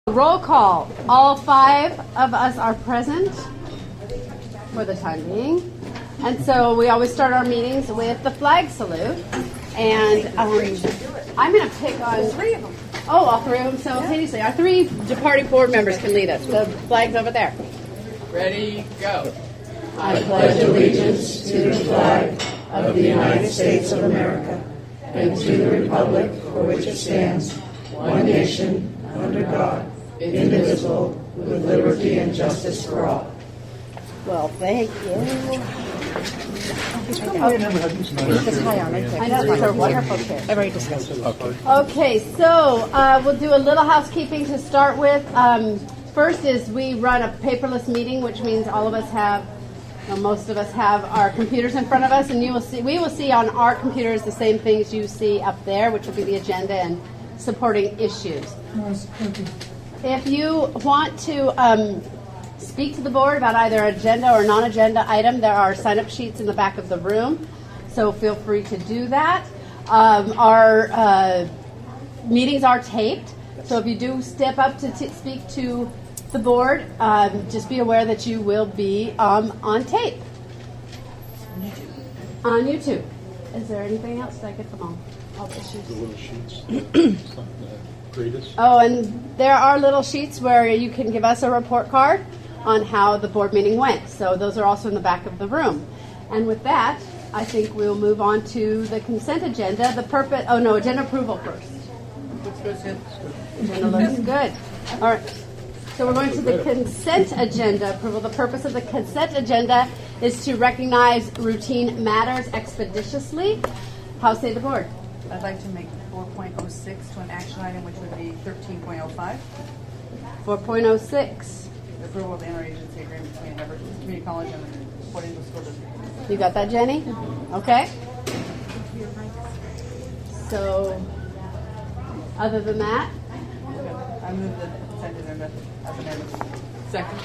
Roll call. All 5 of us are present for the time being. And so we always start our meetings with the flag salute. And I'm going to pick on 3 of them. Oh, all 3 of them simultaneously. Our 3 departing board members can lead us. The flag's over there. Ready, go. I pledge allegiance to the flag of the United States of America and to the republic for which it stands, one nation, under God, indivisible, with liberty and justice for all. Well, thank you. I know, these are wonderful chairs. I've already discussed it. Okay, so we'll do a little housekeeping to start with. First is we run a paperless meeting, which means all of us have, well, most of us have our computers in front of us, and we will see on our computers the same things you see up there, which will be the agenda and supporting issues. If you want to speak to the board about either agenda or non-agenda item, there are sign-up sheets in the back of the room, so feel free to do that. Our meetings are taped, so if you do step up to speak to the board, just be aware that you will be on tape. On YouTube. Is there anything else? Did I get them all the issues? The little sheets. Greatest. Oh, and there are little sheets where you can give us a report card on how the board meeting went. So those are also in the back of the room. And with that, I think we'll move on to the consent agenda. Agenda approval first. Looks good. Agenda looks good. All right. So we're going to the consent agenda approval. The purpose of the consent agenda is to recognize routine matters expeditiously. How say the board? I'd like to make 4.06 to an action item, which would be 13.05. 4.06. The approval of the interagency agreement between Everett Community College and Fort English School District. You got that, Jenny? Okay. So, other than that? I move the consent agenda as amended. Second.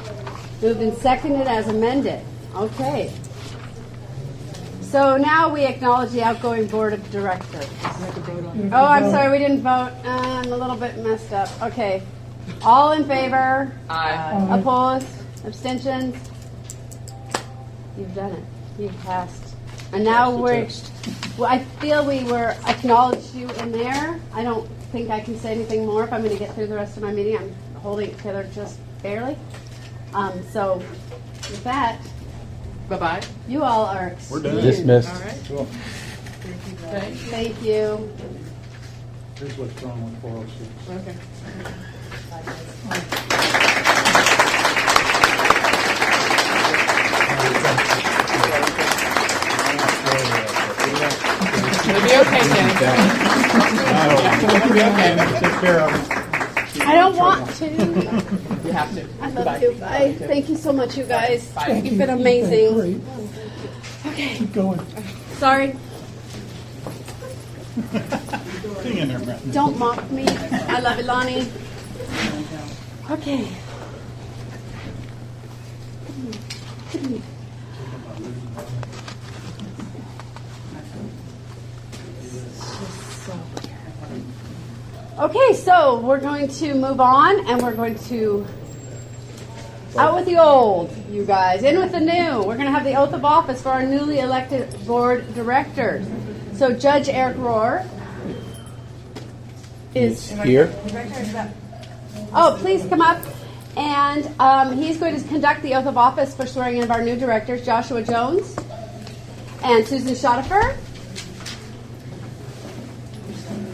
Moved and seconded as amended. Okay. So now we acknowledge the outgoing board of directors. Oh, I'm sorry, we didn't vote. I'm a little bit messed up. Okay. All in favor? Aye. Opposed? Abstentions? You've done it. You've passed. And now I feel we were acknowledged you in there. I don't think I can say anything more if I'm going to get through the rest of my meeting. I'm holding it together just barely. So with that, Bye-bye. you all are We're done. Dismissed. All right. Cool. Thank you. Here's what's wrong with 406. Okay. It'll be okay, Jenny. It'll be okay. Take care of it. I don't want to. You have to. I love Goodbye. you. Bye. Thank you so much, you guys. Bye. You've been amazing. Okay. Keep going. Sorry. Hang in there, Brent. Don't mock me. I love you, Lonnie. Okay. Okay, so we're going to move on, and we're going to out with the old, you guys, in with the new. We're going to have the oath of office for our newly elected board directors. So Judge Eric Rohr is Here. Oh, please come up. And he's going to conduct the oath of office for swearing in of our new directors, Joshua Jones and Susan Schottefer.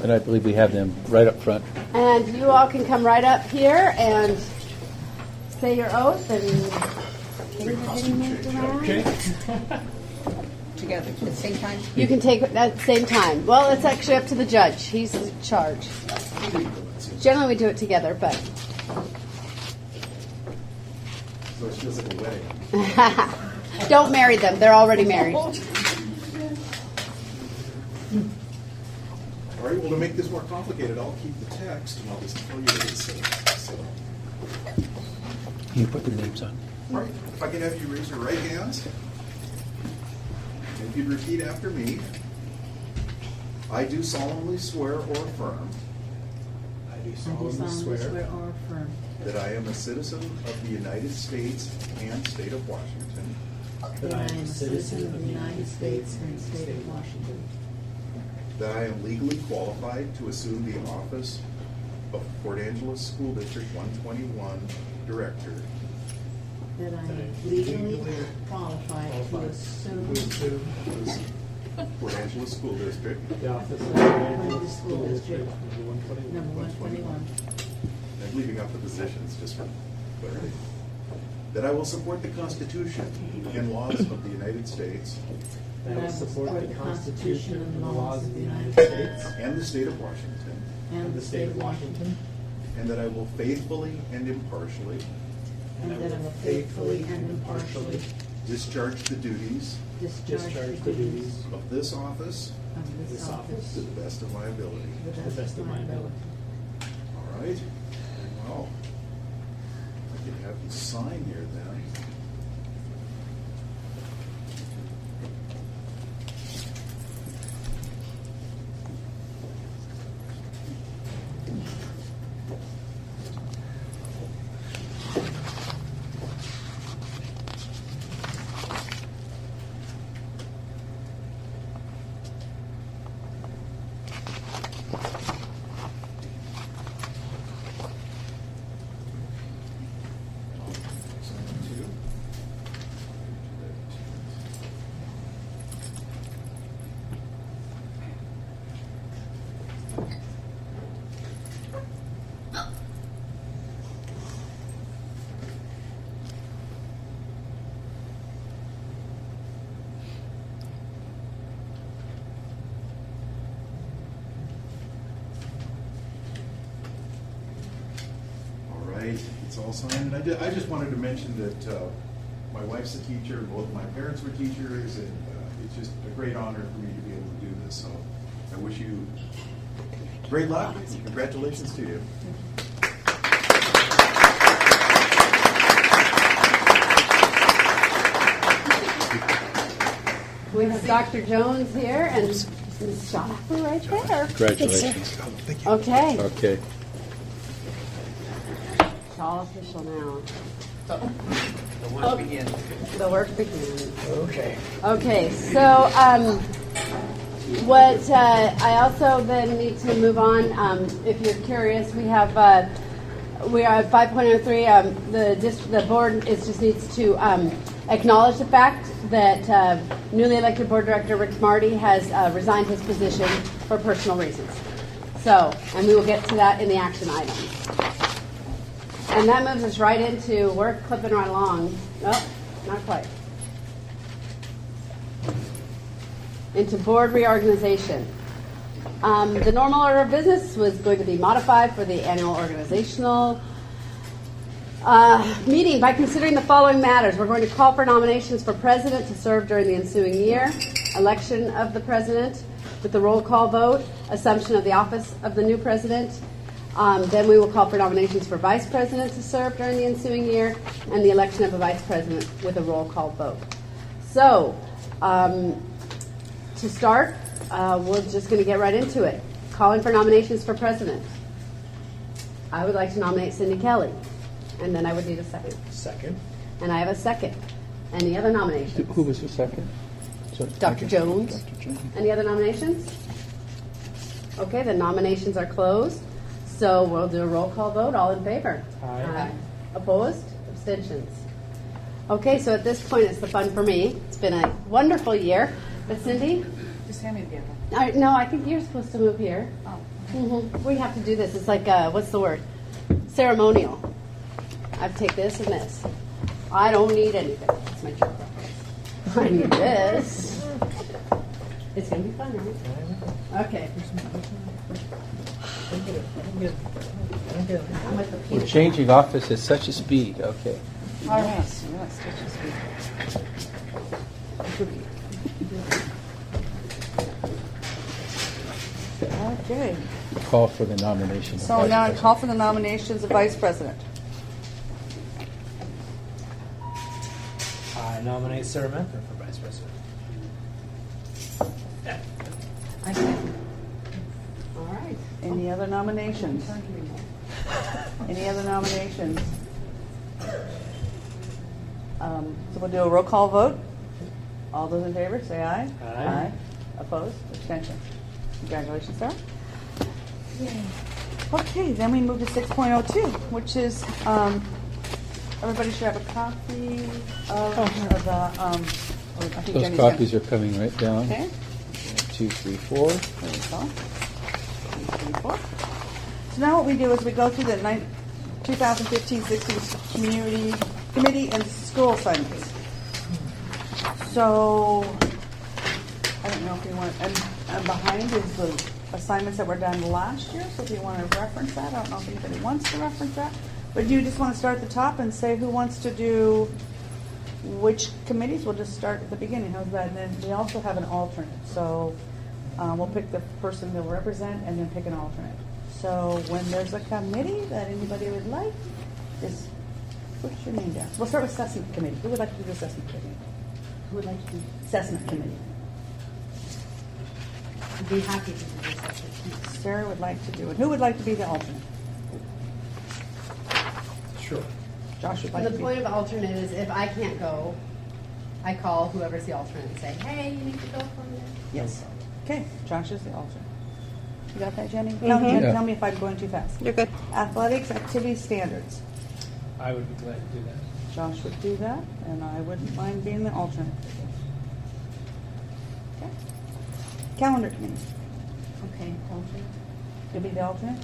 And I believe we have them right up front. And you all can come right up here and say your oath. And things are getting moved around. Together at the same time. You can take it at the same time. Well, it's actually up to the judge. He's in charge. Generally, we do it together, but. So it feels like a wedding. Don't marry them. They're already married. All right, well, to make this more complicated, I'll keep the text and I'll just tell you what it says. So, You put their names on. all right, if I could have you raise your right hands. If you'd repeat after me. I do solemnly swear or affirm do solemnly swear or affirm that I am a citizen of the United States and state of Washington, that I am a citizen of the United States and the state of Washington, that I am legally qualified to assume the office of Port Angeles School District 121 Director, that I am legally qualified to assume Port Angeles School District, the office of Port Angeles School District number 121. I'm leaving out the positions just for clarity, that I will support the Constitution and laws of the United States that I will support the Constitution and the laws of the United States and the state of Washington, and the state of Washington, and that I will faithfully and impartially And that I will faithfully and impartially discharge the duties discharge the duties of this office of this office to the best of my ability. to the best of my ability. All right. Well, I can have you sign here then. It's all signed. And I just wanted to mention that my wife's a teacher, both my parents were teachers, and it's just a great honor for me to be able to do this. So I wish you great luck. Congratulations to you. We have Dr. Jones here and Ms. Schaffer right there. Congratulations. Okay, Okay. it's all official now. The work begins. The work begins. Okay. Okay, so what I also then need to move on, if you're curious, we are at 5.03. The board just needs to acknowledge the fact that newly elected board director Rick Marty has resigned his position for personal reasons. So, and we will get to that in the action items. And that moves us right into, we're clipping right along. Nope, not quite. Into board reorganization. The normal order of business was going to be modified for the annual organizational meeting by considering the following matters. We're going to call for nominations for president to serve during the ensuing year, election of the president with the roll call vote, assumption of the office of the new president. Then we will call for nominations for vice president to serve during the ensuing year, and the election of a vice president with a roll call vote. So, to start, we're just going to get right into it. Calling for nominations for president. I would like to nominate Cindy Kelly, and then I would need a second. Second. And I have a second. Any other nominations? Who was the second? So- Dr. Jones. Dr. Jones. Any other nominations? Okay, the nominations are closed. So we'll do a roll call vote. All in favor? Aye. Opposed? Abstentions? Okay, so at this point, it's the fun for me. It's been a wonderful year. But Cindy? Just hand me the gavel. No, I think you're supposed to move here. Oh. We have to do this. It's like, what's the word? Ceremonial. I take this and this. I don't need anything. That's my joke. I need this. It's going to be fun, right? Okay. I'm with the We're people. changing office at such a speed. Okay. All right. Yes, stitches. Okay. Call for the nomination. of So vice now I president. call for the nominations of vice president. I nominate Sarah Menther for vice president. I second. All right. Any other nominations? Any other nominations? So we'll do a roll call vote. All those in favor, say aye. Aye. Opposed? Abstention? Congratulations, Sarah. Okay, then we move to 6.02, which is, everybody should have a copy of the, I think Those Jenny's copies gonna- are coming right down. Okay. 2, 3, 4. There we go. 3, 4. So now what we do is we go through the 2015-16 community committee and school assignments. So I don't know if you want, and behind is the assignments that were done last year. So if you want to reference that, I don't know if anybody wants to reference that. But do you just want to start at the top and say who wants to do which committees? We'll just start at the beginning. How's that? And then we also have an alternate. So we'll pick the person they'll represent and then pick an alternate. So when there's a committee that anybody would like, just put your name down. We'll start with assessment committee. Who would like to do the assessment committee? Who would like to Assessment committee. be happy to do this? Actually. Sarah would like to do it. Who would like to be the alternate? Sure. Josh would like The to be. point of alternate is if I can't go, I call whoever's the alternate and say, hey, you need to go from there. Yes. Okay, Josh is the alternate. You got that, Jenny? Mm-hmm. Jenny, Yeah. tell me if I'm going too fast. You're good. Athletics activity standards. I would be glad to do that. Josh would do that, and I wouldn't mind being the alternate. Okay. Calendar committee. Okay, alternate. You'll be the alternate?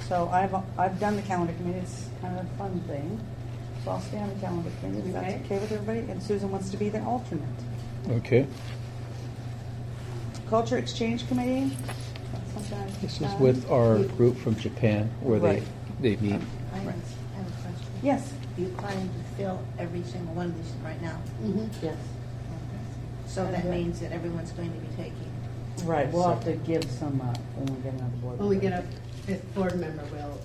So I've done the calendar committee. It's kind of a fun thing. So I'll stay on the calendar committee. If that's Okay. okay with everybody. And Susan wants to be the alternate. Okay. Culture exchange committee. That's something I've This is done. with our group from Japan where Right. they meet. I have a question. Yes. You plan to fill every single one of these right now? Yes. So that means that everyone's going to be taking. Right. We'll have to give some up when we get another board. When we get a fifth board member, we'll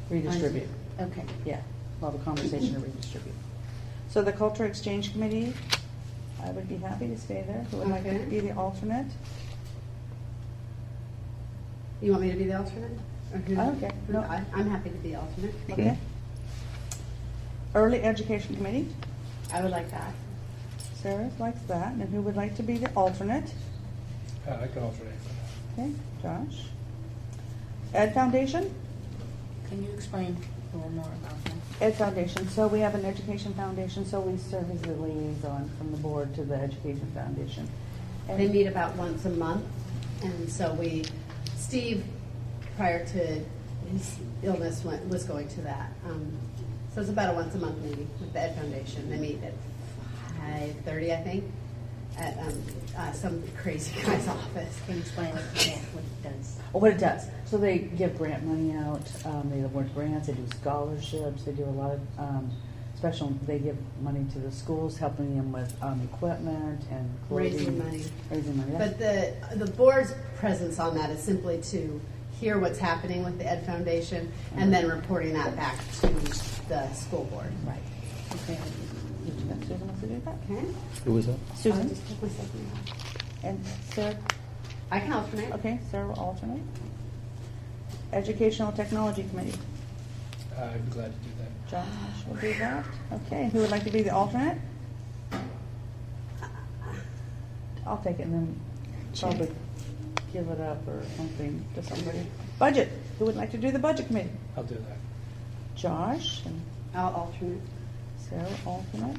Redistribute. Okay. Yeah. We'll have a conversation to redistribute. So the culture exchange committee, I would be happy to stay there. Who would like to Okay. be the alternate? You want me to be the alternate? Or who- Okay. No. I'm happy to be the alternate. Okay. Early education committee. I would like that. Sarah likes that. And who would like to be the alternate? I can alternate for Okay, Josh. Ed Foundation? Can you explain a little more about that? Ed Foundation. So we have an education foundation, so we serve as the liaison from the board to the education foundation. And They meet about once a month, and so Steve, prior to his illness, was going to that. So it's about a once a month meeting with the Ed Foundation. They meet at 5:30, I think, at some crazy guy's office. Can you explain what it does? what it does. So they give grant money out. They award grants. They do scholarships. They do a lot of special. They give money to the schools, helping them with equipment and clothing. Raising money. Raising money. But the board's presence on that is simply to hear what's happening with the Ed Foundation and then reporting that back to the school board. Right. Okay. Susan wants to do that. Okay? Who was that? I'll Susan just take my second off. and Sarah. I can alternate. Okay, Sarah will alternate. Educational Technology Committee. that. I'd be glad to do that. Josh will do that. Okay, who would like to be the alternate? I'll take it and then probably give it up or something to somebody. Budget. Who would like to do the Budget Committee? I'll do that. Josh and I'll alternate. Sarah alternate.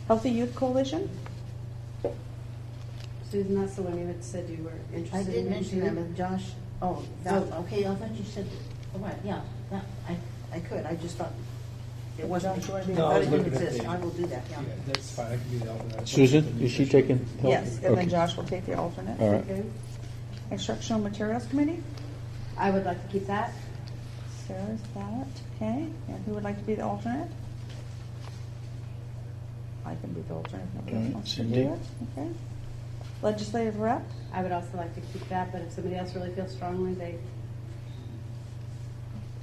Healthy Youth Coalition. Susan, that's the one you had said you were interested I in. did mention that doing. with Josh. Oh, that, okay, I thought you said, all right, yeah, that, I could, I just thought it wasn't, Josh, you wanna be I the thought it budget? didn't Looking at exist. the- I will do that, yeah. Yeah, that's fine. I can be the alternate. Susan, is she taking help? Yes, and then Okay. Josh will take the alternate. All right. Okay. Instructional Materials Committee. I would like to keep that. Sarah's that. Okay, and who would like to be the alternate? I can be the alternate. Nobody else Alright, wants to Cindy. do it. Okay. Legislative rep. I would also like to keep that, but if somebody else really feels strongly,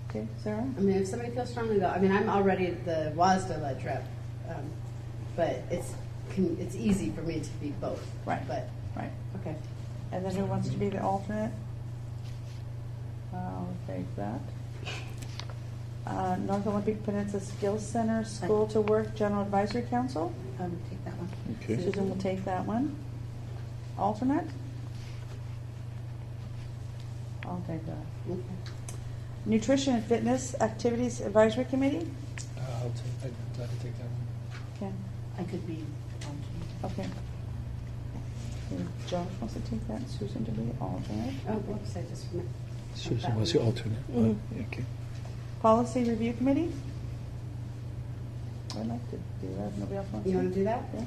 Okay, Sarah. if somebody feels strongly though, I'm already the WASDA ledge rep, but it's easy for me to be both. Right. But, Right. okay. And then who wants to be the alternate? I'll take that. North Olympic Peninsula Skills Center, School to Work, General Advisory Council. Take that one. Okay. Susan will take that one. Alternate? I'll take that. Okay. Nutrition and Fitness Activities Advisory Committee? I'd like to take that one. Okay. I could be alternate. Okay. Josh wants to take that, Susan to be alternate. Oh, whoops, I just remembered. Susan was the alternate. Okay. Policy Review Committee? I'd like to do that. Nobody else wants to? You want to do that? Yeah.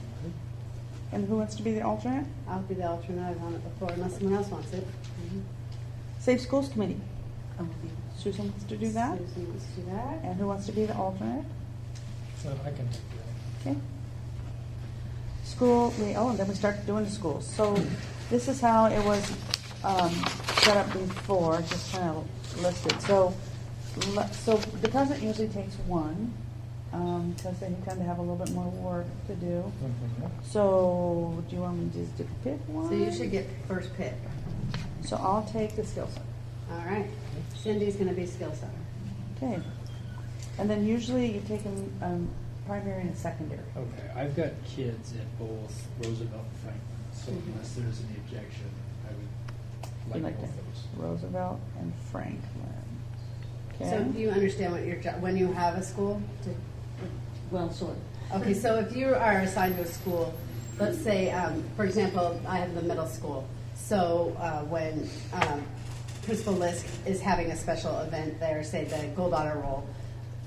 And who wants to be the alternate? I'll be the alternate. I've on it before, unless someone else wants it. Safe Schools Committee? I will be. Susan wants to do that? Susan wants to do that. And who wants to be the alternate? So I can take that. Okay. And then we start doing the schools. So this is how it was set up before, just kind of listed. So the president usually takes one, because they tend to have a little bit more work to do. So do you want me just to pick one? So you should get first pick. So I'll take the skill center. All right. Cindy's going to be skill center. Okay. And then usually you take a primary and a secondary. Okay, I've got kids at both Roosevelt and Franklin, so unless there's any objection, I would You like like both those. Roosevelt and Franklin. Okay. So do you understand what your job, when you have a school? Well, sort of. Okay, so if you are assigned to a school, let's say, for example, I have the middle school. So when Principal Lisk is having a special event there, say the Gold Honor Roll,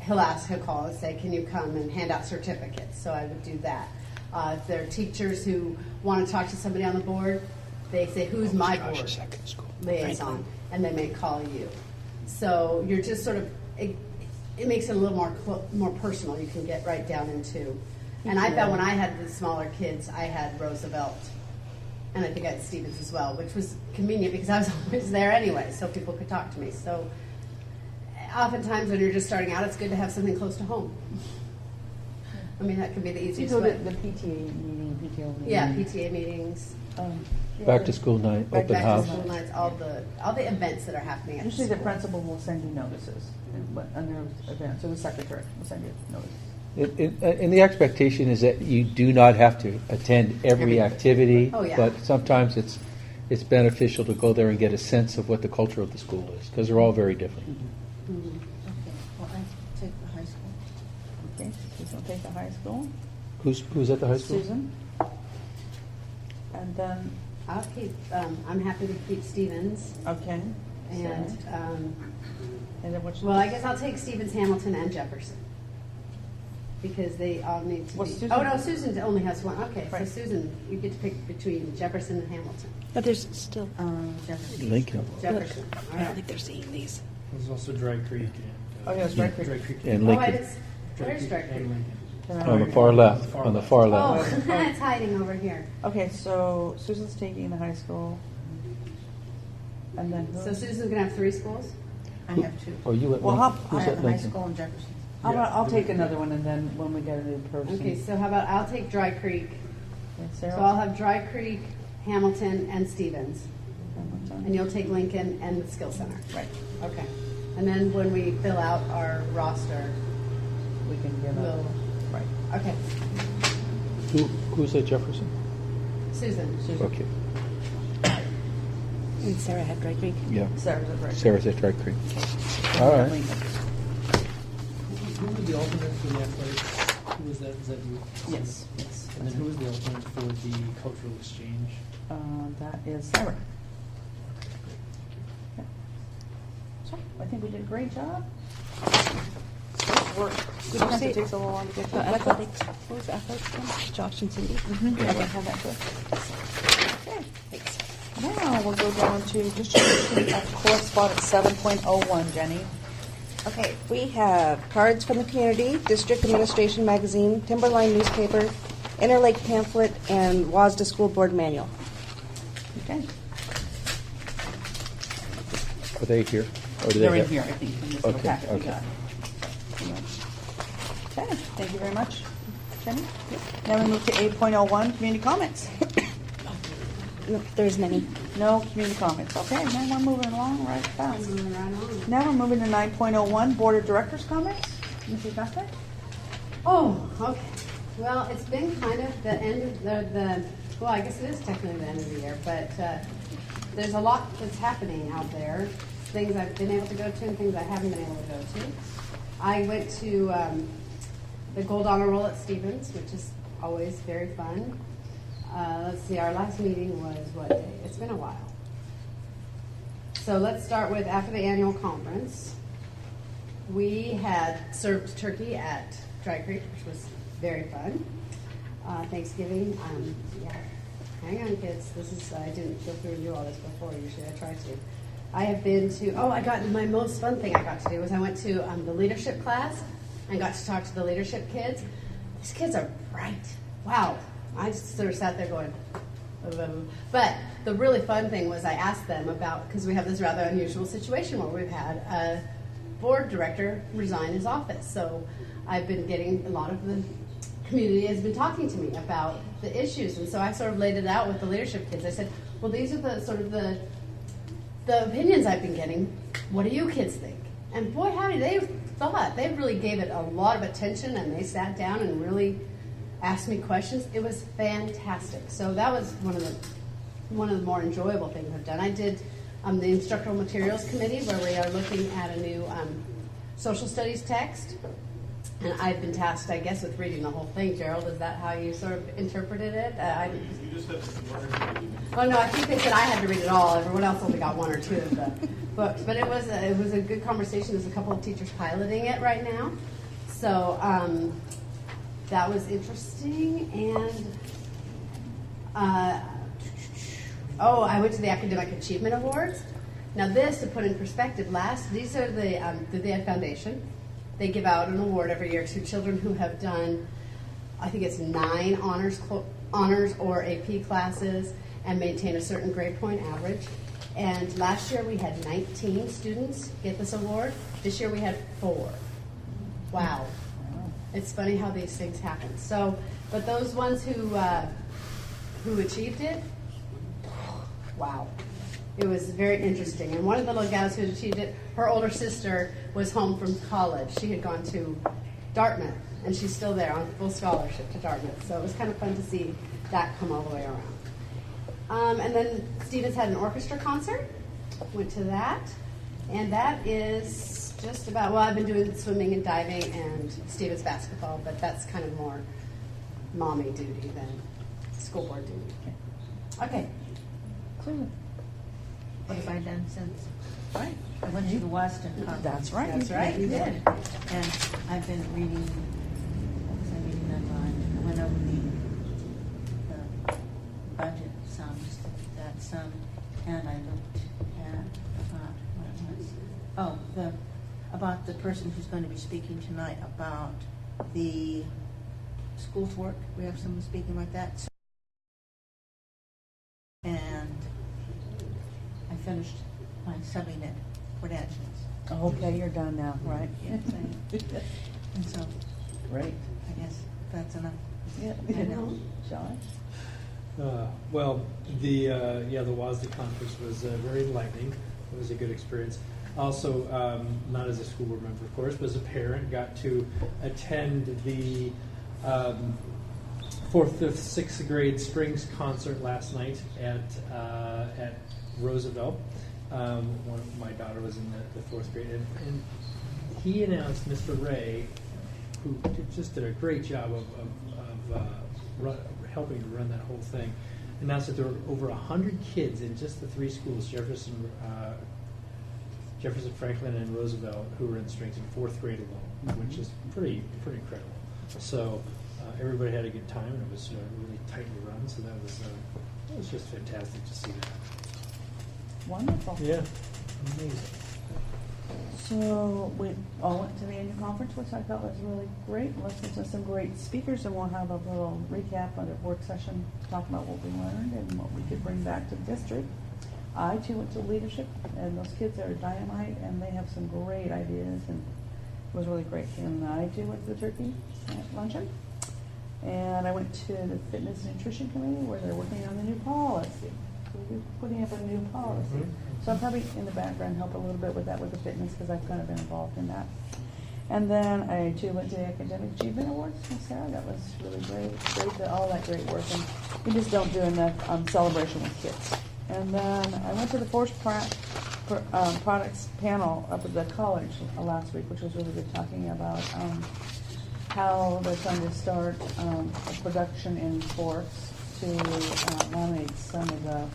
he'll call and say, can you come and hand out certificates? So I would do that. If there are teachers who want to talk to somebody on the board, they say, who's my board liaison? And they may call you. So you're just sort of, it makes it a little more personal. You can get right down into. And I found when I had the smaller kids, I had Roosevelt. And I think I had Stevens as well, which was convenient because I was always there anyway, so people could talk to me. So oftentimes when you're just starting out, it's good to have something close to home. I mean, that could be the You easiest go to way. the PTA meeting, PTO meeting. Yeah, PTA meetings, Back to school night, open back to house. school nights, all the events that are happening at Usually the the school. principal will send you notices, and their events, or the secretary will send you notices. And the expectation is that you do not have to attend every activity, Oh, yeah. but sometimes it's beneficial to go there and get a sense of what the culture of the school is, because they're all very different. Okay, well, I take the high school. Okay, Susan will take the high school. Who's at the high school? Susan. And then, I'll keep, I'm happy to keep Stevens. okay. And, And then which? well, I guess I'll take Stevens, Hamilton, and Jefferson. Because they all need to Well, be. Susan- Oh, no, Susan only has one. Okay, so Right. Susan, you get to pick between Jefferson and Hamilton. But there's still, Jefferson. Lincoln. Jefferson, all I don't right. think they're seeing these. There's also Dry Creek and. Oh, yeah, it's Dry Creek. Dry Creek. And Oh, Lincoln. where's Dry Creek? And Lincoln. On the far left, on the far Oh, left. it's hiding over here. Okay, so Susan's taking the high school. And then who? So Susan's gonna have 3 schools? I have two. Oh, you at Well, Lincoln? I Who's have at the high Lincoln? school in Jefferson. I'll take another one, and then when we get a new person. Okay, so how about, I'll take Dry Creek. Okay, So Sarah. I'll have Dry Creek, Hamilton, and Stevens. Hamilton. And you'll take Lincoln and the Skill Center. Right, Okay. And then when we fill out our roster, we can give we'll, a, right. okay, Who's at Jefferson? Susan. Okay, And Sarah had Dry Creek. yeah. Sarah's at right. Sarah's at Dry Creek. All right. Lincoln. Who was the alternate for the athletics? Who was that? Is that you? Yes, yes. And then who was the alternate for the cultural exchange? That is Sarah. Okay. So, I think we did a great job. Good work. Sometimes it takes a little long to get The to. athletics, what was the athletics one? Josh and Cindy. Yeah, I have that too. Okay. Now we'll go down to distribution of correspondence 7.01, Jenny. Okay, we have cards from the community, district administration magazine, Timberline newspaper, Interlake pamphlet, and WASDA school board manual. Okay. Are they here? Or do they They're in have- here, I think, in this little Okay, packet we okay. got. Okay, thank you very much, Jenny. Now we move to 8.01, community comments. There's many. No community comments. Okay, now we're moving along right fast. Moving right on. Now we're moving to 9.01, Board of Directors comments. Mrs. Knechtel? Oh, okay. Well, it's been kind of the end of well, I guess it is technically the end of the year, but there's a lot that's happening out there. Things I've been able to go to and things I haven't been able to go to. I went to the Gold Honor Roll at Stevens, which is always very fun. Let's see, our last meeting was what day? It's been a while. So let's start with after the annual conference. We had served turkey at Dry Creek, which was very fun. Thanksgiving, yeah. Hang on, kids. This is I didn't go through and do all this before. Usually I try to. I have been to. Oh, I got my most fun thing I got to do was I went to the leadership class and got to talk to the leadership kids. These kids are bright. Wow. I just sort of sat there going. But the really fun thing was I asked them about, because we have this rather unusual situation where we've had a board director resign his office. So I've been getting a lot of the community has been talking to me about the issues. And so I sort of laid it out with the leadership kids. I said, well, these are the sort of the opinions I've been getting. What do you kids think? And boy, howdy, they really gave it a lot of attention, and they sat down and really asked me questions. It was fantastic. So that was one of the more enjoyable things I've done. I did the instructional materials committee where we are looking at a new social studies text. And I've been tasked, I guess, with reading the whole thing. Gerald, is that how you sort of interpreted it? You just have to learn. Oh no, I think they said I had to read it all. Everyone else only got one or two of the books. But it was a good conversation. There's a couple of teachers piloting it right now. So that was interesting. And I went to the Academic Achievement Awards. Now this, to put in perspective, these are the Ed Foundation. They give out an award every year to children who have done, I think it's 9 honors or AP classes and maintain a certain grade point average. And last year we had 19 students get this award. This year we had 4. Wow. It's funny how these things happen. So, but those ones who achieved it, wow. It was very interesting. And one of the little gals who achieved it, her older sister was home from college. She had gone to Dartmouth, and she's still there on full scholarship to Dartmouth. So it was kind of fun to see that come all the way around. And then Stevens had an orchestra concert. Went to that. And that is just about, well, I've been doing swimming and diving and Stevens basketball, but that's kind of more mommy duty than school board duty. Okay. Clearly. What have I done since? Right. I went to the Washington conference. That's right. That's right, you did. And I've been reading, what was I reading online? I went over the budget sums, that sum, and I looked at about the person who's going to be speaking tonight about the schools work. We have someone speaking like that. And I finished my subbing at credentials. Okay, you're done now, right? Yes, and so, Great. I guess that's enough. Yeah. I know. Josh? Well, the WASD conference was very enlightening. It was a good experience. Also, not as a school board member, of course, but as a parent, got to attend the 4th, 5th, 6th grade Springs concert last night at Roosevelt. My daughter was in the 4th grade, and he announced Mr. Ray, who just did a great job of helping to run that whole thing, announced that there were over 100 kids in just the 3 schools, Jefferson, Franklin, and Roosevelt, who were in strings in 4th grade alone, which is pretty incredible. So everybody had a good time, and it was really tightly run. So that was just fantastic to see that. Wonderful. Yeah, amazing. So we all went to the annual conference, which I thought was really great. Listened to some great speakers, and we'll have a little recap on the work session, talking about what we learned and what we could bring back to the district. I too went to leadership, and those kids are dynamite, and they have some great ideas, and it was really great. And I too went to the turkey luncheon, and I went to the fitness and nutrition committee where they're working on the new policy. we'll be putting up a new policy. So I'll probably in the background help a little bit with that with the fitness because I've kind of been involved in that. And then I too went to the Academic Achievement Awards from Sarah. That was really great, all that great work. And we just don't do enough celebration with kids. And then I went to the Forest Products panel up at the college last week, which was really good, talking about how they're trying to start a production in forks to laminate some of the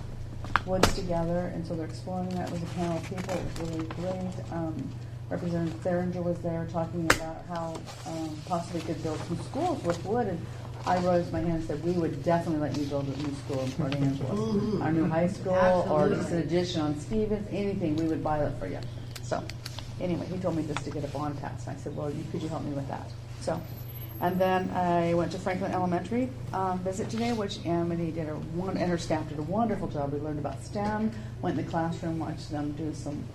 woods together. And so they're exploring that with a panel of people. It was really great. Representative Theringer was there talking about how possibly could build some schools with wood, and I raised my hand and said we would definitely let you build a new school in Port Angeles, our new high school, or just an addition on Stevens, anything, we would buy that for you. So anyway, he told me just to get a bond pass, and I said, well, could you help me with that? So, and then I went to Franklin Elementary visit today, which Amity did and her staff did a wonderful job. We learned about STEM, went in the classroom, watched them do some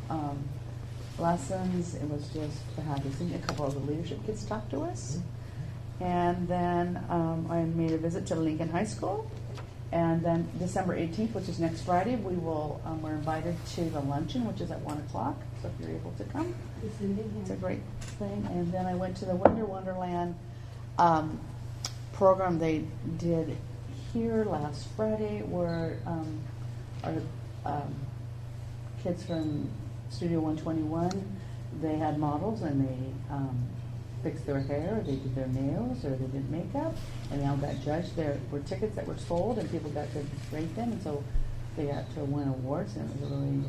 lessons. It was just a happy thing. A couple of the leadership kids talked to us. And then I made a visit to Lincoln High School. And then December 18th, which is next Friday, we're invited to the luncheon, which is at 1 o'clock. So if you're able to come, it's a great thing. And then I went to the Winter Wonderland program they did here last Friday, where our kids from Studio 121, they had models and they fixed their hair, or they did their nails, or they did makeup, and they all got judged. There were tickets that were sold, and people got to rate them, and so they got to win awards, and it was a really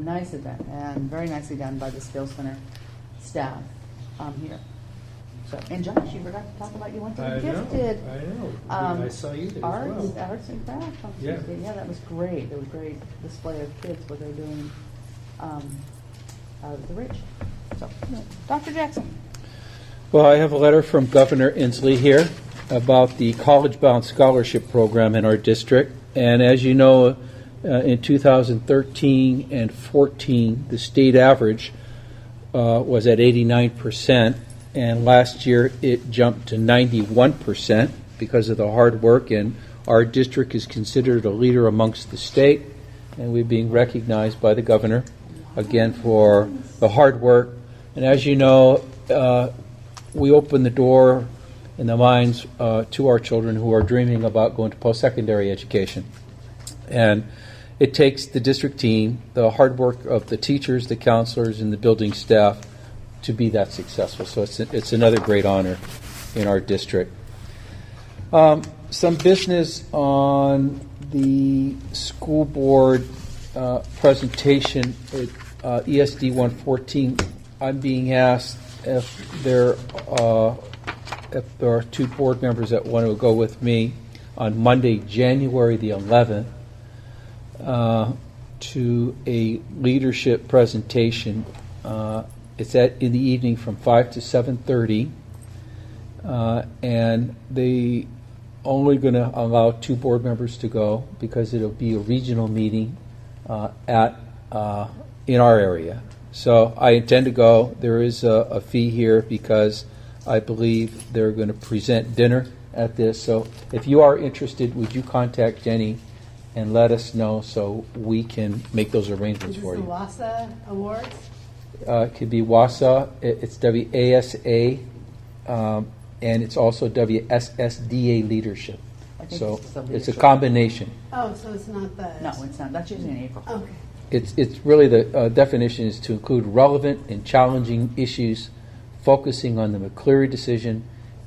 nice event, and very nicely done by the Skills Center staff here. So, and Josh, you forgot to talk about you went to the gifted. I know. I saw you there as well. Arts and crafts on Tuesday. Yeah, that was great. There was a great display of kids, what they're doing out of the Rich. So, Dr. Jackson. Well, I have a letter from Governor Inslee here about the college-bound scholarship program in our district. And as you know, in 2013 and 14, the state average was at 89%. And last year it jumped to 91% because of the hard work. And our district is considered a leader amongst the state. And we're being recognized by the governor, again, for the hard work. And as you know, we open the door in the minds to our children who are dreaming about going to post-secondary education. And it takes the district team, the hard work of the teachers, the counselors, and the building staff to be that successful. So it's another great honor in our district. Some business on the school board presentation at ESD 114. I'm being asked if there are two board members that want to go with me on Monday, January the 11th, to a leadership presentation. It's in the evening from 5 to 7:30, and they only going to allow two board members to go because it'll be a regional meeting in our area. So I intend to go. There is a fee here because I believe they're going to present dinner at this. So if you are interested, would you contact Jenny and let us know so we can make those arrangements for you. Is this the WASA Awards? It could be WASA. It's WASA, and it's also WSSDA Leadership. So it's a combination. Oh, so it's not the... No, it's not. That's usually in April. Okay. It's really the definition is to include relevant and challenging issues focusing on the McCleary decision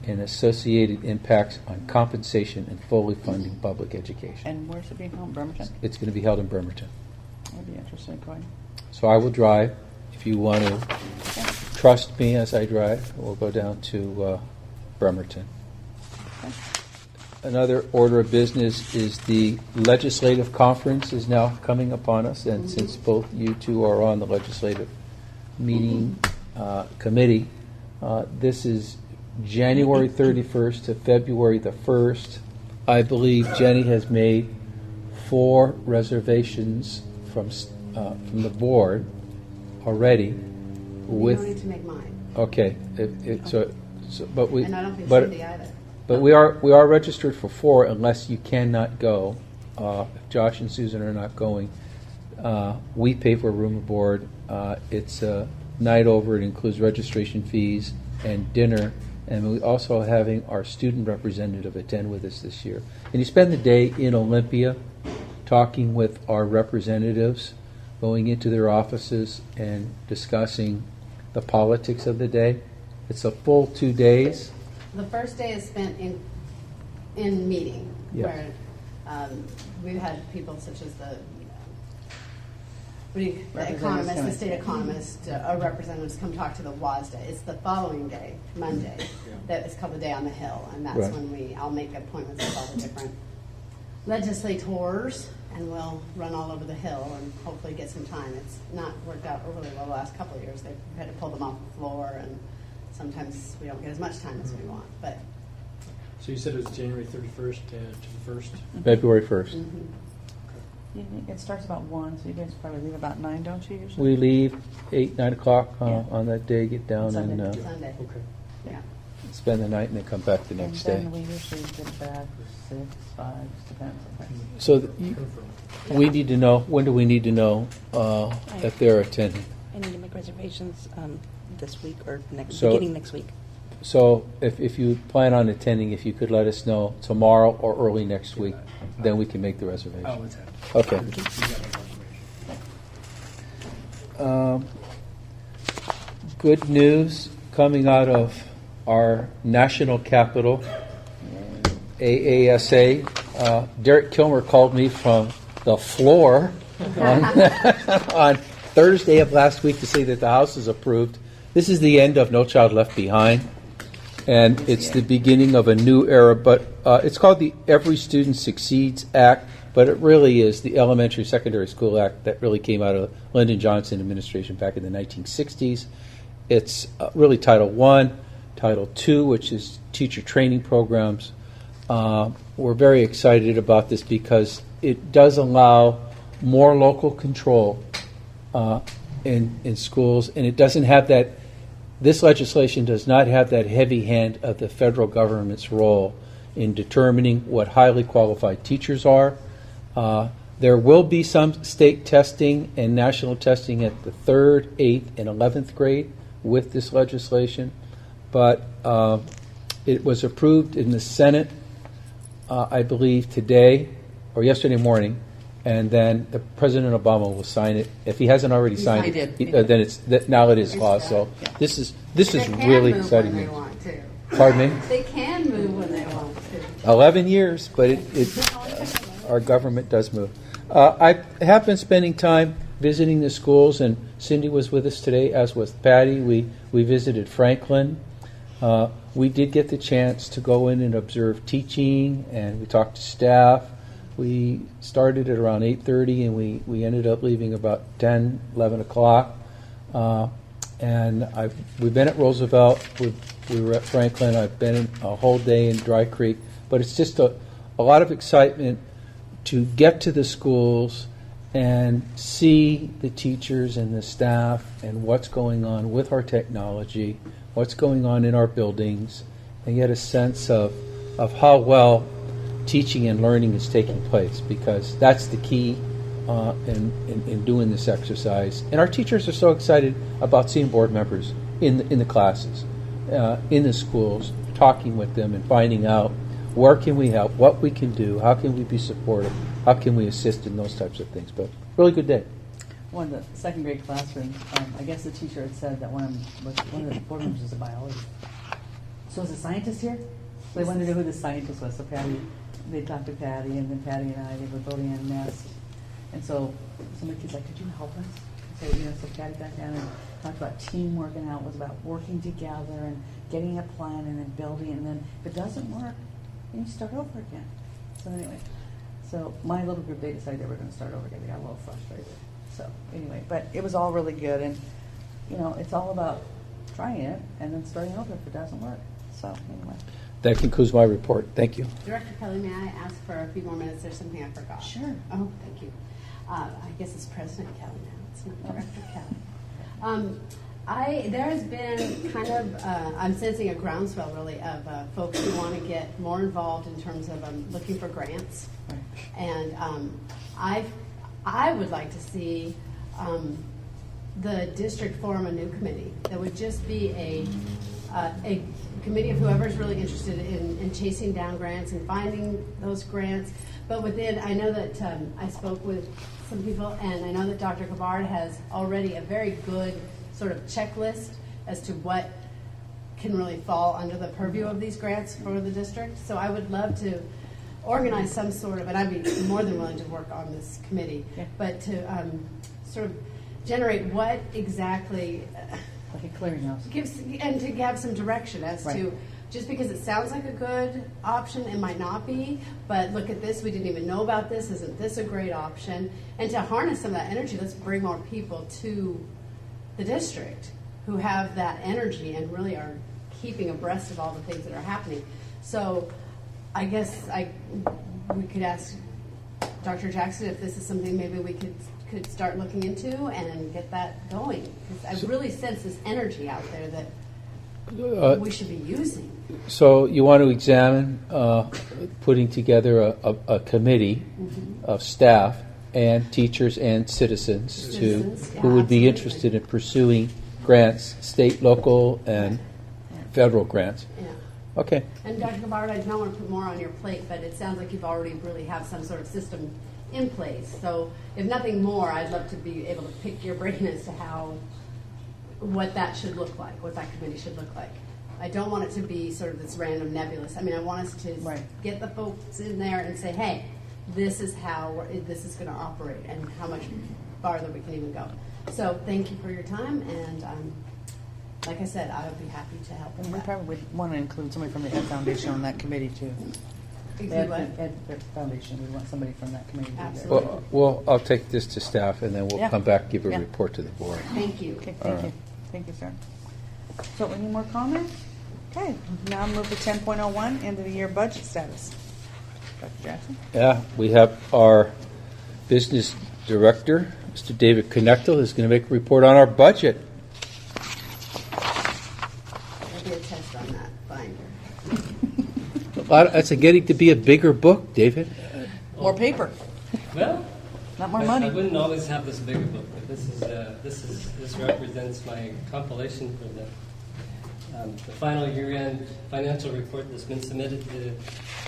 and associated impacts on compensation and fully funding public education. And where's it being held? Bremerton? It's going to be held in Bremerton. That'd be interesting going. So I will drive. If you want to trust me as I drive, we'll go down to Bremerton. Okay. Another order of business is the legislative conference is now coming upon us, and since both you two are on the legislative meeting committee, this is January 31st to February the 1st. I believe Jenny has made 4 reservations from the board already. You don't need to make mine. Okay, but we. And I don't think but, Cindy either. But we are registered for 4 unless you cannot go. if Josh and Susan are not going, we pay for a room and board. It's a night over. It includes registration fees and dinner. And we also having our student representative attend with us this year. And you spend the day in Olympia talking with our representatives, going into their offices and discussing the politics of the day. It's a full 2 days. The first day is spent in meeting, Yes. where we've had people such as the economist, the state economist, our representatives come talk to the WASDA. It's the following day, Monday, that is called the Day on the Hill, and that's Right. when I'll make appointments with all the different legislators, and we'll run all over the Hill and hopefully get some time. It's not worked out really well the last couple of years. They've had to pull them off the floor, and sometimes we don't get as much time as we want. But So you said it was January 31st to the 1st? February 1st. It starts about 1, so you guys probably leave about 9, don't you usually? We leave 8, 9 o'clock Yeah. on that day, get down Sunday. and Sunday, Okay. yeah. spend the night and then come back the next day. And then we usually get back 6, 5, just depends on things. So Confirm. we need to know, when do we need to know if they're attending? I need to make reservations this week or So- beginning next week. So if you plan on attending, if you could let us know tomorrow or early next week, then we can make the reservation. I'll attend. Okay. You got my information. Good news coming out of our national capital, AASA. Derek Kilmer called me from the floor on Thursday of last week to say that the House is approved. This is the end of No Child Left Behind, and it's the beginning of a new era. But it's called the Every Student Succeeds Act, but it really is the Elementary Secondary School Act that really came out of Lyndon Johnson administration back in the 1960s. It's really Title I, Title II, which is teacher training programs. We're very excited about this because it does allow more local control in schools, and it doesn't have that. This legislation does not have that heavy hand of the federal government's role in determining what highly qualified teachers are. There will be some state testing and national testing at the 3rd, 8th, and 11th grade with this legislation, but it was approved in the Senate, I believe, today or yesterday morning, and then President Obama will sign it. If he hasn't already signed He it, did. then now it is law. So this is They can really move exciting when they news. want to. Pardon me? They can move when they want to. 11 years, but our government does move. I have been spending time visiting the schools, and Cindy was with us today, as was Patty. We visited Franklin. We did get the chance to go in and observe teaching, and we talked to staff. We started at around 8:30, and we ended up leaving about 10, 11 o'clock. And we've been at Roosevelt. We were at Franklin. I've been a whole day in Dry Creek. But it's just a lot of excitement to get to the schools and see the teachers and the staff and what's going on with our technology, what's going on in our buildings, and get a sense of how well teaching and learning is taking place, because that's the key in doing this exercise. And our teachers are so excited about seeing board members in the classes, in the schools, talking with them and finding out where can we help, what we can do, how can we be supportive, how can we assist in those types of things. But really good day. One of the second grade classrooms, I guess the teacher had said that one of the board members was a biologist. So is a scientist here? So they wanted to know who the scientist was. So they talked to Patty, and then Patty and I, they were building a nest. And so some of the kids were like, could you help us? So Patty got down and talked about teamwork, and how it was about working together and getting a plan and then building. And then if it doesn't work, then you start over again. So anyway, so my little group, they decided they were going to start over again. They got a little frustrated. So anyway, but it was all really good. And, it's all about trying it and then starting over if it doesn't work. So anyway. That concludes my report. Thank you. Director Kelly, may I ask for a few more minutes? There's something I forgot. Sure. Oh, thank you. I guess it's President Kelly now. It's not Director Kelly. There has been kind of, I'm sensing a groundswell really of folks who want to get more involved in terms of looking for grants. And I would like to see the district form a new committee that would just be a committee of whoever's really interested in chasing down grants and finding those grants. But within, I know that I spoke with some people, and I know that Dr. Gabbard has already a very good sort of checklist as to what can really fall under the purview of these grants for the district. So I would love to organize some sort of, and I'd be more than willing to work on this committee, but to sort of generate what exactly Like a clearinghouse. gives, and to have some direction as to, just because it sounds like a good option, it might not be, but look at this, we didn't even know about this, isn't this a great option? And to harness some of that energy, let's bring more people to the district who have that energy and really are keeping abreast of all the things that are happening. So I guess we could ask Dr. Jackson if this is something maybe we could start looking into and get that going. Because I really sense this energy out there that we should be using. So you want to examine putting together a committee of staff and teachers and citizens who would be interested in pursuing grants, state, local, and federal grants. Yeah. Okay. And Dr. Gabbard, I don't want to put more on your plate, but it sounds like you've already really have some sort of system in place. So if nothing more, I'd love to be able to pick your brain as to what that should look like, what that committee should look like. I don't want it to be sort of this random nebulous. I mean, I want us to get the folks in there and say, hey, this is how this is going to operate and how much farther we can even go. So thank you for your time, and like I said, I would be happy to help with And we that. probably would want to include somebody from the Ed Foundation on that committee too. Include what? Ed Foundation, we want somebody from that committee to be there. Absolutely. Well, I'll take this to staff, and then we'll Yeah. come back and give a Yeah. report to the board. Thank you. Okay, All thank you. right. Thank you, sir. So any more comments? Okay, now move to 10.01, end of the year budget status. Dr. Jackson? Yeah, we have our business director, Mr. David Knechtel, is going to make a report on our budget. There'll be a test on that binder. That's getting to be a bigger book, David. More paper, Well, not more I money. wouldn't always have this bigger book, but this represents my compilation for the final year-end financial report that's been submitted to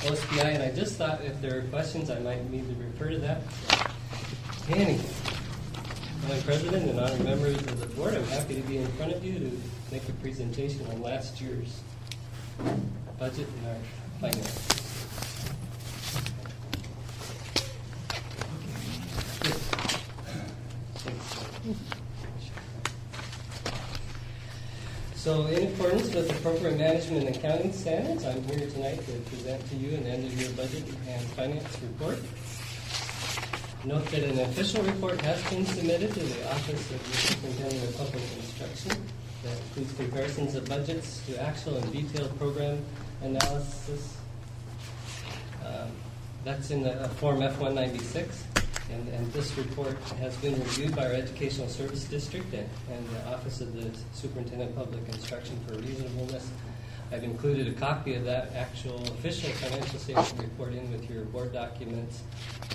OSBI, and I just thought if there are questions, I might need to refer to that. Anyway, my president and honored members of the board, I'm happy to be in front of you to make a presentation on last year's budget and our finances. So in accordance with appropriate management and accounting standards, I'm here tonight to present to you an end-of-year budget and finance report. Note that an official report has been submitted to the Office of the Superintendent of Public Instruction that includes comparisons of budgets to actual and detailed program analysis. That's in the Form F-196. And this report has been reviewed by our Educational Service District and the Office of the Superintendent of Public Instruction for reasonableness. I've included a copy of that actual official financial statement report in with your board documents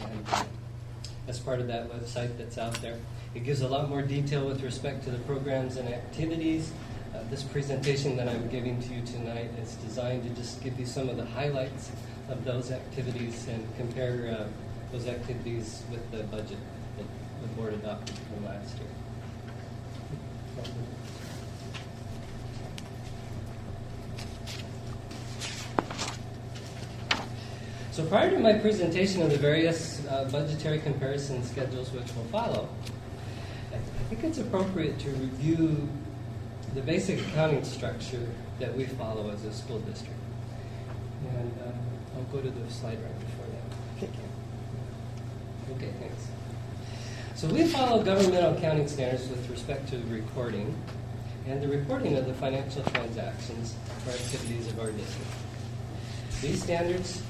and as part of that website that's out there. It gives a lot more detail with respect to the programs and activities. This presentation that I'm giving to you tonight is designed to just give you some of the highlights of those activities and compare those activities with the budget that the board adopted from last year. So prior to my presentation of the various budgetary comparison schedules which will follow, I think it's appropriate to review the basic accounting structure that we follow as a school district. And I'll go to the slide right before that. Okay, thanks. So we follow governmental accounting standards with respect to the recording and the reporting of the financial transactions or activities of our district. These standards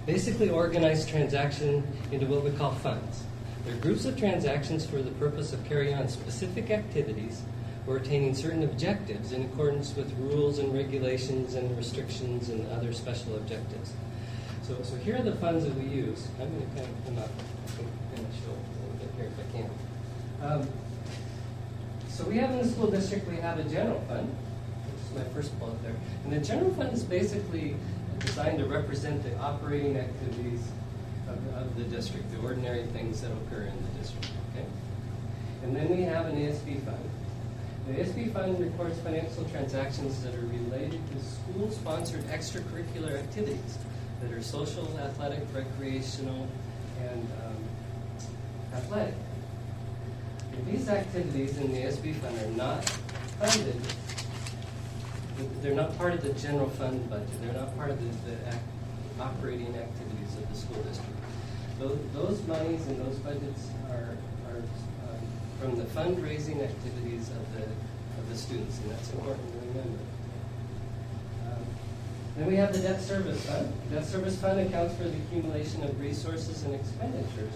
basically organize transaction into what we call funds. They're groups of transactions for the purpose of carrying on specific activities for attaining certain objectives in accordance with rules and regulations and restrictions and other special objectives. So here are the funds that we use. I'm going to kind of come up and show a little bit here if I can. So we have in the school district, we have a general fund, which is my first bullet there. And the general fund is basically designed to represent the operating activities of the district, the ordinary things that occur in the district. Okay? And then we have an ASB fund. The ASB fund records financial transactions that are related to school-sponsored extracurricular activities that are social, athletic, recreational, and athletic. And these activities in the ASB fund are not funded. They're not part of the general fund budget. They're not part of the operating activities of the school district. Those monies and those budgets are from the fundraising activities of the students, and that's important to remember. Then we have the debt service fund. The debt service fund accounts for the accumulation of resources and expenditures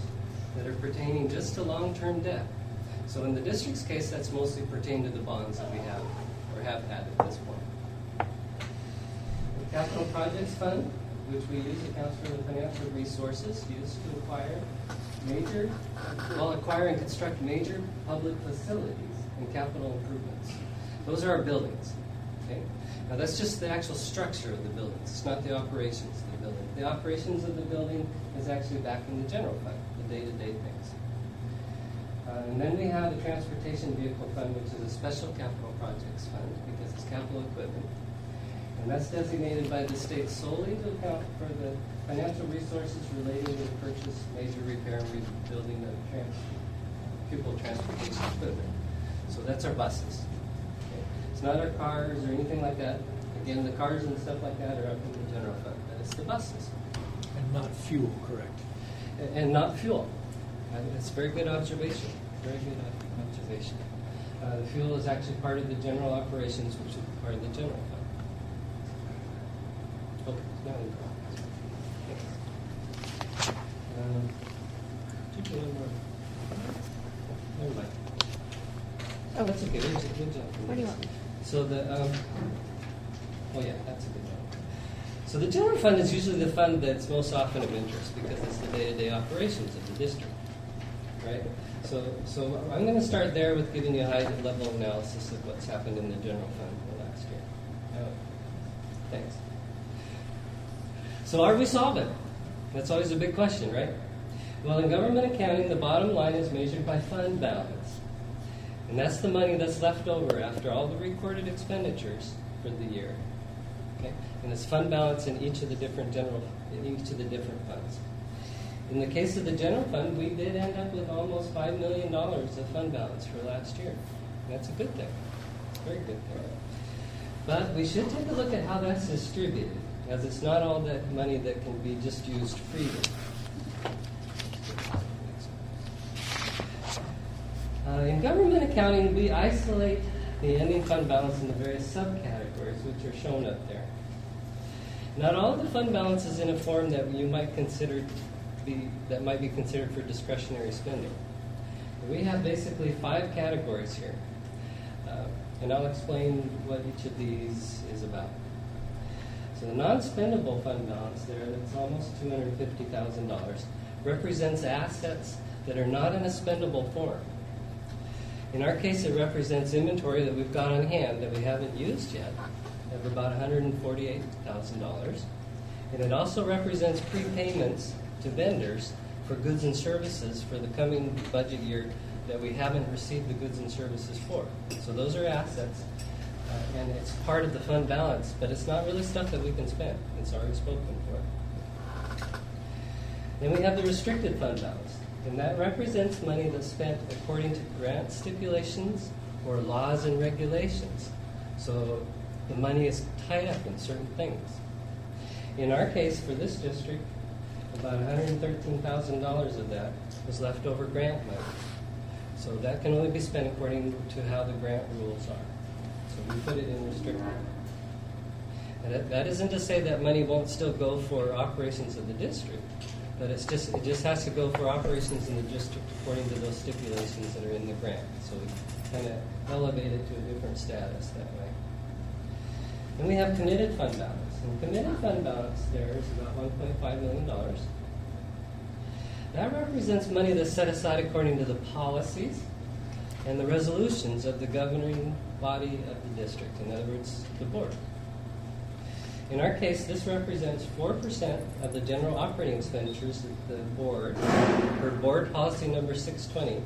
that are pertaining just to long-term debt. So in the district's case, that's mostly pertained to the bonds that we have or have had at this point. The capital projects fund, which we use, accounts for the financial resources used to acquire and construct major public facilities and capital improvements. Those are our buildings. Okay? Now that's just the actual structure of the buildings. It's not the operations of the building. The operations of the building is actually back in the general fund, the day-to-day things. And then we have the transportation vehicle fund, which is a special capital projects fund because it's capital equipment. And that's designated by the state solely to account for the financial resources relating to the purchase, major repair, and rebuilding of pupil transportation equipment. So that's our buses. Okay. It's not our cars or anything like that. Again, the cars and stuff like that are up in the general fund, but it's the buses. And not fuel, correct? And not fuel. It's a very good observation. Very good observation. The fuel is actually part of the general operations, which is part of the general fund. Okay, now we go. Never mind. Oh, that's okay. There's a good job. Where do you want? So the, oh yeah, that's a good job. So the general fund is usually the fund that's most often of interest because it's the day-to-day operations of the district, right? So I'm going to start there with giving you a high-level analysis of what's happened in the general fund for the last year. Thanks. So are we solvent? That's always a big question, right? Well, in government accounting, the bottom line is measured by fund balance. And that's the money that's left over after all the recorded expenditures for the year. Okay? And it's fund balance in each of the different funds. In the case of the general fund, we did end up with almost $5 million of fund balance for last year. And that's a good thing. Very good thing. But we should take a look at how that's distributed, as it's not all that money that can be just used freely. In government accounting, we isolate the ending fund balance into various subcategories, which are shown up there. Not all of the fund balance is in a form that you might consider might be considered for discretionary spending. We have basically 5 categories here, and I'll explain what each of these is about. So the non-spendable fund balance there, that's almost $250,000, represents assets that are not in a spendable form. In our case, it represents inventory that we've got on hand that we haven't used yet, of about $148,000. And it also represents prepayments to vendors for goods and services for the coming budget year that we haven't received the goods and services for. So those are assets, and it's part of the fund balance, but it's not really stuff that we can spend. It's already spoken for. Then we have the restricted fund balance, and that represents money that's spent according to grant stipulations or laws and regulations. So the money is tied up in certain things. In our case, for this district, about $113,000 of that was leftover grant money. So that can only be spent according to how the grant rules are. So we put it in restricted. And that isn't to say that money won't still go for operations of the district, But it just has to go for operations in the district according to those stipulations that are in the grant. So we kind of elevate it to a different status that way. And we have committed fund balance. And committed fund balance there is about $1.5 million. That represents money that's set aside according to the policies and the resolutions of the governing body of the district, in other words, the board. In our case, this represents 4% of the general operating expenditures that the board, per board policy number 620,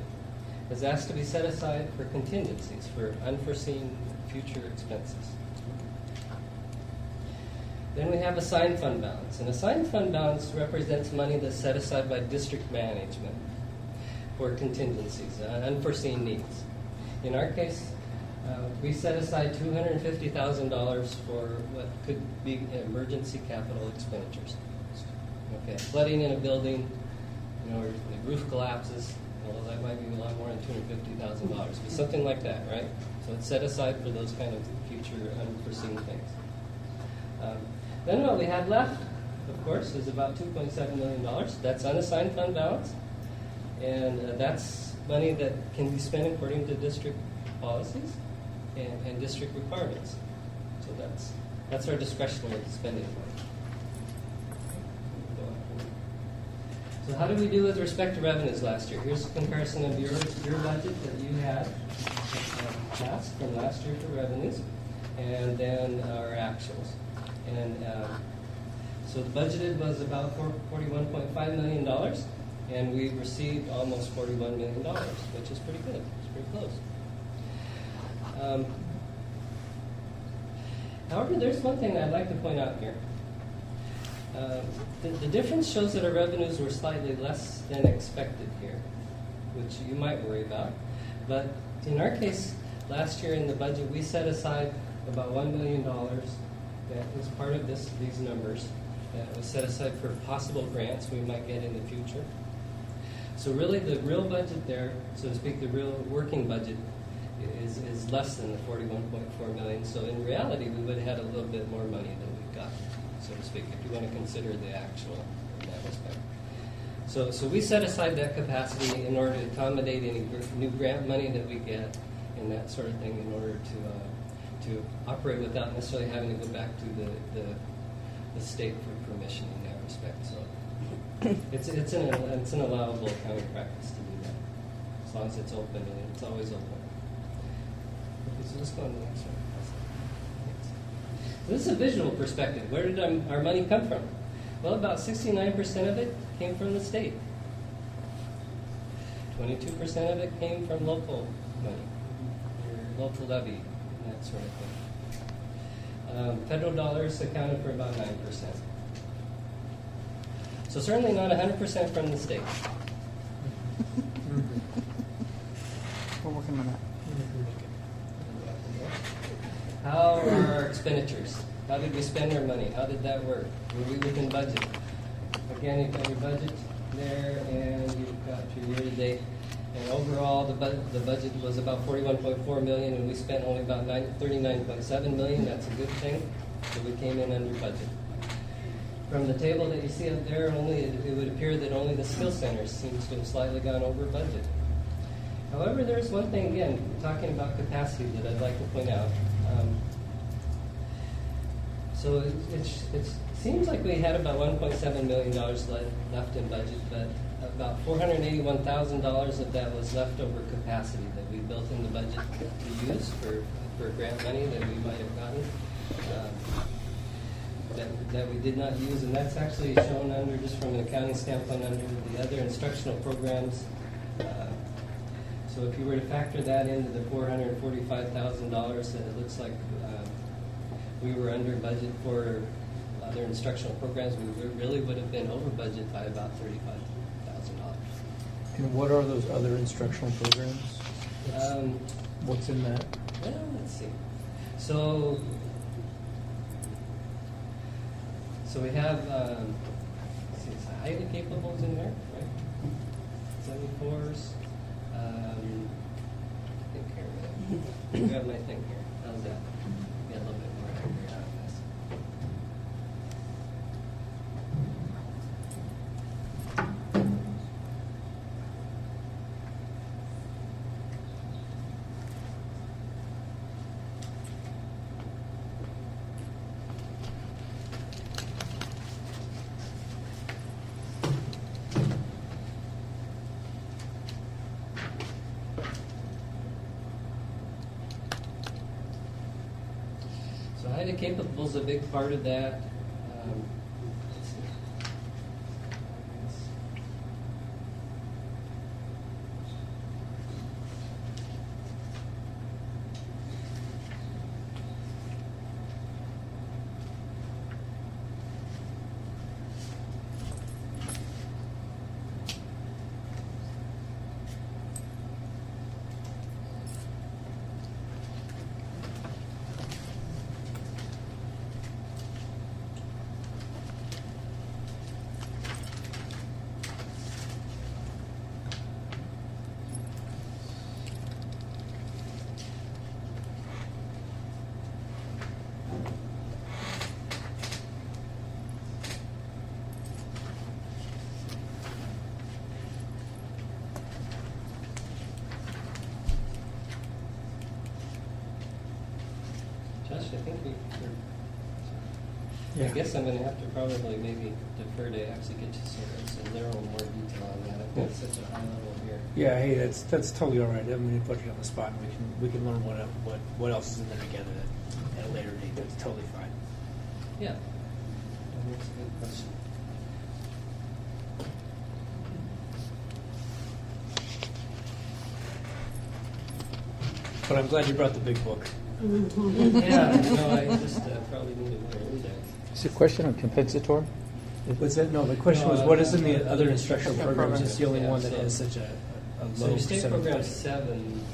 is asked to be set aside for contingencies, for unforeseen future expenses. Then we have assigned fund balance. And assigned fund balance represents money that's set aside by district management for contingencies, unforeseen needs. In our case, we set aside $250,000 for what could be emergency capital expenditures. Okay, flooding in a building, or the roof collapses, well, that might be a lot more than $250,000, but something like that, right? So it's set aside for those kind of future unforeseen things. Then what we have left, of course, is about $2.7 million. That's unassigned fund balance, and that's money that can be spent according to district policies and district requirements. So that's our discretionary spending. So how did we do with respect to revenues last year? Here's a comparison of your budget that you had passed from last year for revenues, and then our actuals. And so the budgeted was about $41.5 million, and we received almost $41 million, which is pretty good. It's pretty close. However, there's one thing I'd like to point out here. The difference shows that our revenues were slightly less than expected here, which you might worry about. But in our case, last year in the budget, we set aside about $1 million that was part of these numbers that was set aside for possible grants we might get in the future. So really the real budget there, so to speak, the real working budget is less than the $41.4 million. So in reality, we would have had a little bit more money than we got, so to speak, if you want to consider the actual in that respect. So we set aside that capacity in order to accommodate any new grant money that we get and that sort of thing in order to operate without necessarily having to go back to the state for permission in that respect. So it's an allowable accounting practice to do that, as long as it's open, and it's always open. Okay, so let's go on to the next one. So this is a visual perspective. Where did our money come from? Well, about 69% of it came from the state. 22% of it came from local money, your local levy, and that sort of thing. Federal dollars accounted for about 9%. So certainly not 100% from the state. We're working on that. How are our expenditures? How did we spend our money? How did that work? Were we within budget? Again, you've got your budget there, and you've got your year-to-date. And overall, the budget was about $41.4 million, and we spent only about $39.7 million. That's a good thing. So we came in under budget. From the table that you see up there, it would appear that only the skill centers seems to have slightly gone over budget. However, there's one thing, again, talking about capacity, that I'd like to point out. So it seems like we had about $1.7 million left in budget, but about $481,000 of that was leftover capacity that we built in the budget to use for grant money that we might have gotten. That we did not use, and that's actually shown under, just from an accounting standpoint, under the other instructional programs. So if you were to factor that into the $445,000, it looks like we were under budget for other instructional programs. We really would have been over budget by about $35,000. And what are those other instructional programs? What's in that? Well, let's see. So we have, let's see, it's highly capable in there, right? 74s. I think here, I grab my thing here. How's that? Get a little bit more accurate out of capable is a big part of that. Let's see. Josh, I think I guess I'm going to have to probably maybe defer to actually get you some narrow more detail on that. I think it's such a high level here. Yeah, hey, that's totally all right. I'm going to put you on the spot, and we can learn what else is in there together at a later date. That's totally fine. Yeah, that's a good question. But I'm glad you brought the big book. Yeah, no, I just probably needed more index. Is the question on compensatory? Was that no? The question was, what is in the other instructional programs? It's the only one that has such a So low your state percent of program budget. 7,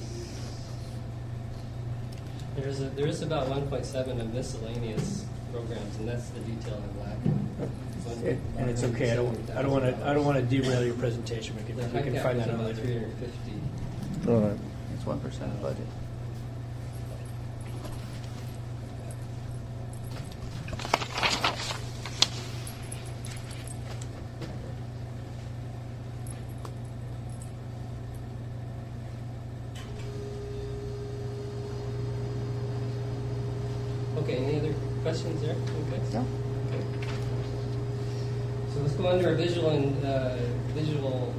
there is about 1.7 of miscellaneous programs, and that's the detail I'm lacking. And it's okay. I don't want to derail your presentation. We The can high cap find is that out about later. 350. All right. It's 1% of budget. Okay, any other questions there? Okay. No. Okay. So let's go under a visual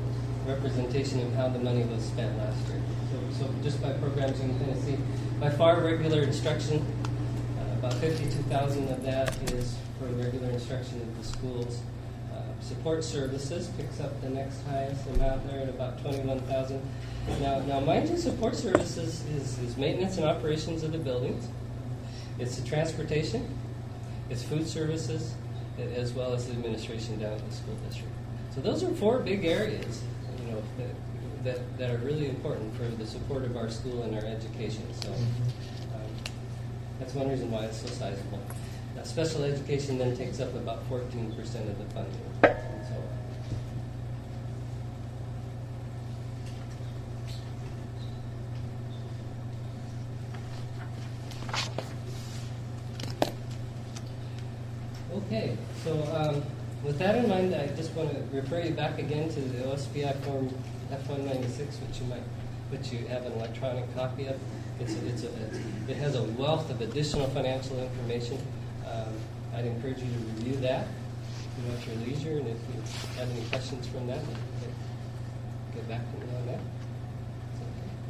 representation of how the money was spent last year. So just by programs, you can kind of see by far regular instruction. About 52,000 of that is for regular instruction at the schools. Support services picks up the next highest amount there at about 21,000. Now, mind you, support services is maintenance and operations of the buildings. It's the transportation, it's food services, as well as the administration down at the school district. So those are 4 big areas, you know, that are really important for the support of our school and our education. So that's one reason why it's so sizable. Now, special education then takes up about 14% of the funding. And so okay, so with that in mind, I just want to refer you back again to the OSPI Form F-196, which you have an electronic copy of. It has a wealth of additional financial information. I'd encourage you to review that, you know, at your leisure, and if you have any questions from that, get back to me on that.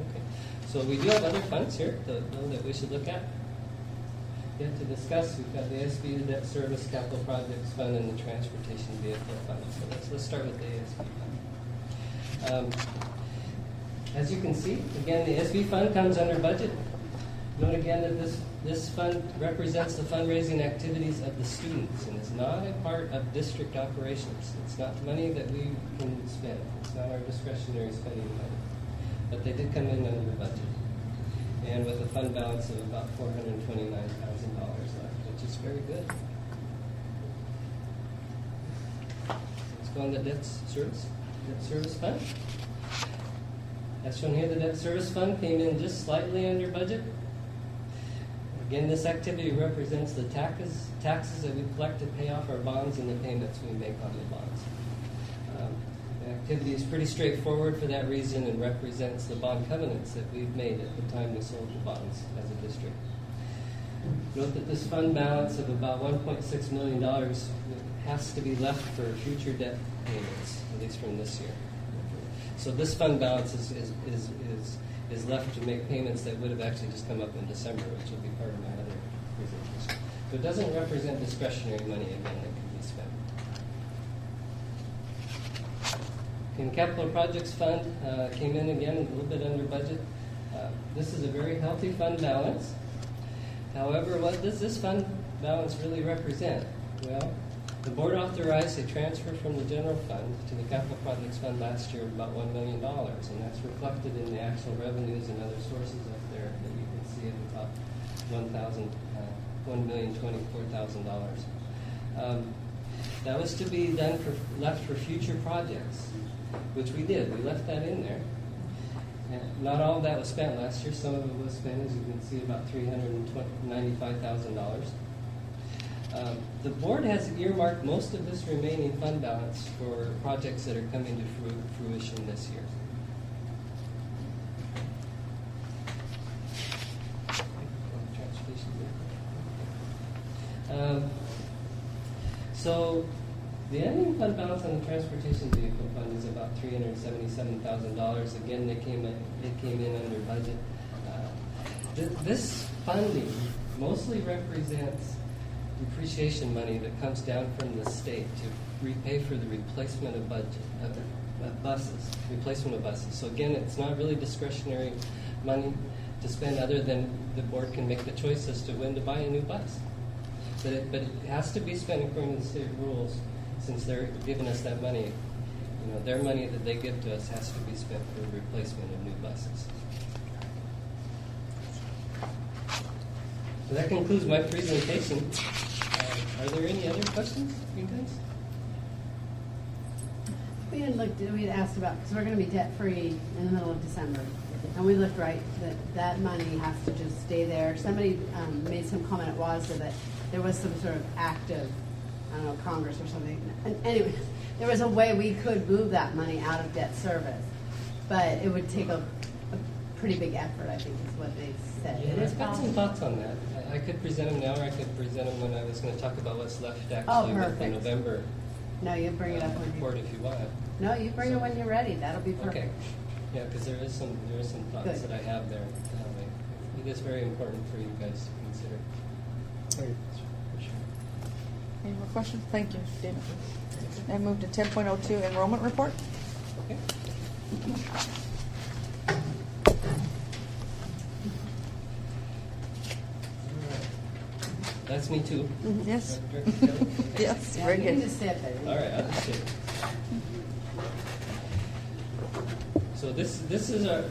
Okay. So we do have other funds here, though, that we should look at. Yet to discuss, we've got the ASB, the Debt Service Capital Projects Fund, and the Transportation Vehicle Fund. So let's start with the ASB Fund. As you can see, again, the ASB Fund comes under budget. Note again that this fund represents the fundraising activities of the students, and it's not a part of district operations. It's not money that we can spend. It's not our discretionary spending money. But they did come in under budget, and with a fund balance of about $429,000 left, which is very good. Let's go on the debt service fund. As shown here, the debt service fund came in just slightly under budget. Again, this activity represents the taxes that we collect to pay off our bonds and the payments we make on the bonds. The activity is pretty straightforward for that reason and represents the bond covenants that we've made at the time we sold the bonds as a district. Note that this fund balance of about $1.6 million has to be left for future debt payments, at least from this year. So this fund balance is left to make payments that would have actually just come up in December, which will be part of my other presentation. So it doesn't represent discretionary money again that can be spent. In Capital Projects Fund, came in again a little bit under budget. This is a very healthy fund balance. However, what does this fund balance really represent? Well, the board authorized a transfer from the general fund to the Capital Projects Fund last year of about $1 million, and that's reflected in the actual revenues and other sources up there that you can see at about $1,024,000. That was to be done left for future projects, which we did. We left that in there. And not all of that was spent last year. Some of it was spent, as you can see, about $395,000. The board has earmarked most of this remaining fund balance for projects that are coming to fruition this year. So the ending fund balance on the transportation vehicle fund is about $377,000. Again, it came in under budget. This funding mostly represents depreciation money that comes down from the state to repay for the replacement of buses. So again, it's not really discretionary money to spend, other than the board can make the choice as to when to buy a new bus. But it has to be spent according to the state rules, since they're giving us that money. You know, their money that they give to us has to be spent for the replacement of new buses. So that concludes my presentation. Are there any other questions, you guys? We had asked about, because we're going to be debt-free in the middle of December, and we looked right that money has to just stay there. Somebody made some comment at WASDA that there was some sort of act of, I don't know, Congress or something. And anyway, there was a way we could move that money out of debt service, but it would take a pretty big effort, I think, is what they said. Yeah, I've got some thoughts on that. I could present them now, or I could present them when I was going to talk about what's left actually with the November No, you bring it up when report if you want. No, you bring it when you're ready. That'll be perfect. Okay. Yeah, because there is some thoughts Good. that I have there. It is very important for you guys to consider. For sure. Any more questions? Thank you, David. I move to 10.02 enrollment report. Okay. That's me too. Yes. Director Kelly? Yes, Yeah, very you can good. just stay up there. All right, I'll just sit. So this is our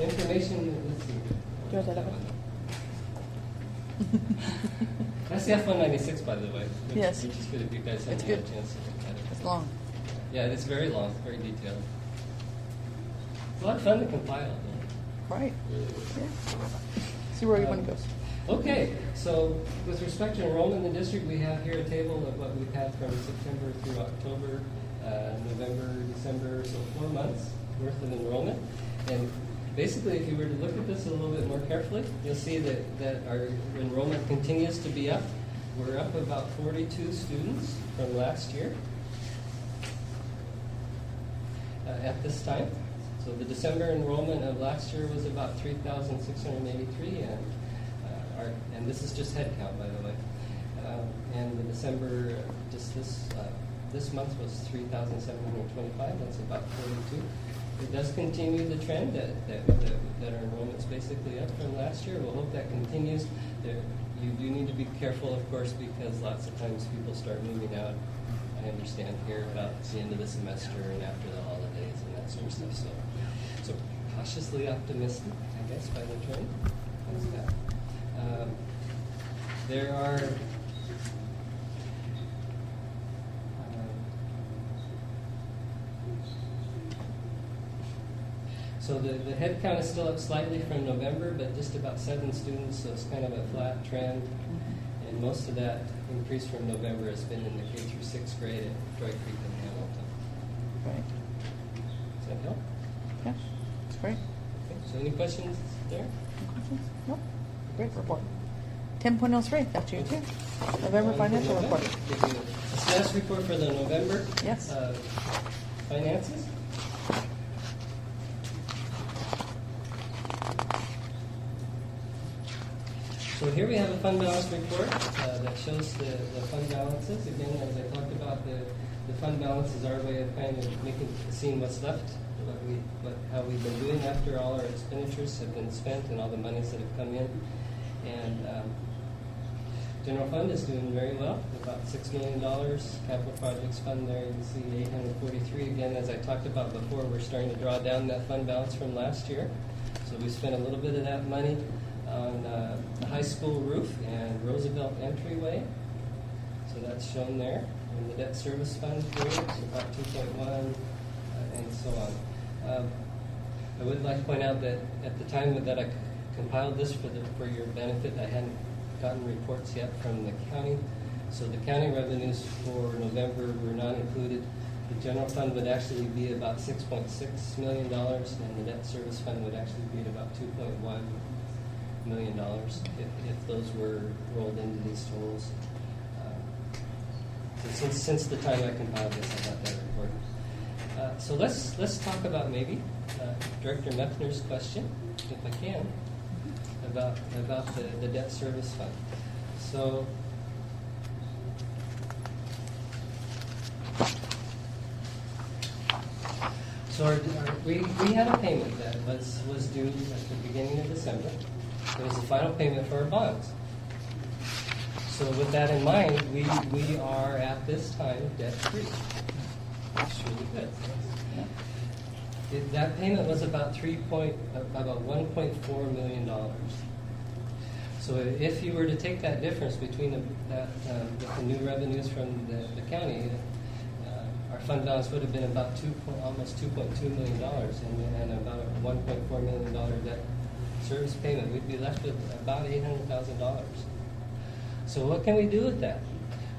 information. Let's see. Yours, I love That's the F-196, by the way. Yes. Which is good if you guys haven't It's had a good. chance to look at it. It's long. Yeah, it's very long, very detailed. It's a lot of fun to compile. Right. Yeah. See where everyone goes. Okay, so with respect to enrollment in the district, we have here a table of what we've had from September through October, November, December, so 4 months worth of enrollment. And basically, if you were to look at this a little bit more carefully, you'll see that our enrollment continues to be up. We're up about 42 students from last year at this time. So the December enrollment of last year was about 3,683, and this is just head count, by the way. And the December, just this month was 3,725. That's about 42. It does continue the trend that our enrollment's basically up from last year. We'll hope that continues. You do need to be careful, of course, because lots of times people start moving out. I understand here about the end of the semester and after the holidays and that sort of stuff. So cautiously optimistic, I guess, by the trend. How's that? There are so the head count is still up slightly from November, but just about 7 students, so it's kind of a flat trend. And most of that increase from November has been in the K through 6th grade at Troy Creek and Hamilton. Right. Does that help? Yeah. That's great. Okay. So any questions there? Any questions? Nope. Great report. 10.03, that's you too. November financial report. Give you a status report for the November Yes. finances. So here we have a fund balance report that shows the fund balances. Again, as I talked about, the fund balance is our way of kind of seeing what's left, how we've been doing after all our expenditures have been spent and all the monies that have come in. And general fund is doing very well, about $6 million. Capital projects fund there, you can see 843. Again, as I talked about before, we're starting to draw down that fund balance from last year. So we spent a little bit of that money on the high school roof and Roosevelt entryway. So that's shown there. And the debt service fund here is about 2.1 and so on. I would like to point out that at the time that I compiled this for your benefit, I hadn't gotten reports yet from the county. So the county revenues for November were not included. The general fund would actually be about $6.6 million, and the debt service fund would actually be at about $2.1 million if those were rolled into these totals. So since the time I compiled this, I got that report. So let's talk about maybe Director Meffner's question, if I can, about the debt service fund. So we had a payment that was due at the beginning of December. It was the final payment for our bonds. So with that in mind, we are at this time debt-free. That's really good. That payment was about $1.4 million. So if you were to take that difference between the new revenues from the county, our fund balance would have been about almost $2.2 million and about a $1.4 million debt service payment. We'd be left with about $800,000. So what can we do with that?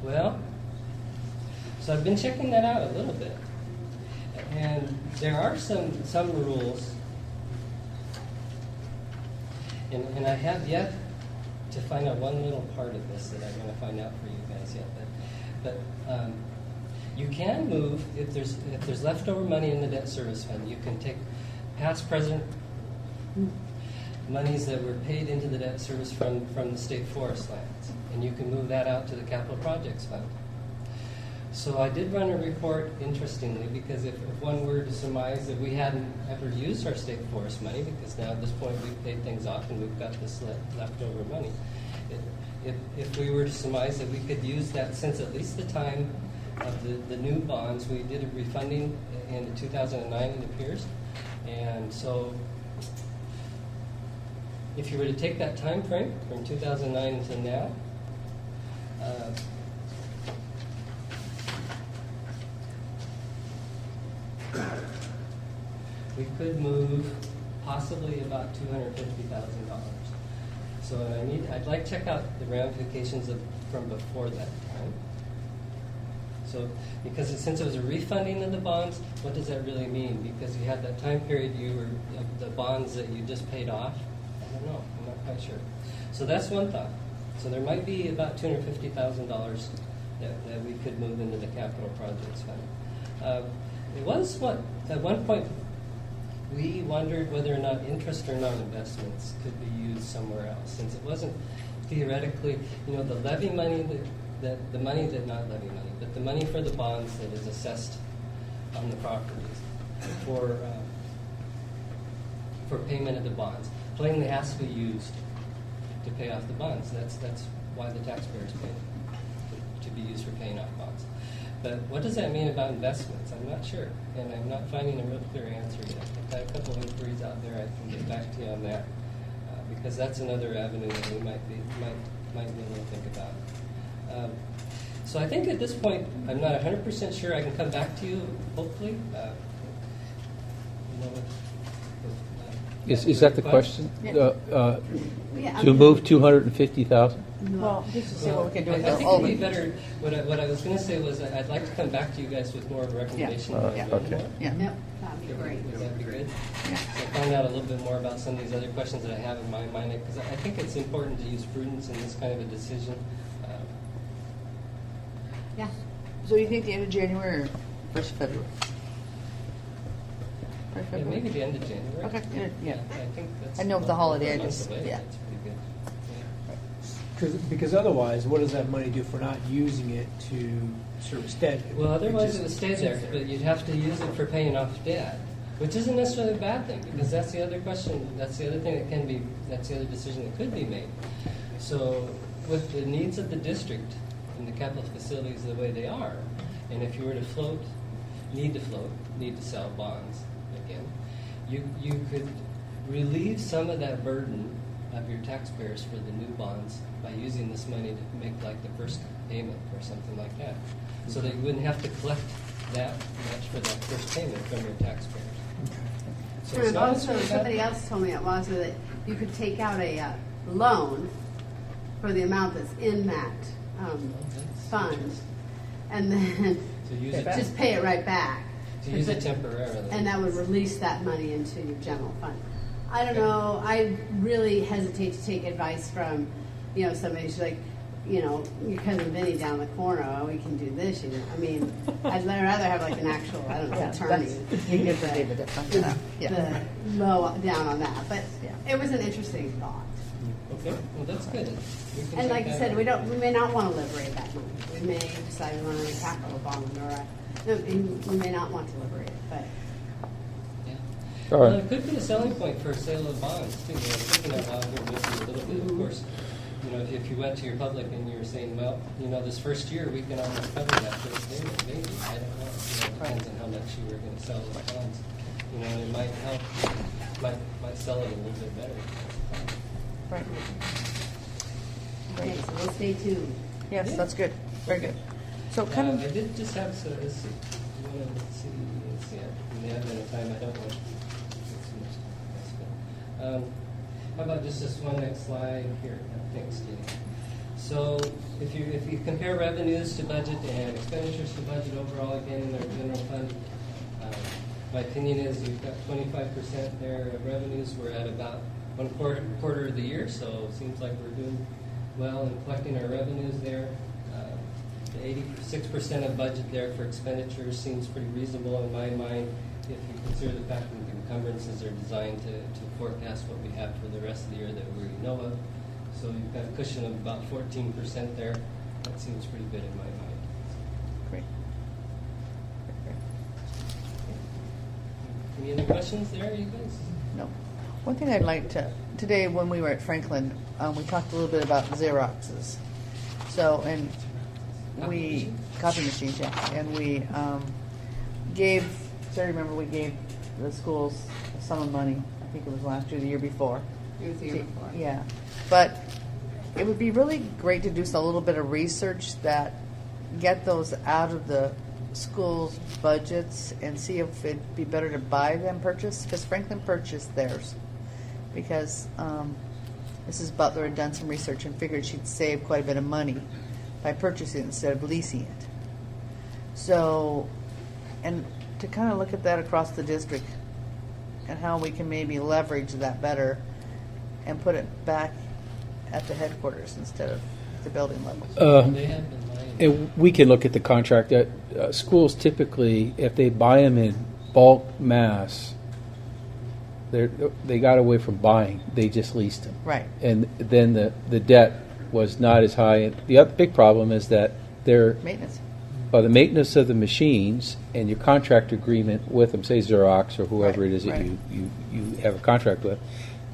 Well, so I've been checking that out a little bit. And there are some rules, and I have yet to find out one little part of this that I'm going to find out for you guys yet. But you can move, if there's leftover money in the debt service fund, you can take past, present monies that were paid into the debt service from the state forest lands, and you can move that out to the capital projects fund. So I did run a report, interestingly, because if one were to surmise that we hadn't ever used our state forest money, because now at this point we've paid things off and we've got this leftover money, if we were to surmise that we could use that since at least the time of the new bonds, we did a refunding in 2009, it appears. And so if you were to take that time frame from 2009 until now, we could move possibly about $250,000. So I'd like to check out the ramifications from before that time. So because since it was a refunding of the bonds, what does that really mean? Because you had that time period the bonds that you just paid off. I don't know. I'm not quite sure. So that's one thought. So there might be about $250,000 that we could move into the capital projects fund. It was at one point we wondered whether or not interest or non-investments could be used somewhere else, since it wasn't theoretically, the levy money but the money for the bonds that is assessed on the properties for payment of the bonds plainly has to be used to pay off the bonds. That's why the taxpayers pay it, to be used for paying off bonds. But what does that mean about investments? I'm not sure, and I'm not finding a real clear answer yet. I've got a couple of inquiries out there. I can get back to you on that, because that's another avenue that we might be able to think about. So I think at this point, I'm not 100% sure. I can come back to you, hopefully. Is that the question? Yeah. To move 250,000? Well, just to see what we can do with I our think it'd be better. What I was going to say was I'd like to come back to you guys with more of a recommendation. Yeah. Okay. Yeah. Yep, that'd be great. Would that be good? Yeah. So find out a little bit more about some of these other questions that I have in my mind, because I think it's important to use prudence in this kind of a decision. Yeah. So you think the end of January or 1st of February? Yeah, maybe the end of January. Okay. Yeah. I think that's I know with the holiday, I a month just- away. yeah. That's pretty good. Because otherwise, what does that money do if we're not using it to service debt? Well, otherwise it would stay there, but you'd have to use it for paying off debt, which isn't necessarily a bad thing, because that's the other question, that's the other thing that can be, that's the other decision that could be made. So with the needs of the district and the capital facilities the way they are, and if you were to need to sell bonds again, you could relieve some of that burden of your taxpayers for the new bonds by using this money to make like the first payment or something like that, so that you wouldn't have to collect that much for that first payment from your taxpayers. So it's not Also, somebody else told me at WASA that you could take out a loan for the amount that's in that fund, and then to use it just pay it right back. to use it temporarily. And that would release that money into your general fund. I don't know. I really hesitate to take advice from, somebody who's like, your cousin Vinny down the corner. Oh, we can do this. I mean, I'd rather have like an actual, I don't know, attorney. You get the data difference. The low down on that, but it was an interesting thought. Okay, well that's good. We can And check like I that said, out. we may not want to liberate that money. We may decide we want to capital bond we may not want to liberate it, but. Yeah. All Well, right. it could be a selling point for sale of bonds too. Thinking out loud here with you a little bit, of course. If you went to your public and you were saying, well, this first year we can almost cover that first payment, maybe. I don't know. It depends on how much you were going to sell those bonds. And it might help, might sell it a little bit better. Right. Okay, so we'll stay tuned. Yes, that's good. Very good. So kind of. I did just have, so let's see. You want to see, in the advent of time, I don't want to take too much time. That's good. How about just this one next slide here? Thanks, Jody. So if you compare revenues to budget and expenditures to budget overall, again, in our general fund, my opinion is you've got 25% there of revenues. We're at about one quarter of the year, so it seems like we're doing well in collecting our revenues there. The 86% of budget there for expenditures seems pretty reasonable in my mind if you consider the fact that the encumbrances are designed to forecast what we have for the rest of the year that we already know of. So you've got a cushion of about 14% there. That seems pretty good in my mind. Great. Any other questions there, you guys? No. One thing I'd like to, today when we were at Franklin, we talked a little bit about Xeroxes. So, and copy machines, yeah. And we gave, so I remember we gave the schools a sum of money. I think it was last year, the year before. It was the year before. Yeah. But it would be really great to do a little bit of research that get those out of the schools' budgets and see if it'd be better to buy them purchase, because Franklin purchased theirs. Because Mrs. Butler had done some research and figured she'd save quite a bit of money by purchasing it instead of leasing it. So, and to kind of look at that across the district and how we can maybe leverage that better and put it back at the headquarters instead of the building level. They have been buying. And we can look at the contract. Schools typically, if they buy them in bulk mass, they got away from buying. They just leased them. Right. And then the debt was not as high. And the other big problem is that they're Maintenance. the maintenance of the machines and your contract agreement with them, say Xerox or whoever Right, it is that right. you have a contract with,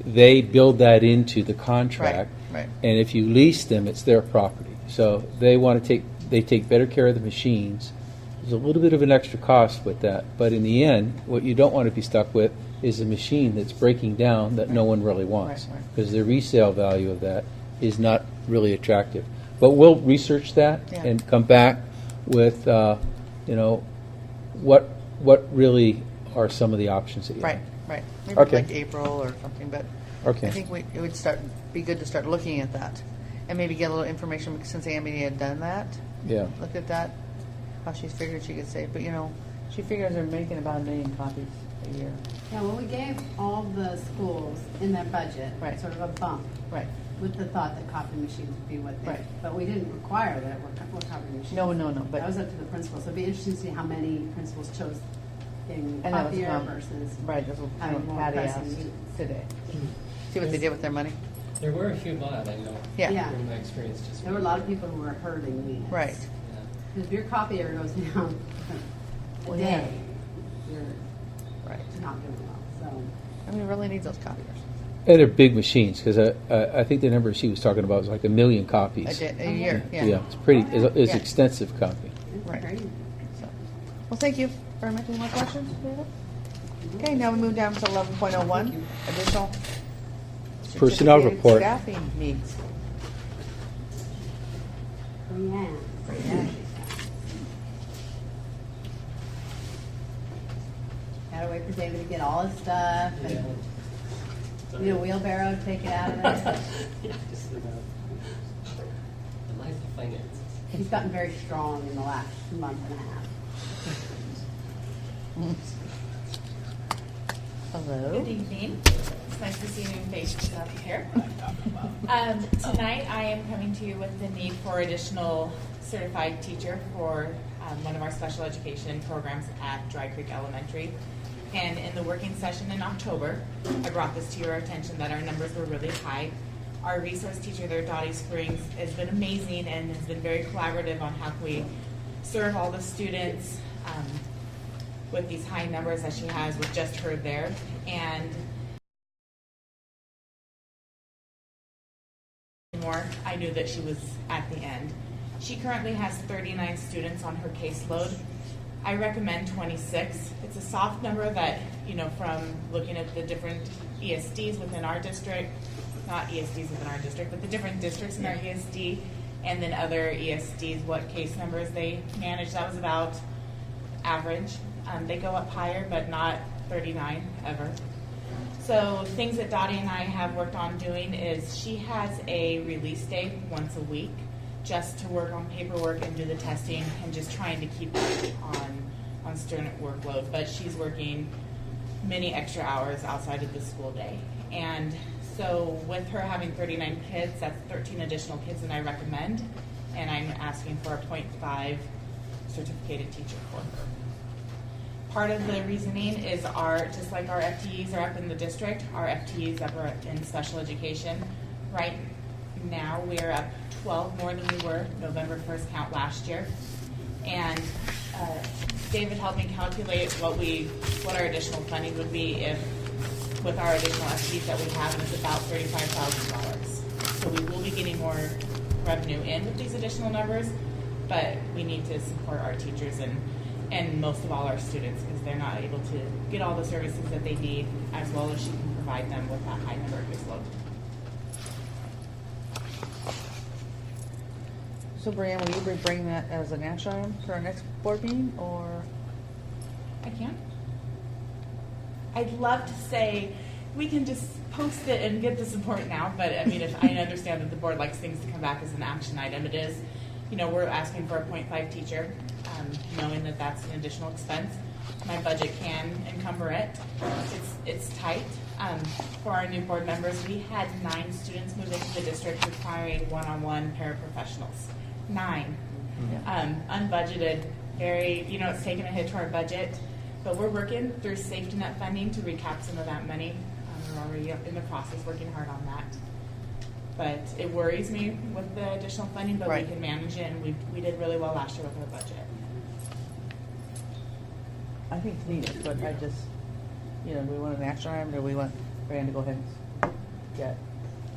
they build that into the contract. Right. And if you lease them, it's their property. So they want to take better care of the machines. There's a little bit of an extra cost with that, but in the end, what you don't want to be stuck with is a machine that's breaking down that no one really wants, Right. because the resale value of that is not really attractive. But we'll research that Yeah. and come back with what really are some of the options that you Right, have. right. Maybe Okay. like April or something, but Okay. I think it would be good to start looking at that. And maybe get a little information, since Amy had done that. Yeah. Look at that, how she figured she could save. But she figures they're making about 1 million copies a year. Yeah, well, we gave all the schools in their budget Right. sort of a bump Right. with the thought that copy machines would be what they, Right. but we didn't require that we're copy machines. No, but That was up to the principals. So it'd be interesting to see how many principals chose getting And that was copier from- versus right, that's what having more Patty pressing asked needs. today. See what they did with their money. There were a few bought, I know, Yeah. Yeah. from my experience. Just There were a lot of people who were hurting me. Right. Yeah. If your copier goes down a Well, day, yeah. you're Right. not doing well. So And we really need those copiers. And they're big machines, because I think the number she was talking about was like 1 million copies. A year, yeah. Yeah, it's pretty, it's Yeah. extensive copy. it's Right. crazy. So, well, thank you very much. Any more questions, David? Okay, now we move down to 11.01, additional Personnel certificated report. staffing needs. Brianne. Gotta wait for David to get all his stuff and Yeah. need a wheelbarrow to take it out of there. Yeah, just about. The life of finances. He's gotten very strong in the last month and a half. Hello. Good evening. It's nice to see new faces up here. Tonight I am coming to you with the need for additional certified teacher for one of our special education programs at Dry Creek Elementary. And in the working session in October, I brought this to your attention that our numbers were really high. Our resource teacher there, Dottie Springs, has been amazing and has been very collaborative on how can we serve all the students with these high numbers that she has with just her there. And more, I knew that she was at the end. She currently has 39 students on her caseload. I recommend 26. It's a soft number that, from looking at the different ESDs within our district, not ESDs within our district, but the different districts in our ESD, and then other ESDs, what case numbers they manage. That was about average. They go up higher, but not 39 ever. So things that Dottie and I have worked on doing is she has a release day once a week just to work on paperwork and do the testing and just trying to keep on student workload. But she's working many extra hours outside of the school day. And so with her having 39 kids, that's 13 additional kids that I recommend. And I'm asking for a 0.5 certificated teacher for her. Part of the reasoning is just like our FTEs are up in the district, our FTEs up are in special education. Right now we are up 12 more than we were November 1st count last year. And David helped me calculate what our additional funding would be with our additional FTEs that we have, and it's about $35,000. So we will be getting more revenue in with these additional numbers, but we need to support our teachers and most of all our students, because they're not able to get all the services that they need as well as she can provide them with that high number of caseload. So, Brianne, will you be bringing that as an action item for our next board meeting, or? I can. I'd love to say we can just post it and get the support now, but I mean, if I understand that the board likes things to come back as an action item, it is. We're asking for a 0.5 teacher, knowing that that's an additional expense. My budget can encumber it. It's tight. For our new board members, we had 9 students move into the district requiring one-on-one paraprofessionals. 9. Unbudgeted, it's taken a hit to our budget, but we're working through safety net funding to recap some of that money. We're already in the process working hard on that. But it worries me with the additional funding, but Right. we can manage it, and we did really well last year with our budget. I think it's needed, but I just, do we want an action item, or do we want Brianne to go ahead and get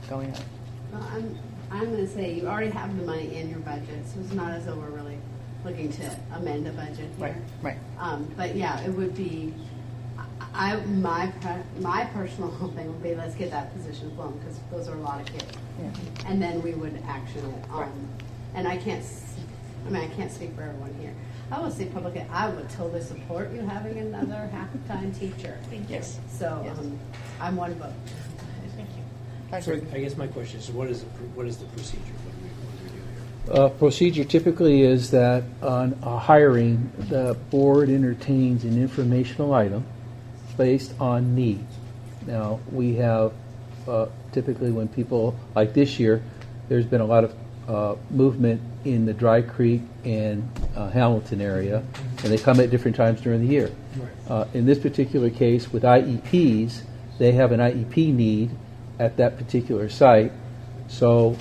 going on it? Well, I'm going to say you already have the money in your budget, so it's not as though we're really looking to amend a budget here. Right. But yeah, it would be. My personal thing would be, let's get that position flown, because those are a lot of kids, Yeah. and then we would action it on. Right. And I can't speak for everyone here. I will say publicly, I would totally support you having another half-time teacher. Thank you. Yes. So Yes. I'm one vote. Thank you. So I guess my question is, what is the procedure? What do we do here? Procedure typically is that on a hiring, the board entertains an informational item based on need. Now, we have typically when people, like this year, there's been a lot of movement in the Dry Creek and Hamilton area, and they come at different times during the year. Right. In this particular case, with IEPs, they have an IEP need, at that particular site. So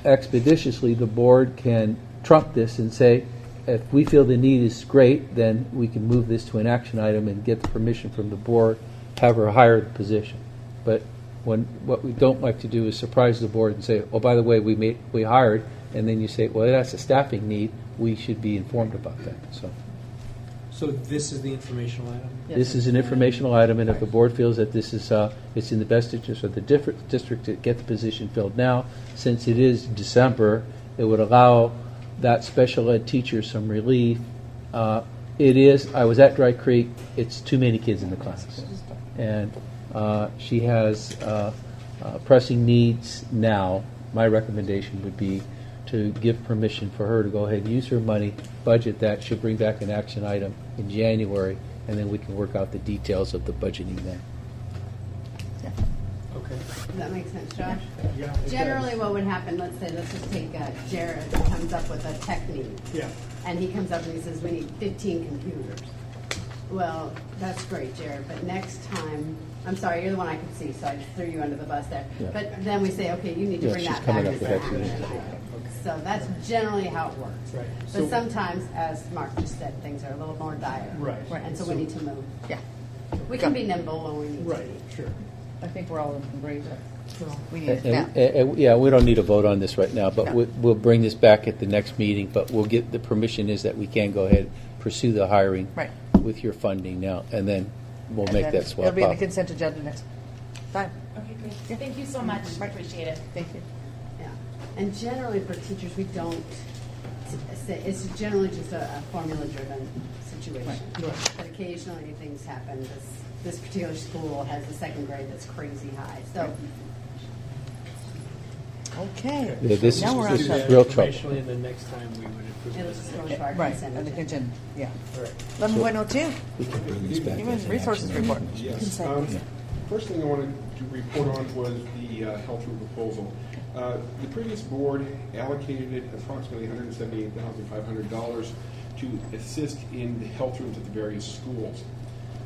expeditiously, the board can trump this and say, if we feel the need is great, then we can move this to an action item and get the permission from the board, have her hire the position. But what we don't like to do is surprise the board and say, oh, by the way, we hired, and then you say, well, that's a staffing need. We should be informed about that. So this is the informational item? This is an informational item, and if the board feels that this is it's in the best interest of the district to get the position filled now, since it is December, it would allow that special ed teacher some relief. It is, I was at Dry Creek, it's too many kids in the class. And she has pressing needs now. My recommendation would be to give permission for her to go ahead and use her money, budget that. She'll bring back an action item in January, and then we can work out the details of the budgeting then. Okay. Does that make sense, Josh? Yeah. it Generally, does. what would happen, let's just take Jared, who comes up with a tech need. Yeah. And he comes up and he says, we need 15 computers. Well, that's great, Jared, but next time, I'm sorry, you're the one I could see, so I just threw you under the bus there. Yeah. But then we say, okay, you need to Yeah, bring she's that coming back up as with an that action too. item. So that's generally how it works. Right. But So- sometimes, as Mark just said, things are a little more dire. Right. And so we need to move. Yeah. We can be nimble when we need to Right, be. sure. I think we're all in agreement. We need And, it now. yeah, we don't need a vote on this right now, but No. we'll bring this back at the next meeting, but we'll get, the permission is that we can go ahead, pursue the hiring Right. with your funding now, and then we'll And make then that swap It'll be in the up. consent agenda next time. Okay, great. Thank you so much. Right. Appreciate it. Thank you. Yeah, and generally for teachers, we don't say, it's generally just a formula-driven situation. Right. But occasionally things happen. This particular school has a second grade that's crazy high, so. Okay. Yeah, this Now we're on is to- real trouble. Informationally, and then next time we would approve It'll this. just go to our Right, consent and the agenda. consent, yeah. All right. 11.02, We can bring this back Human as an Resources action Report. item. Yes. Consent. First thing I wanted to report on was the health room proposal. The previous board allocated approximately $178,500 to assist in the health rooms at the various schools.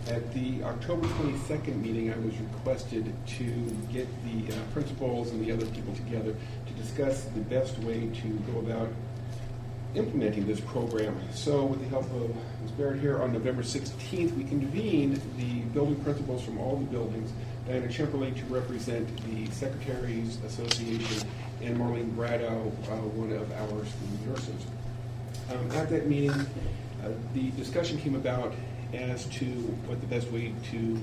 At the October 22nd meeting, I was requested to get the principals and the other people together to discuss the best way to go about implementing this program. So with the help of Ms. Barrett here, on November 16th, we convened the building principals from all the buildings, Diana Chimperley to represent the Secretaries Association, and Marlene Brado, one of our student nurses. At that meeting, the discussion came about as to what the best way to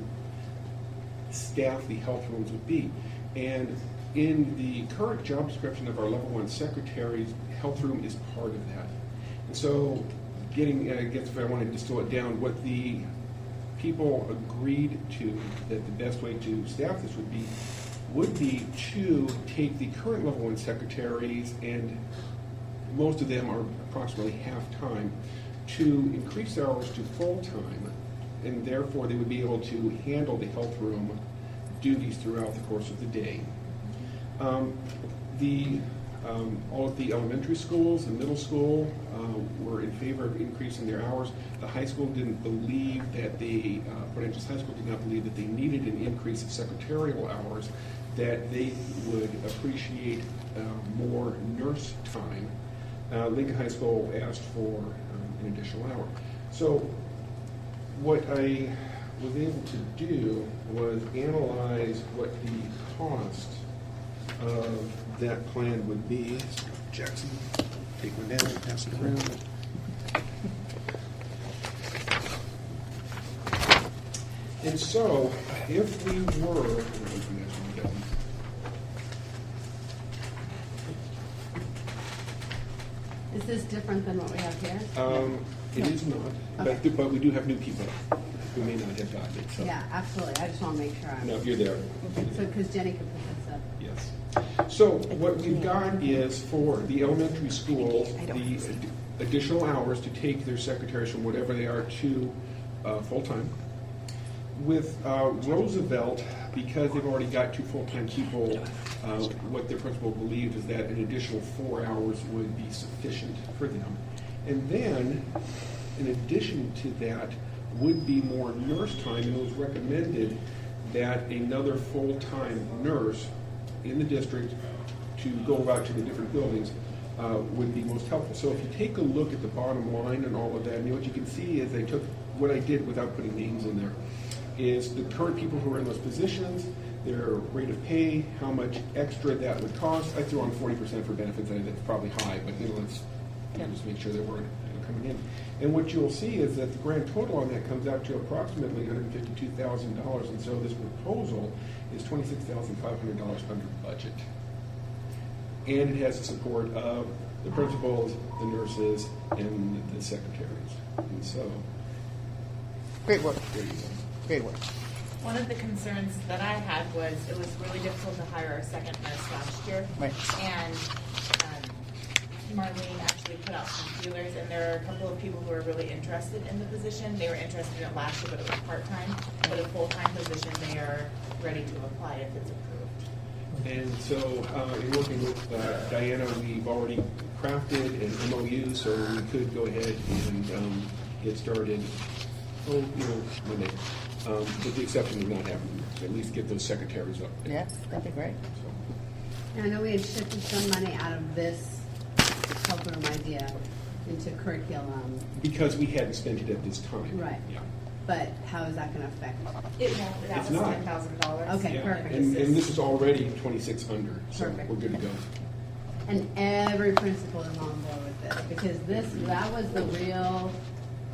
staff the health rooms would be. And in the current job description of our level 1 secretaries, health room is part of that. And so I guess if I want to distill it down, what the people agreed to, that the best way to staff this would be to take the current level 1 secretaries, and most of them are approximately half-time, to increase their hours to full-time, and therefore they would be able to handle the health room duties throughout the course of the day. All of the elementary schools and middle school were in favor of increasing their hours. The high school didn't believe that Prudential High School did not believe that they needed an increase of secretarial hours, that they would appreciate more nurse time. Lincoln High School asked for an additional hour. So what I was able to do was analyze what the cost of that plan would be. Jackson, take one down, pass it around. And so, if we were, Is this different than what we have here? it is not, but we do have new people who may not have gotten it. So. Yeah, absolutely. I just want to make sure I'm. No, you're there. So, because Jenny could put this up. Yes. So what we've got is for the elementary schools, the additional hours to take their secretaries from whatever they are to full-time. With Roosevelt, because they've already got 2 full-time people, what their principal believed is that an additional 4 hours would be sufficient for them. And then, in addition to that, would be more nurse time, and it was recommended that another full-time nurse in the district to go out to the different buildings would be most helpful. So if you take a look at the bottom line and all of that, what you can see is they took what I did without putting names in there, is the current people who are in those positions, their rate of pay, how much extra that would cost. I threw on 40% for benefits. I think that's probably high, but let's just make sure they weren't coming in. And what you'll see is that the grand total on that comes out to approximately $152,000, and so this proposal is $26,500 under budget. And it has the support of the principals, the nurses, and the secretaries. And so, Great work. there you go. Great work. One of the concerns that I had was it was really difficult to hire our second nurse last year. Right. And Marlene actually put out some feelers, and there are a couple of people who are really interested in the position. They were interested in it last year, but it was part-time. But a full-time position, they are ready to apply if it's approved. And so, in working with Diana, we've already crafted an MOU, so we could go ahead and get started, Monday, with the exception of not having to at least get those secretaries up there. Yeah, that'd be great. So, I know we had shifted some money out of this program idea into curriculum, because we hadn't spent it at this time. Right. Yeah. but how is that going to affect? It won't. That It's was not. $10,000. Okay, Yeah. perfect. And this is already 26 under, so Perfect. we're good to go. And every principal is on board with this, because that was the real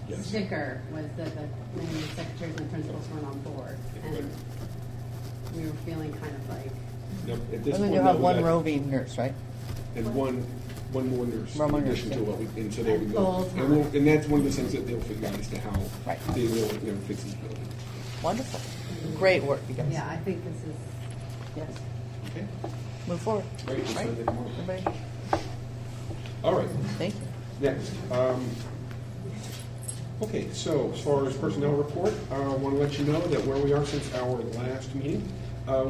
Yes. sticker, was that the many secretaries and principals weren't on board. And we were feeling kind of like, Nope, at this And then point, you'll have no, one that- roving nurse, right? And one more nurse One more in nurse, addition to yeah. what we, and so there we And go. full-time. And that's one of the things that they'll figure out as to how Right. they will, fix these buildings. Wonderful. Great work, you guys. yeah, I think this is, Yes. Okay, Move forward. great, we'll Right? send it tomorrow. Everybody, All right, thank you. next. Okay, so as far as personnel report, I want to let you know that where we are since our last meeting,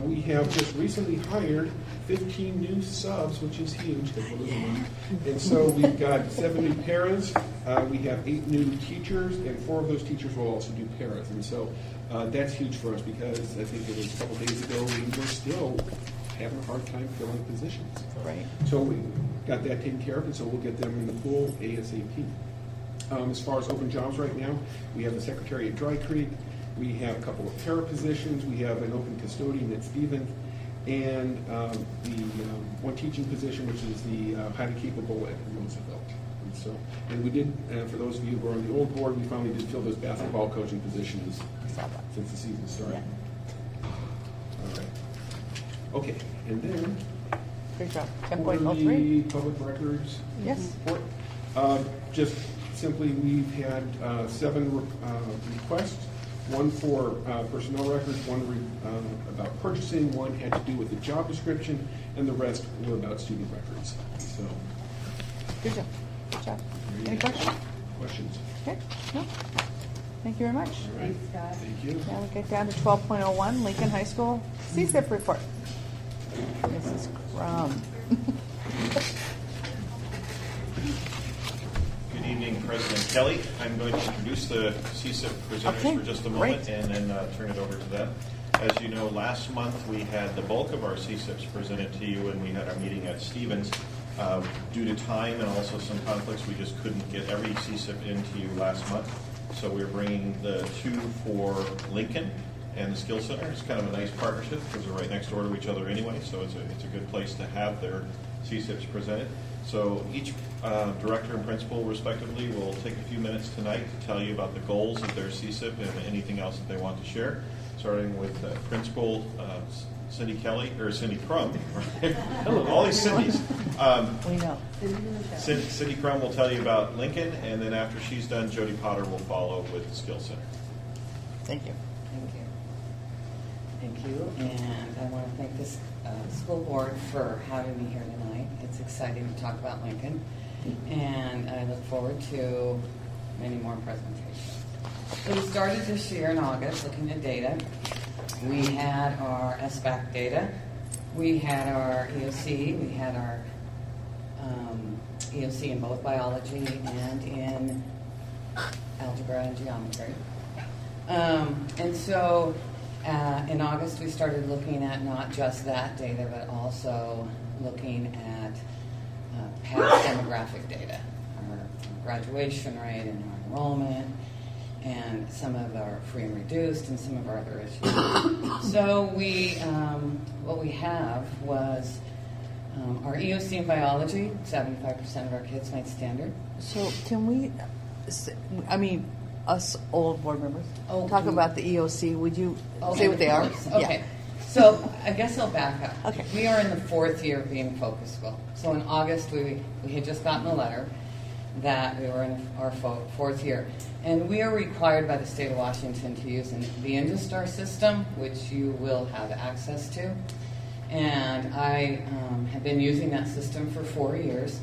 we have just recently hired 15 new subs, which is huge. And so we've got 7 new paras, we have 8 new teachers, and 4 of those teachers will also do paras. And so that's huge for us because I think it was a couple days ago, we were still having a hard time filling positions. Right. So we got that taken care of, and so we'll get them in the pool ASAP. As far as open jobs right now, we have the secretary at Dry Creek, we have a couple of para positions, we have an open custodian at Stevens, and the one teaching position, which is the highly capable at Roosevelt. And so, and we did, for those of you who are on the old board, we finally did fill those basketball coaching positions since the season started. All right. Okay, and then Great job. quarterly 10.03. public records Yes. report. Just simply, we've had 7 requests, one for personnel records, one about purchasing, one had to do with the job description, and the rest were about student records. So, Good job. Good job. Any questions? questions? Okay. No. Thank you very much. All right. thanks, Scott. Thank you. Now we get down to 12.01, Lincoln High School CSIP report. Mrs. Crumb. Good evening, President Kelly. I'm going to introduce the CSIP presenters Okay, for just a moment great. and then turn it over to them. As you know, last month we had the bulk of our CSIPs presented to you, and we had our meeting at Stevens. Due to time and also some conflicts, we just couldn't get every CSIP into you last month. So we're bringing the 2 for Lincoln and the Skill Center. It's kind of a nice partnership because they're right next door to each other anyway, so it's a good place to have their CSIPs presented. So each director and principal, respectively, will take a few minutes tonight to tell you about the goals of their CSIP and anything else that they want to share. Starting with Principal Cindy Crumb. All these Cindys. We know. Cindy Crumb will tell you about Lincoln, and then after she's done, Jody Potter will follow with the Skill Center. Thank you. Thank you, and I want to thank this school board for having me here tonight. It's exciting to talk about Lincoln, and I look forward to many more presentations. So we started this year in August looking at data. We had our SBAC data, we had our EOC, we had our EOC in both biology and in algebra and geometry. And so In August, we started looking at not just that data, but also looking at past demographic data, our graduation rate and our enrollment, and some of our free and reduced, and some of our other issues. So what we have was our EOC in biology. 75% of our kids made standard. So can we, us old board members, talk about the EOC? Would you say what they are? Okay. Yeah. So I guess I'll back up. Okay. We are in the 4th year of being focus school. So in August, we had just gotten a letter that we were in our 4th year. And we are required by the state of Washington to use the InduStar system, which you will have access to. And I have been using that system for 4 years.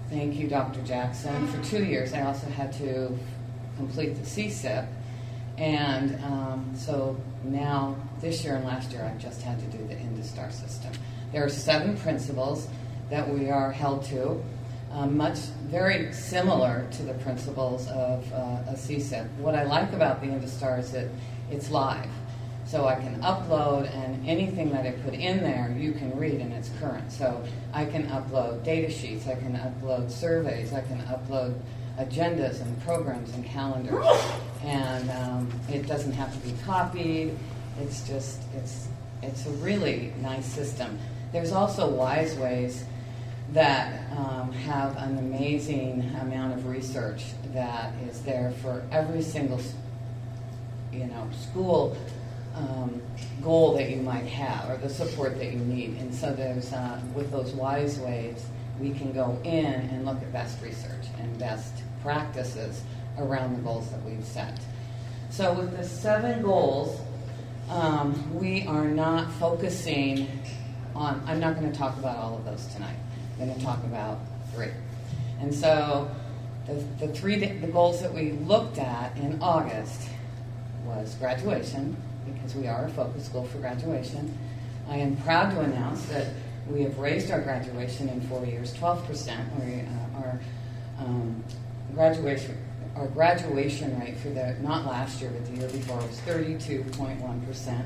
Thank you, Dr. Jackson. For 2 years, I also had to complete the CSIP. And so now, this year and last year, I've just had to do the InduStar system. There are 7 principles that we are held to, very similar to the principles of a CSIP. What I like about the InduStar is that it's live. So I can upload, and anything that I put in there, you can read, and it's current. So I can upload data sheets, I can upload surveys, I can upload agendas and programs and calendars, and it doesn't have to be copied. It's just, it's a really nice system. There's also Wise Ways that have an amazing amount of research that is there for every single, school goal that you might have, or the support that you need. And so there's, with those Wise Ways, we can go in and look at best research and best practices around the goals that we've set. So with the 7 goals, we are not focusing on, I'm not going to talk about all of those tonight. I'm going to talk about 3. And so the goals that we looked at in August was graduation, because we are a focus school for graduation. I am proud to announce that we have raised our graduation in 4 years 12%. Our graduation rate for not last year, but the year before, was 32.1%.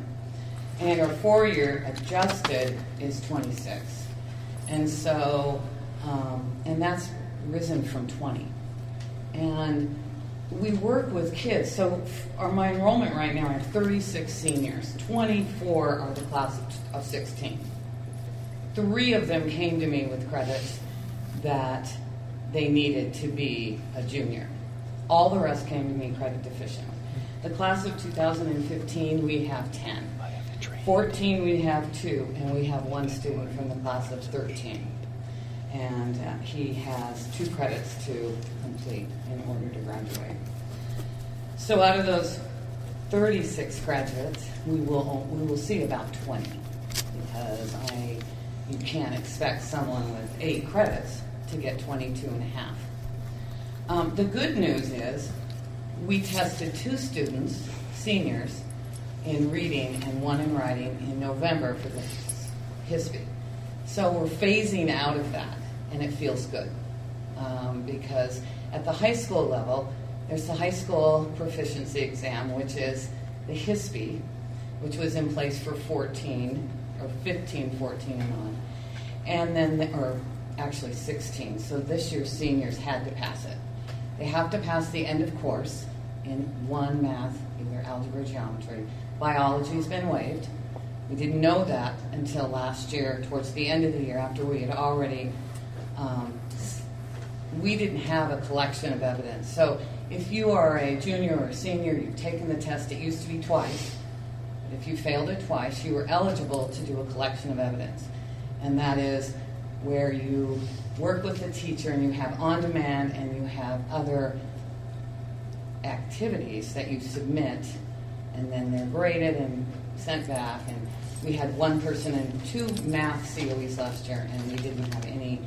And our 4-year adjusted is 26%. And so, and that's risen from 20. And we work with kids. So my enrollment right now, I have 36 seniors. 24 are the class of 16. 3 of them came to me with credits that they needed to be a junior. All the rest came to me credit deficient. The class of 2015, we have 10. 14, we have 2, and we have 1 student from the class of 13. And he has 2 credits to complete in order to graduate. So out of those 36 graduates, we will see about 20, because you can't expect someone with 8 credits to get 22 and a half. The good news is we tested 2 students, seniors, in reading and 1 in writing in November for the HISP. So we're phasing out of that, and it feels good, because at the high school level, there's the high school proficiency exam, which is the HISP, which was in place for 14, or 15, 14 and on, and then, or actually 16. So this year, seniors had to pass it. They have to pass the end of course in 1 math, either algebra or geometry. Biology's been waived. We didn't know that until last year, towards the end of the year, after we had already, we didn't have a collection of evidence. So if you are a junior or a senior, you've taken the test, it used to be twice. But if you failed it twice, you were eligible to do a collection of evidence. And that is where you work with the teacher and you have on-demand and you have other activities that you submit, and then they're graded and sent back. And we had 1 person in 2 math COEs last year, and we didn't have any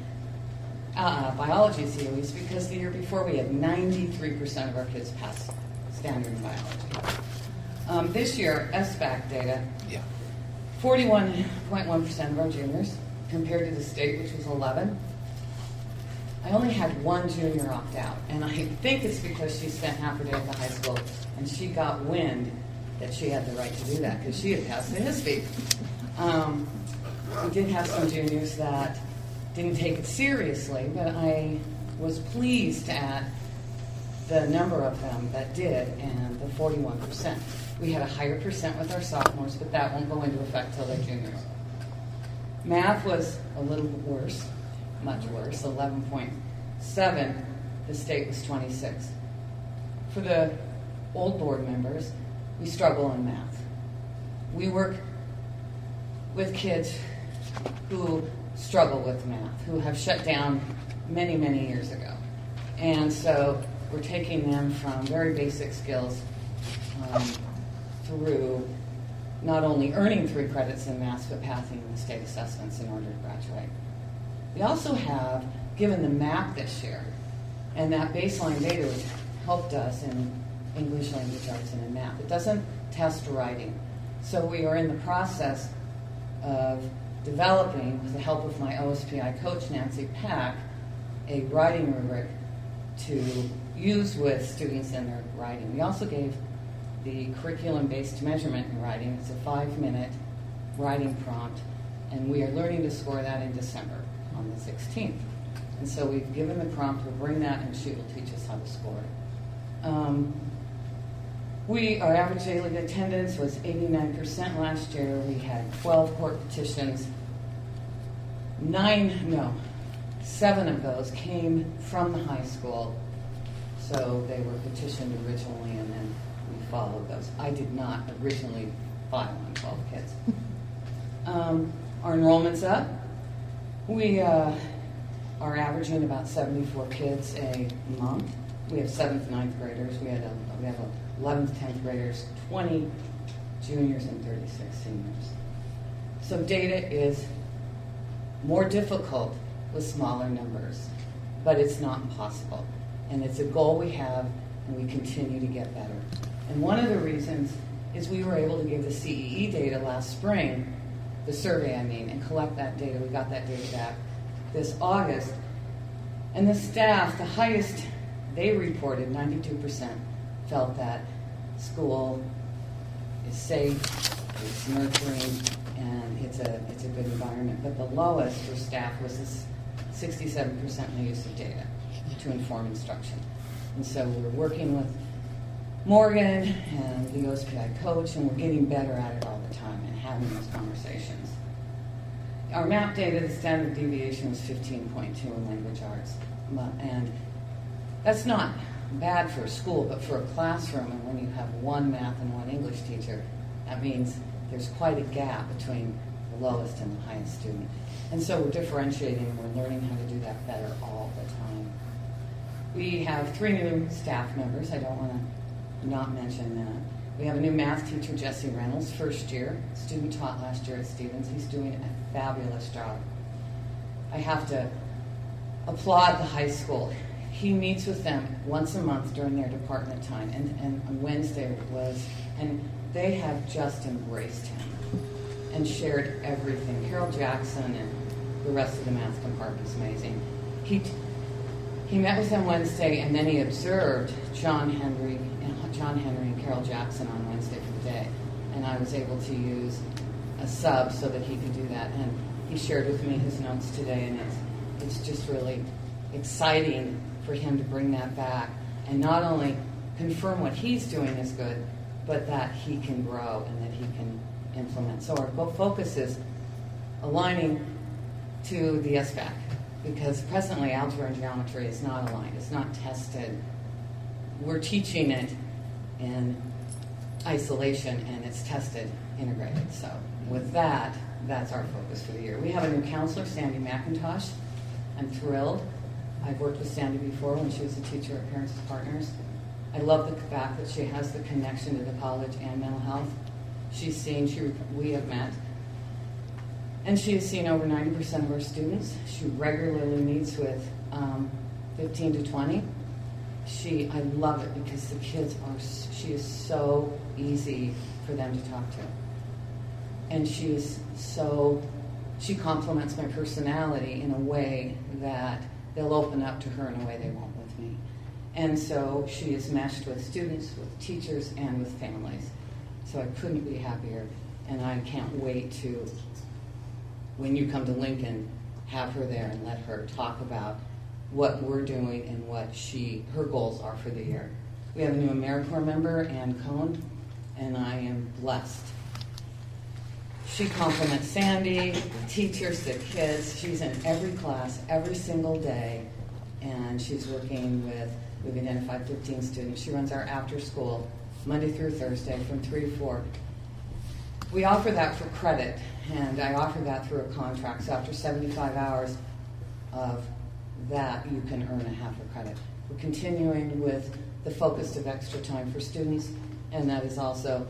biology COEs, because the year before we had 93% of our kids pass standard in biology. This year, SBAC data, 41.1% of our juniors, compared to the state, which was 11. I only had 1 junior opt out, and I think it's because she spent half her day at the high school, and she got wind that she had the right to do that because she had passed the HISP. We did have some juniors that didn't take it seriously, but I was pleased at the number of them that did, and the 41%. We had a higher percent with our sophomores, but that won't go into effect till they're juniors. Math was a little bit worse, much worse, 11.7. The state was 26. For the old board members, we struggle in math. We work with kids who struggle with math, who have shut down many, many years ago. And so we're taking them from very basic skills through not only earning 3 credits in math, but passing the state assessments in order to graduate. We also have given the map this year, and that baseline data has helped us in English language arts and in math. It doesn't test writing. So we are in the process of developing, with the help of my OSPI coach, Nancy Pack, a writing rubric to use with students in their writing. We also gave the curriculum-based measurement in writing. It's a 5-minute writing prompt, and we are learning to score that in December on the 16th. And so we've given the prompt, we'll bring that, and she will teach us how to score it. Our average daily attendance was 89% last year. We had 12 court petitions. 7 of those came from the high school. So they were petitioned originally, and then we followed those. I did not originally file on 12 kids. Our enrollment's up. We are averaging about 74 kids a month. We have 7th, 9th graders. We have 11th, 10th graders, 20 juniors, and 36 seniors. So data is more difficult with smaller numbers, but it's not impossible. And it's a goal we have, and we continue to get better. And one of the reasons is we were able to give the CEE data last spring, the survey and collect that data. We got that data back this August. And the staff, the highest they reported, 92%, felt that school is safe, it's nurturing, and it's a good environment. But the lowest for staff was this 67% in the use of data to inform instruction. And so we're working with Morgan and the OSPI coach, and we're getting better at it all the time and having those conversations. Our MAP data, the standard deviation was 15.2 in language arts. And that's not bad for a school, but for a classroom, and when you have 1 math and 1 English teacher, that means there's quite a gap between the lowest and the highest student. And so we're differentiating, and we're learning how to do that better all the time. We have 3 new staff members. I don't want to not mention that. We have a new math teacher, Jesse Reynolds, first year. Student taught last year at Stevens. He's doing a fabulous job. I have to applaud the high school. He meets with them once a month during their department time, and on Wednesday it was, and they have just embraced him and shared everything. Carol Jackson and the rest of the math department is amazing. He met with them Wednesday, and then he observed John Henry and Carol Jackson on Wednesday for the day, and I was able to use a sub so that he could do that, and he shared with me his notes today, and it's just really exciting for him to bring that back and not only confirm what he's doing is good, but that he can grow and that he can implement. So our focus is aligning to the SBAC, because presently algebra and geometry is not aligned. It's not tested. We're teaching it in isolation, and it's tested integrated. So with that, that's our focus for the year. We have a new counselor, Sandy McIntosh. I'm thrilled. I've worked with Sandy before when she was a teacher at Parents as Partners. I love the fact that she has the connection to the college and mental health. We have met, and she has seen over 90% of our students. She regularly meets with 15 to 20. I love it because the kids she is so easy for them to talk to. And she complements my personality in a way that they'll open up to her in a way they won't with me. And so she is meshed with students, with teachers, and with families. So I couldn't be happier, and I can't wait to, when you come to Lincoln, have her there and let her talk about what we're doing and what her goals are for the year. We have a new AmeriCorps member, Ann Cohn, and I am blessed. She compliments Sandy, the teachers, the kids. She's in every class, every single day, and she's working with, we've identified 15 students. She runs our after school Monday through Thursday from 3 to 4. We offer that for credit, and I offer that through a contract. So after 75 hours of that, you can earn a half a credit. We're continuing with the focus of extra time for students, and that is also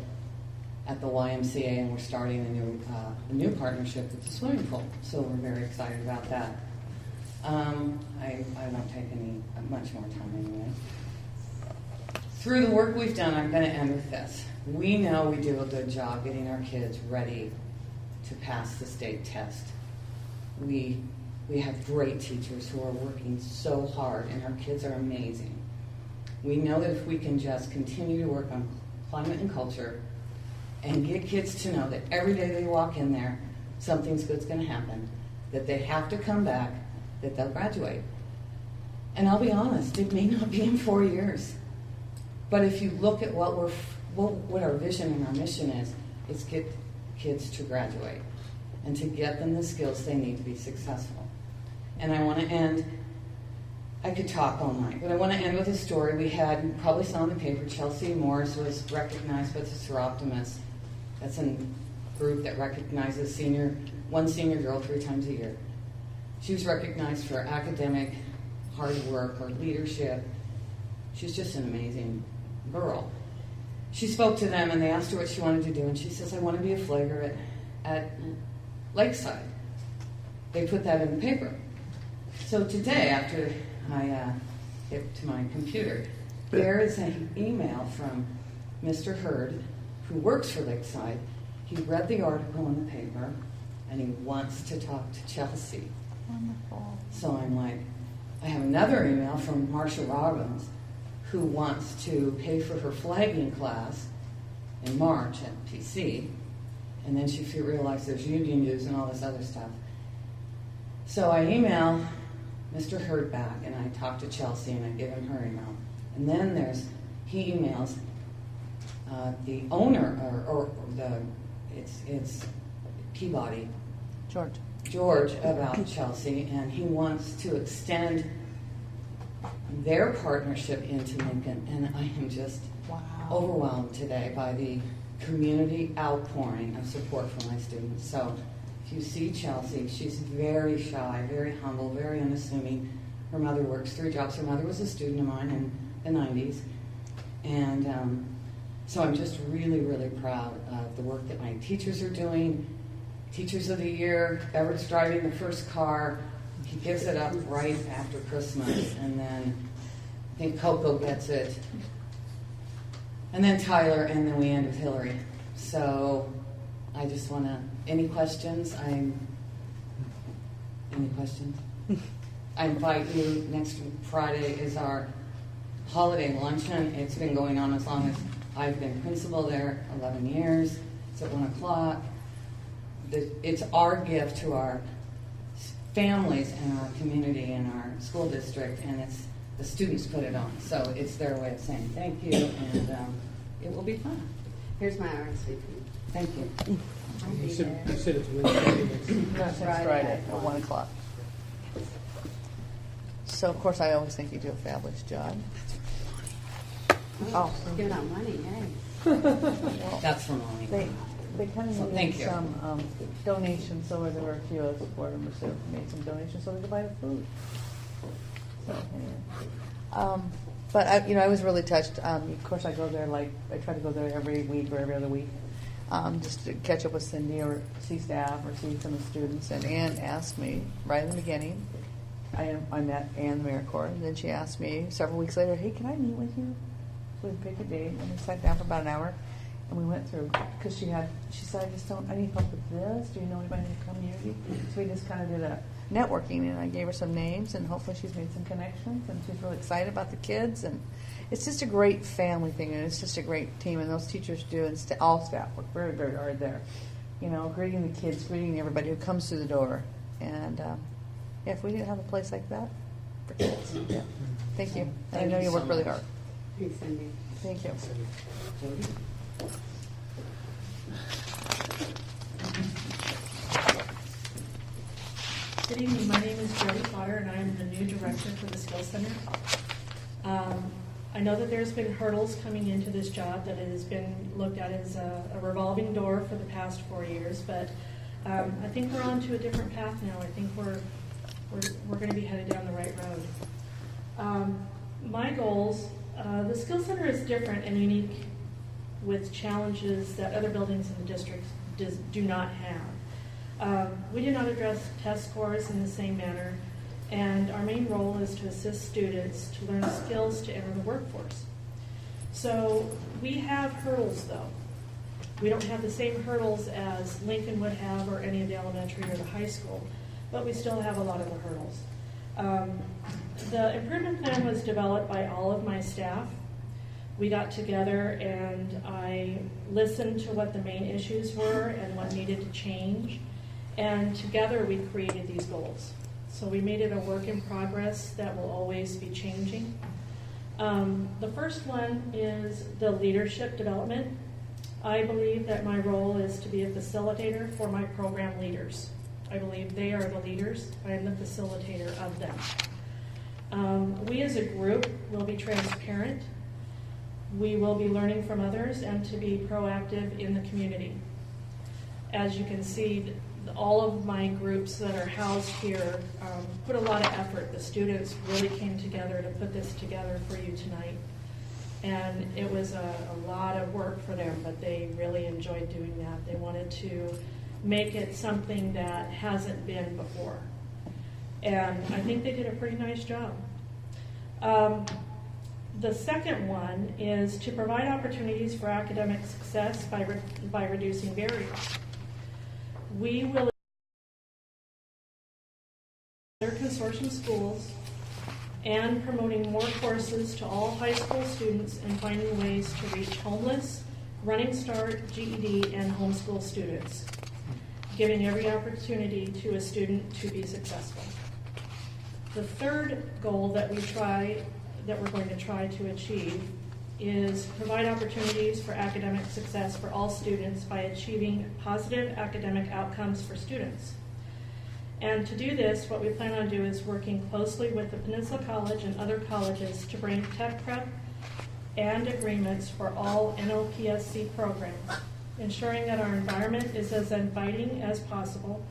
at the YMCA, and we're starting a new partnership with the swimming pool. So we're very excited about that. I won't take much more time anyway. Through the work we've done, I'm going to end with this. We know we do a good job getting our kids ready to pass the state test. We have great teachers who are working so hard, and our kids are amazing. We know that if we can just continue to work on climate and culture and get kids to know that every day they walk in there, something's good's going to happen, that they have to come back, that they'll graduate. And I'll be honest, it may not be in 4 years. But if you look at what our vision and our mission is, it's get kids to graduate and to get them the skills they need to be successful. And I want to end, I could talk all night, but I want to end with a story we had, you probably saw in the paper. Chelsea Morris was recognized by the Seroptimists. That's a group that recognizes one senior girl 3 times a year. She was recognized for academic hard work or leadership. She's just an amazing girl. She spoke to them, and they asked her what she wanted to do, and she says, I want to be a flagger at Lakeside. They put that in the paper. So today, after I get to my computer, there is an email from Mr. Hurd, who works for Lakeside. He read the article in the paper, and he wants to talk to Chelsea. Wonderful. So I'm like, I have another email from Marsha Robbins, who wants to pay for her flagging class in March at PC, and then she realized there's union dues and all this other stuff. So I email Mr. Hurd back, and I talk to Chelsea, and I give him her email. And then he emails the owner, it's Peabody, George, about Chelsea, and he wants to extend their partnership into Lincoln. And I am just overwhelmed today by the community outpouring of support for my students. So if you see Chelsea, she's very shy, very humble, very unassuming. Her mother works 3 jobs. Her mother was a student of mine in the 90s. And so I'm just really, really proud of the work that my teachers are doing. Teachers of the Year, Everett's driving the first car. He gives it up right after Christmas, and then I think Coco gets it. And then Tyler, and then we end with Hillary. So I just want to, any questions? Any questions? I invite you, next Friday is our holiday luncheon. It's been going on as long as I've been principal there, 11 years. It's at 1 o'clock. It's our gift to our families and our community and our school district, and it's the students put it on. So it's their way of saying thank you, and it will be fun. Here's my RSVP. Thank you. You said it's Wednesday. Next Friday at 1 o'clock. So, of course, I always think you do a fabulous job. Oh, giving out money, hey. That's from Molly. They kind So of thank made you. some donations, so there were a few of the board members that made some donations so they could buy the food. So, anyway. But I was really touched. Of course, I go there I try to go there every week or every other week, just to catch up with Cindy or see staff or see some of the students. And Ann asked me right in the beginning. I met Ann AmeriCorps, and then she asked me several weeks later, "Hey, can I meet with you?" So we picked a date, and we sat down for about an hour, and we went through because she said, I need help with this. Do you know anybody in the community? So we just kind of did a networking, and I gave her some names, and hopefully she's made some connections, and she's really excited about the kids, and it's just a great family thing, and it's just a great team, and those teachers do, and all staff work very, very hard there. You know, greeting the kids, greeting everybody who comes through the door, and yeah, if we didn't have a place like that for kids, yeah. Thank you. I know you work really hard. Thanks, Cindy. Thank you. Good evening. My name is Jody Potter, and I am the new director for the Skills Center. I know that there's been hurdles coming into this job, that it has been looked at as a revolving door for the past 4 years, but I think we're on to a different path now. I think we're going to be headed down the right road. My goals, the Skills Center is different and unique with challenges that other buildings in the district do not have. We do not address test scores in the same manner, and our main role is to assist students to learn skills to enter the workforce. So we have hurdles, though. We don't have the same hurdles as Lincoln would have, or any of the elementary or the high school, but we still have a lot of the hurdles. The improvement plan was developed by all of my staff. We got together and I listened to what the main issues were and what needed to change, and together we created these goals. So we made it a work in progress that will always be changing. The first one is the leadership development. I believe that my role is to be a facilitator for my program leaders. I believe they are the leaders. I am the facilitator of them. We as a group will be transparent. We will be learning from others and to be proactive in the community. As you can see, all of my groups that are housed here put a lot of effort. The students really came together to put this together for you tonight. And it was a lot of work for them, but they really enjoyed doing that. They wanted to make it something that hasn't been before. And I think they did a pretty nice job. The second one is to provide opportunities for academic success by reducing barriers. We will other consortium schools and promoting more courses to all high school students and finding ways to reach homeless, Running Start, GED, and homeschool students, giving every opportunity to a student to be successful. The third goal that we're going to try to achieve is provide opportunities for academic success for all students by achieving positive academic outcomes for students. And to do this, what we plan on doing is working closely with the Peninsula College and other colleges to bring tech prep and agreements for all NOPSC programs, ensuring that our environment is as inviting as possible,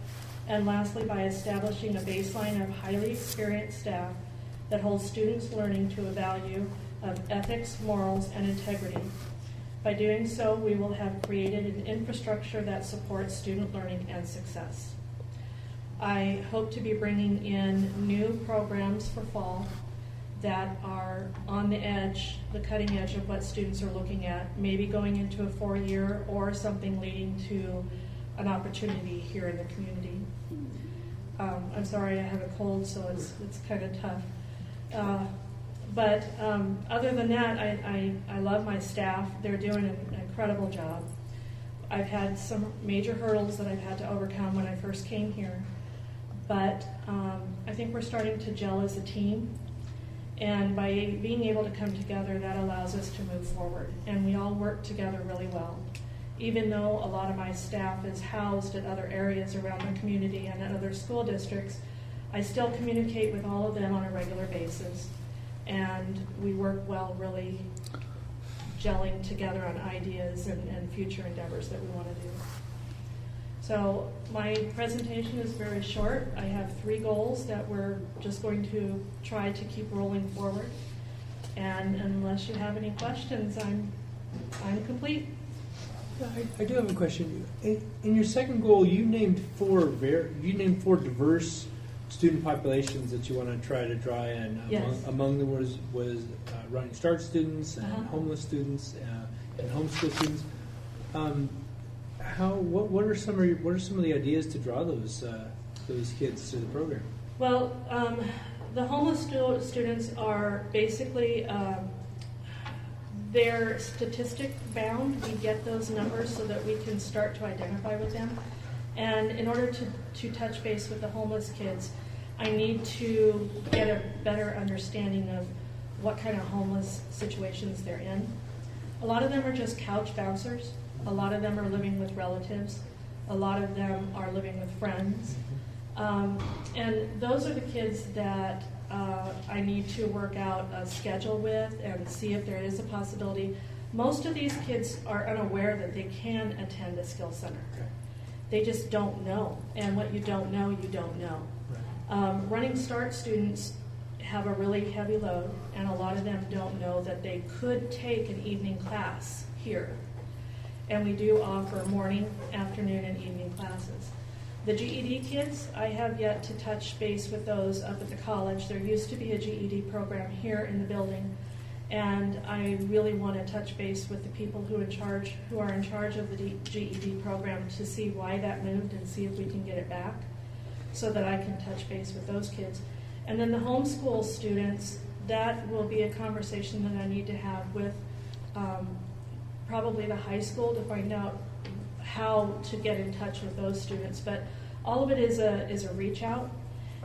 and lastly, by establishing a baseline of highly experienced staff that holds students' learning to a value of ethics, morals, and integrity. By doing so, we will have created an infrastructure that supports student learning and success. I hope to be bringing in new programs for fall that are on the edge, the cutting edge of what students are looking at, maybe going into a 4-year or something leading to an opportunity here in the community. I'm sorry, I have a cold, so it's kind of tough. But other than that, I love my staff. They're doing an incredible job. I've had some major hurdles that I've had to overcome when I first came here. But I think we're starting to gel as a team. And by being able to come together, that allows us to move forward. And we all work together really well. Even though a lot of my staff is housed at other areas around the community and at other school districts, I still communicate with all of them on a regular basis. And we work well, really gelling together on ideas and future endeavors that we want to do. So my presentation is very short. I have 3 goals that we're just going to try to keep rolling forward. And unless you have any questions, I'm complete. I do have a question. In your second goal, you named 4 diverse student populations that you want to try to draw in. Yes. Among them was Running Start students and homeless students and homeschool students. What are some of the ideas to draw those kids to the program? Well, the homeless students are basically they're statistic bound. We get those numbers so that we can start to identify with them. And in order to touch base with the homeless kids, I need to get a better understanding of what kind of homeless situations they're in. A lot of them are just couch bouncers. A lot of them are living with relatives. A lot of them are living with friends. And those are the kids that I need to work out a schedule with and see if there is a possibility. Most of these kids are unaware that they can attend a skill center. They just don't know. And what you don't know, you don't know. Running Start students have a really heavy load, and a lot of them don't know that they could take an evening class here. And we do offer morning, afternoon, and evening classes. The GED kids, I have yet to touch base with those up at the college. There used to be a GED program here in the building, and I really want to touch base with the people who are in charge of the GED program to see why that moved and see if we can get it back so that I can touch base with those kids. And then the homeschool students, that will be a conversation that I need to have with probably the high school to find out how to get in touch with those students. But all of it is a reach out,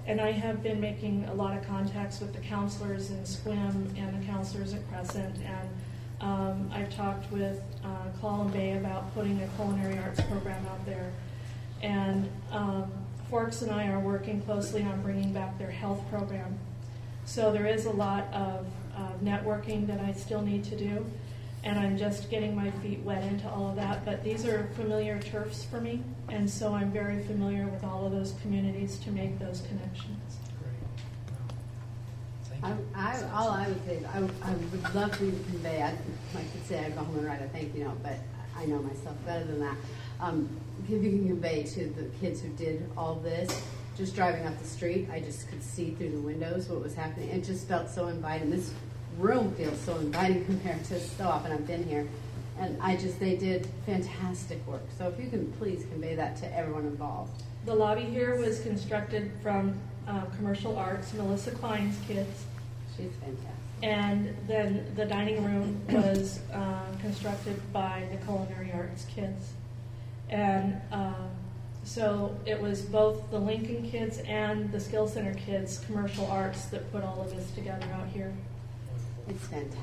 and I have been making a lot of contacts with the counselors in SQUIM and the counselors at Crescent, and I've talked with Clallam Bay about putting a culinary arts program out there, and Forks and I are working closely on bringing back their health program. So there is a lot of networking that I still need to do, and I'm just getting my feet wet into all of that. But these are familiar turfs for me, and so I'm very familiar with all of those communities to make those connections. All I would say is I would love for you to convey, I could say I'd go home and write a thank you note, but I know myself better than that. If you can convey to the kids who did all this, just driving up the street, I just could see through the windows what was happening. It just felt so inviting. This room feels so inviting compared to so often I've been here. And they did fantastic work. So if you can please convey that to everyone involved. The lobby here was constructed from commercial arts, Melissa Klein's kids. She's fantastic. And then the dining room was constructed by the culinary arts kids. And so it was both the Lincoln kids and the Skill Center kids, commercial arts, that put all of this together out here. It's fantastic.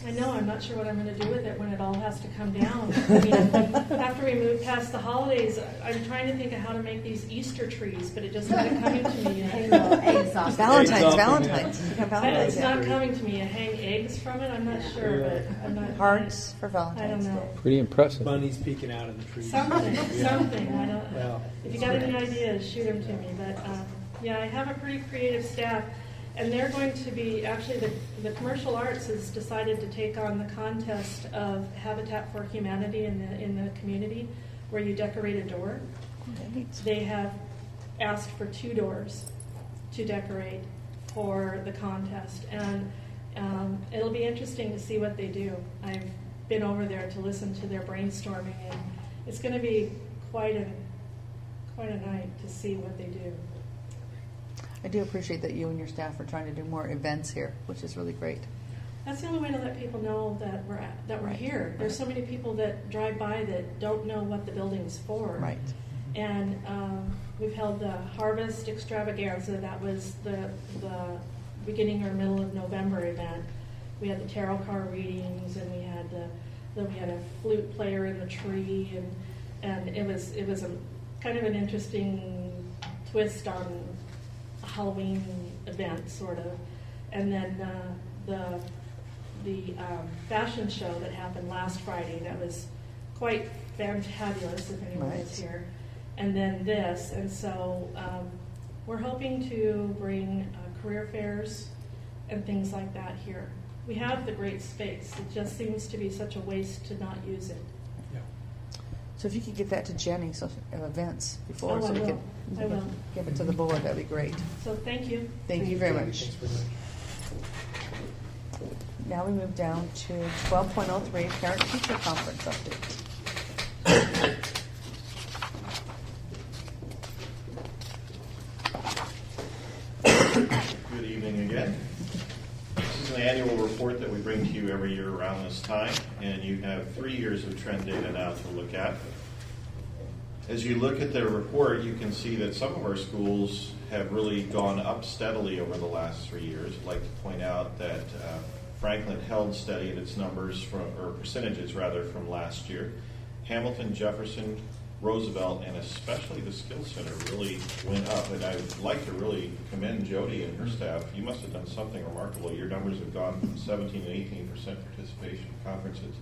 I know, I'm not sure what I'm going to do with it when it all has to come down. I mean, after we move past the holidays, I'm trying to think of how to make these Easter trees, but it just isn't coming to me yet. Valentine's. It's not coming to me. I hang eggs from it. I'm not sure, but I'm not. Hearts for I Valentine's don't know. Day. Pretty impressive. Bunnies peeking out of the trees. Something. I don't. Well, If you got any ideas, shoot them to me. But yeah, I have a pretty creative staff. And they're going to be, actually the commercial arts has decided to take on the contest of Habitat for Humanity in the community, where you decorate a door. They have asked for 2 doors to decorate for the contest. And it'll be interesting to see what they do. I've been over there to listen to their brainstorming, and it's going to be quite a night to see what they do. I do appreciate that you and your staff are trying to do more events here, which is really great. That's the only way to let people know that we're here. There's so many people that drive by that don't know what the building's for. Right. And we've held the Harvest Extravaganza. That was the beginning or middle of November event. We had the tarot card readings, and we had a flute player in the tree, and it was a kind of an interesting twist on Halloween event, sort of. And then the fashion show that happened last Friday, that was quite fantabulous, if anyone was here. And then this, and so we're hoping to bring career fairs and things like that here. We have the great space. It just seems to be such a waste to not use it. So if you could get that to Jenny, events before, so we can give it to the board, that'd be great. So thank you. Thank you very much. Now we move down to 12.03, Parent-Teacher Conference update. Good evening again. This is an annual report that we bring to you you every year around this time, and you have 3 years of trend data now to look at. As you look at the report, you can see that some of our schools have really gone up steadily over the last 3 years. I'd like to point out that Franklin held steady in its numbers, or percentages rather, from last year. Hamilton, Jefferson, Roosevelt, and especially the Skills Center really went up. And I would like to really commend Jody and her staff. You must have done something remarkable. Your numbers have gone from 17 and 18% participation in conferences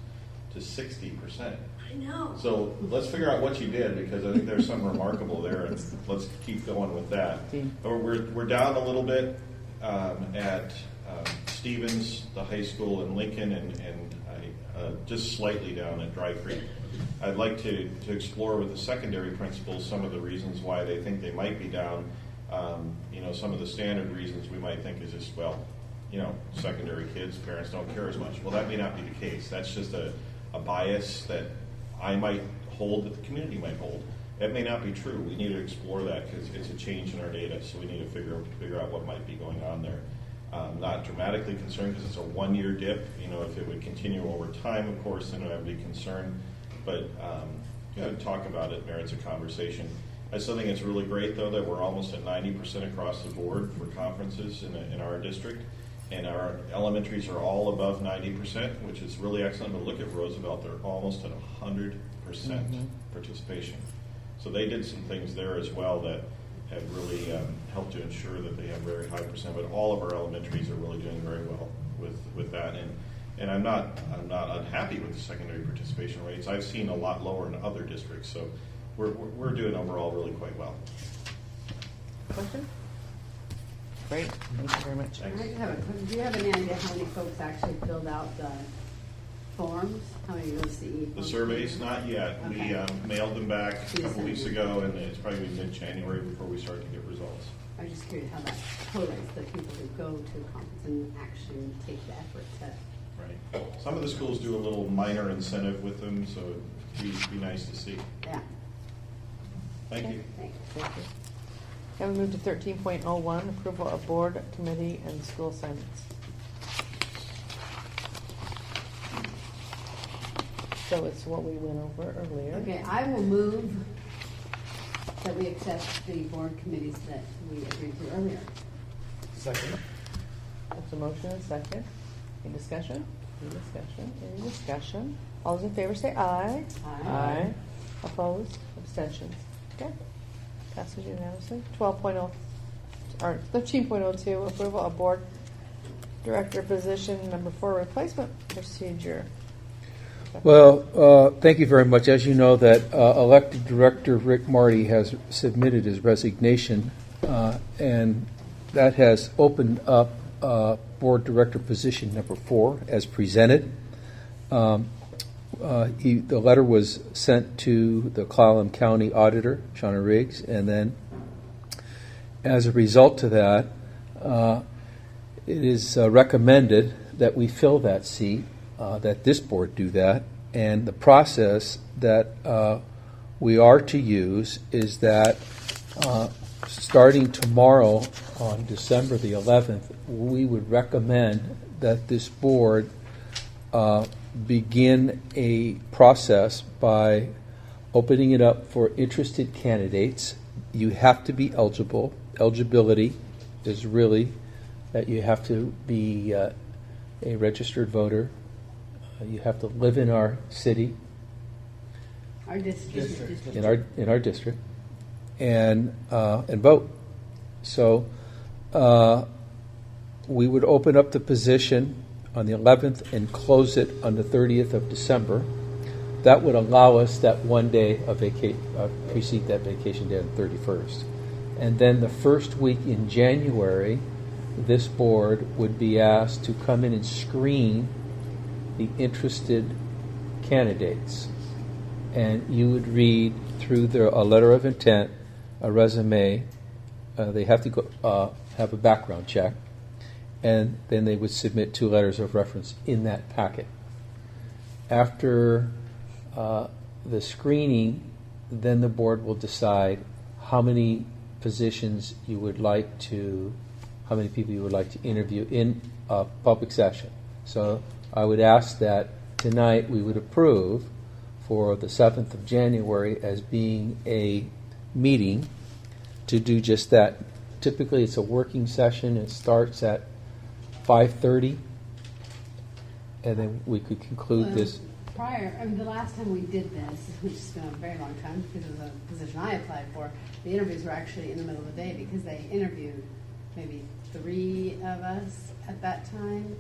to 60%. I know. So let's figure out what you did, because I think there's something remarkable there, and let's keep going with that. But we're down a little bit at Stevens, the high school in Lincoln, and just slightly down at Dry Creek. I'd like to explore with the secondary principals some of the reasons why they think they might be down. Some of the standard reasons we might think is just, secondary kids, parents don't care as much. Well, that may not be the case. That's just a bias that I might hold, that the community might hold. It may not be true. We need to explore that because it's a change in our data, so we need to figure out what might be going on there. Not dramatically concerned because it's a one-year dip. If it would continue over time, of course, then I would be concerned. But talk about it merits a conversation. I still think it's really great, though, that we're almost at 90% across the board for conferences in our district. And our elementaries are all above 90%, which is really excellent. But look at Roosevelt, they're almost at 100% participation. So they did some things there as well that have really helped to ensure that they have very high percent. But all of our elementaries are really doing very well with that. And I'm not unhappy with the secondary participation rates. I've seen a lot lower in other districts. So we're doing overall really quite well. Question? Great. Thank you very much. Do you have an idea how many folks actually filled out the forms? How many of those CE The forms? surveys, not yet. Okay. We mailed them back a couple Yes, weeks ago, and it's probably mid-January before we start to get results. I'm just curious how that correlates the people who go to a conference and actually take the effort to. Right. Some of the schools do a little minor incentive with them, so it'd be nice to see. Yeah. Thank you. Thank you. Now we move to 13.01, approval of board, committee, and school assignments. So it's what we went over earlier. Okay, I will move that we accept the board committees that we agreed to earlier. Second. That's a motion and a second. Any discussion? Any discussion? Any discussion? All those in favor say aye. Aye. Opposed? Abstentions? Okay. Passes unanimously. 12.0 or 13.02, approval of board director position number 4 replacement procedure. Well, thank you very much. As you know, that elected director Rick Marty has submitted his resignation, and that has opened up board director position number 4 as presented. The letter was sent to the Clallam County Auditor, Shauna Riggs, and then as a result of that, it is recommended that we fill that seat, that this board do that, and the process that we are to use is that starting tomorrow on December the 11th, we would recommend that this board begin a process by opening it up for interested candidates. You have to be eligible. Eligibility is really that you have to be a registered voter. You have to live in our city, Our district. in our district, and vote. So we would open up the position on the 11th and close it on the 30th of December. That would allow us that one day of precede that vacation day on the 31st. And then the first week in January, this board would be asked to come in and screen the interested candidates. And you would read through a letter of intent, a resume. They have to go have a background check. And then they would submit 2 letters of reference in that packet. After the screening, then the board will decide how many positions you would like to, how many people you would like to interview in a public session. So I would ask that tonight we would approve for the 7th of January as being a meeting to do just that. Typically, it's a working session. It starts at 5:30, and then we could conclude this. The last time we did this, which has been a very long time because it was a position I applied for, the interviews were actually in the middle of the day because they interviewed maybe 3 of us at that time,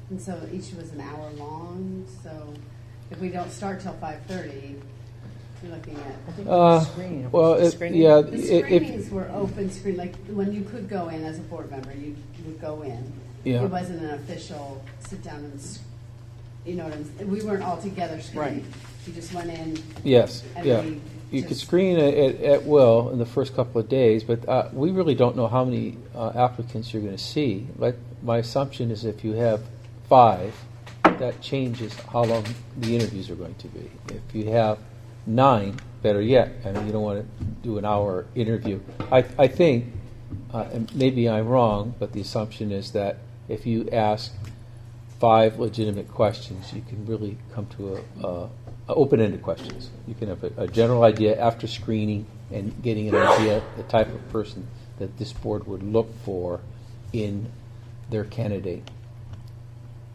and so each was an hour long. So if we don't start till 5:30, you're looking at. I think screening. Well, The if screenings were open screen, like when you could go in as a board member, you would go in. Yeah. It wasn't an official sit down and, you know what I'm saying? We weren't all together screening. Right. You just went in. yes, And yeah, we you could just- screen at will in the first couple of days, but we really don't know how many applicants you're going to see. Like my assumption is if you have 5, that changes how long the interviews are going to be. If you have 9, better yet. I mean, you don't want to do an hour interview. I think, and maybe I'm wrong, but the assumption is that if you ask 5 legitimate questions, you can really come to a open-ended questions. You can have a general idea after screening and getting an idea the type of person that this board would look for in their candidate.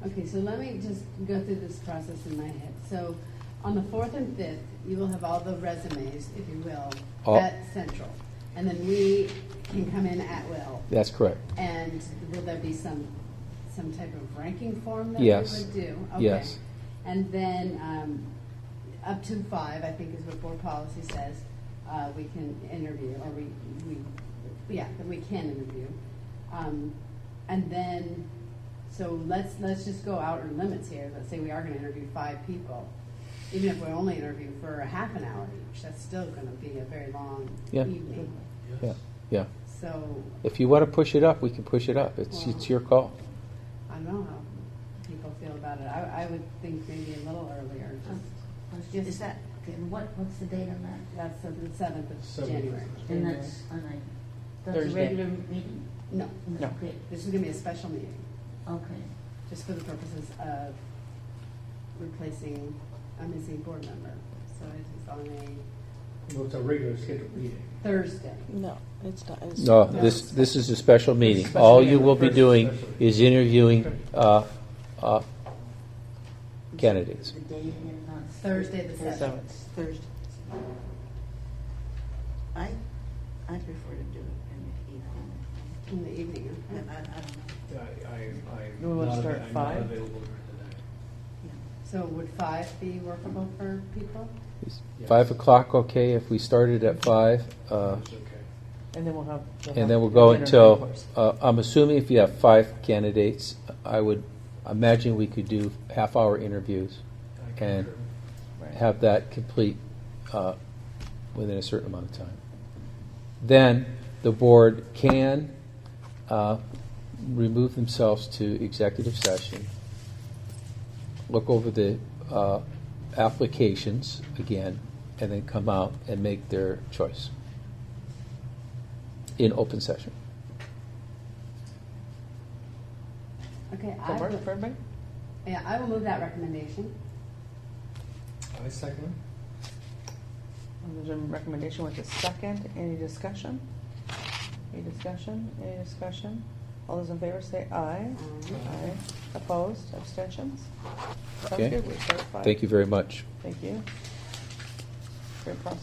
Okay, so let me just go through this process in my head. So on the 4th and 5th, you will have all the resumes, if you will, All- at Central. And then we can come in at will. That's correct. And will there be some type of ranking form that Yes. we would do? Okay. Yes. And then up to 5, I think is what board policy says, we can interview, or that we can interview. And then, so let's just go outer limits here. Let's say we are going to interview 5 people. Even if we only interview for a half an hour each, that's still going to be a very long Yeah. evening. Yeah, yeah. So If you want to push it up, we can push it up. It's your call. I don't know how people feel about it. I would think maybe a little earlier. Is that, what's the date on that? That's the 7th of January. And that's on that's a Thursday. regular meeting? No, No. Okay, this is going to be a special meeting, okay. just for the purposes of replacing a missing board member. So it is on a Well, it's a regular scheduled meeting. Thursday. No, it's not. No, this is a special meeting. All you will be doing is interviewing candidates. The date and not. Thursday the 7th. Thursday. I prefer to do it in the evening. In the evening. I Okay. don't know. Do we want to start at I'm 5? not available during the day. So would 5 be workable for people? Is 5 o'clock okay if we started at 5? It's okay. And then we'll have. And then we'll go dinner, of until, course. I'm assuming if you have 5 candidates, I would imagine we could do half-hour interviews I and concur. Right. have that complete within a certain amount of time. Then the board can remove themselves to executive session, look over the applications again, and then come out and make their choice in open session. Okay. Does that work for everybody? Yeah, I will move that recommendation. I second. There's a recommendation with a second. Any discussion? Any discussion? Any discussion? All those in favor say aye. Aye. Opposed? Abstentions? Sounds Okay. good. We'll start at 5. Thank you very much. Thank you. Great process.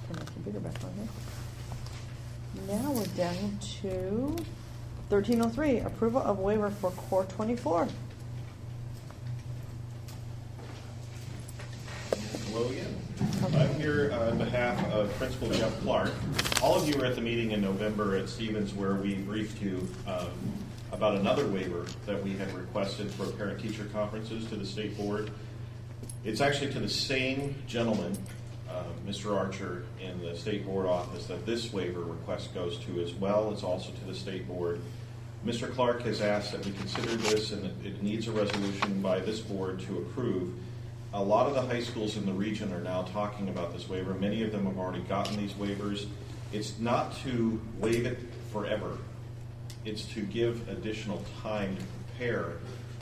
Turn my computer back on here. Now we're down to 1303, approval of waiver for Core 24. Hello again. I'm here on behalf of Principal Jeff Clark. All of you were at the meeting in November at Stevens where we briefed you about another waiver that we had requested for parent-teacher conferences to the state board. It's actually to the same gentleman, Mr. Archer, in the state board office that this waiver request goes to as well. It's also to the state board. Mr. Clark has asked that we consider this, and it needs a resolution by this board to approve. A lot of the high schools in the region are now talking about this waiver. Many of them have already gotten these waivers. It's not to waive it forever. It's to give additional time to prepare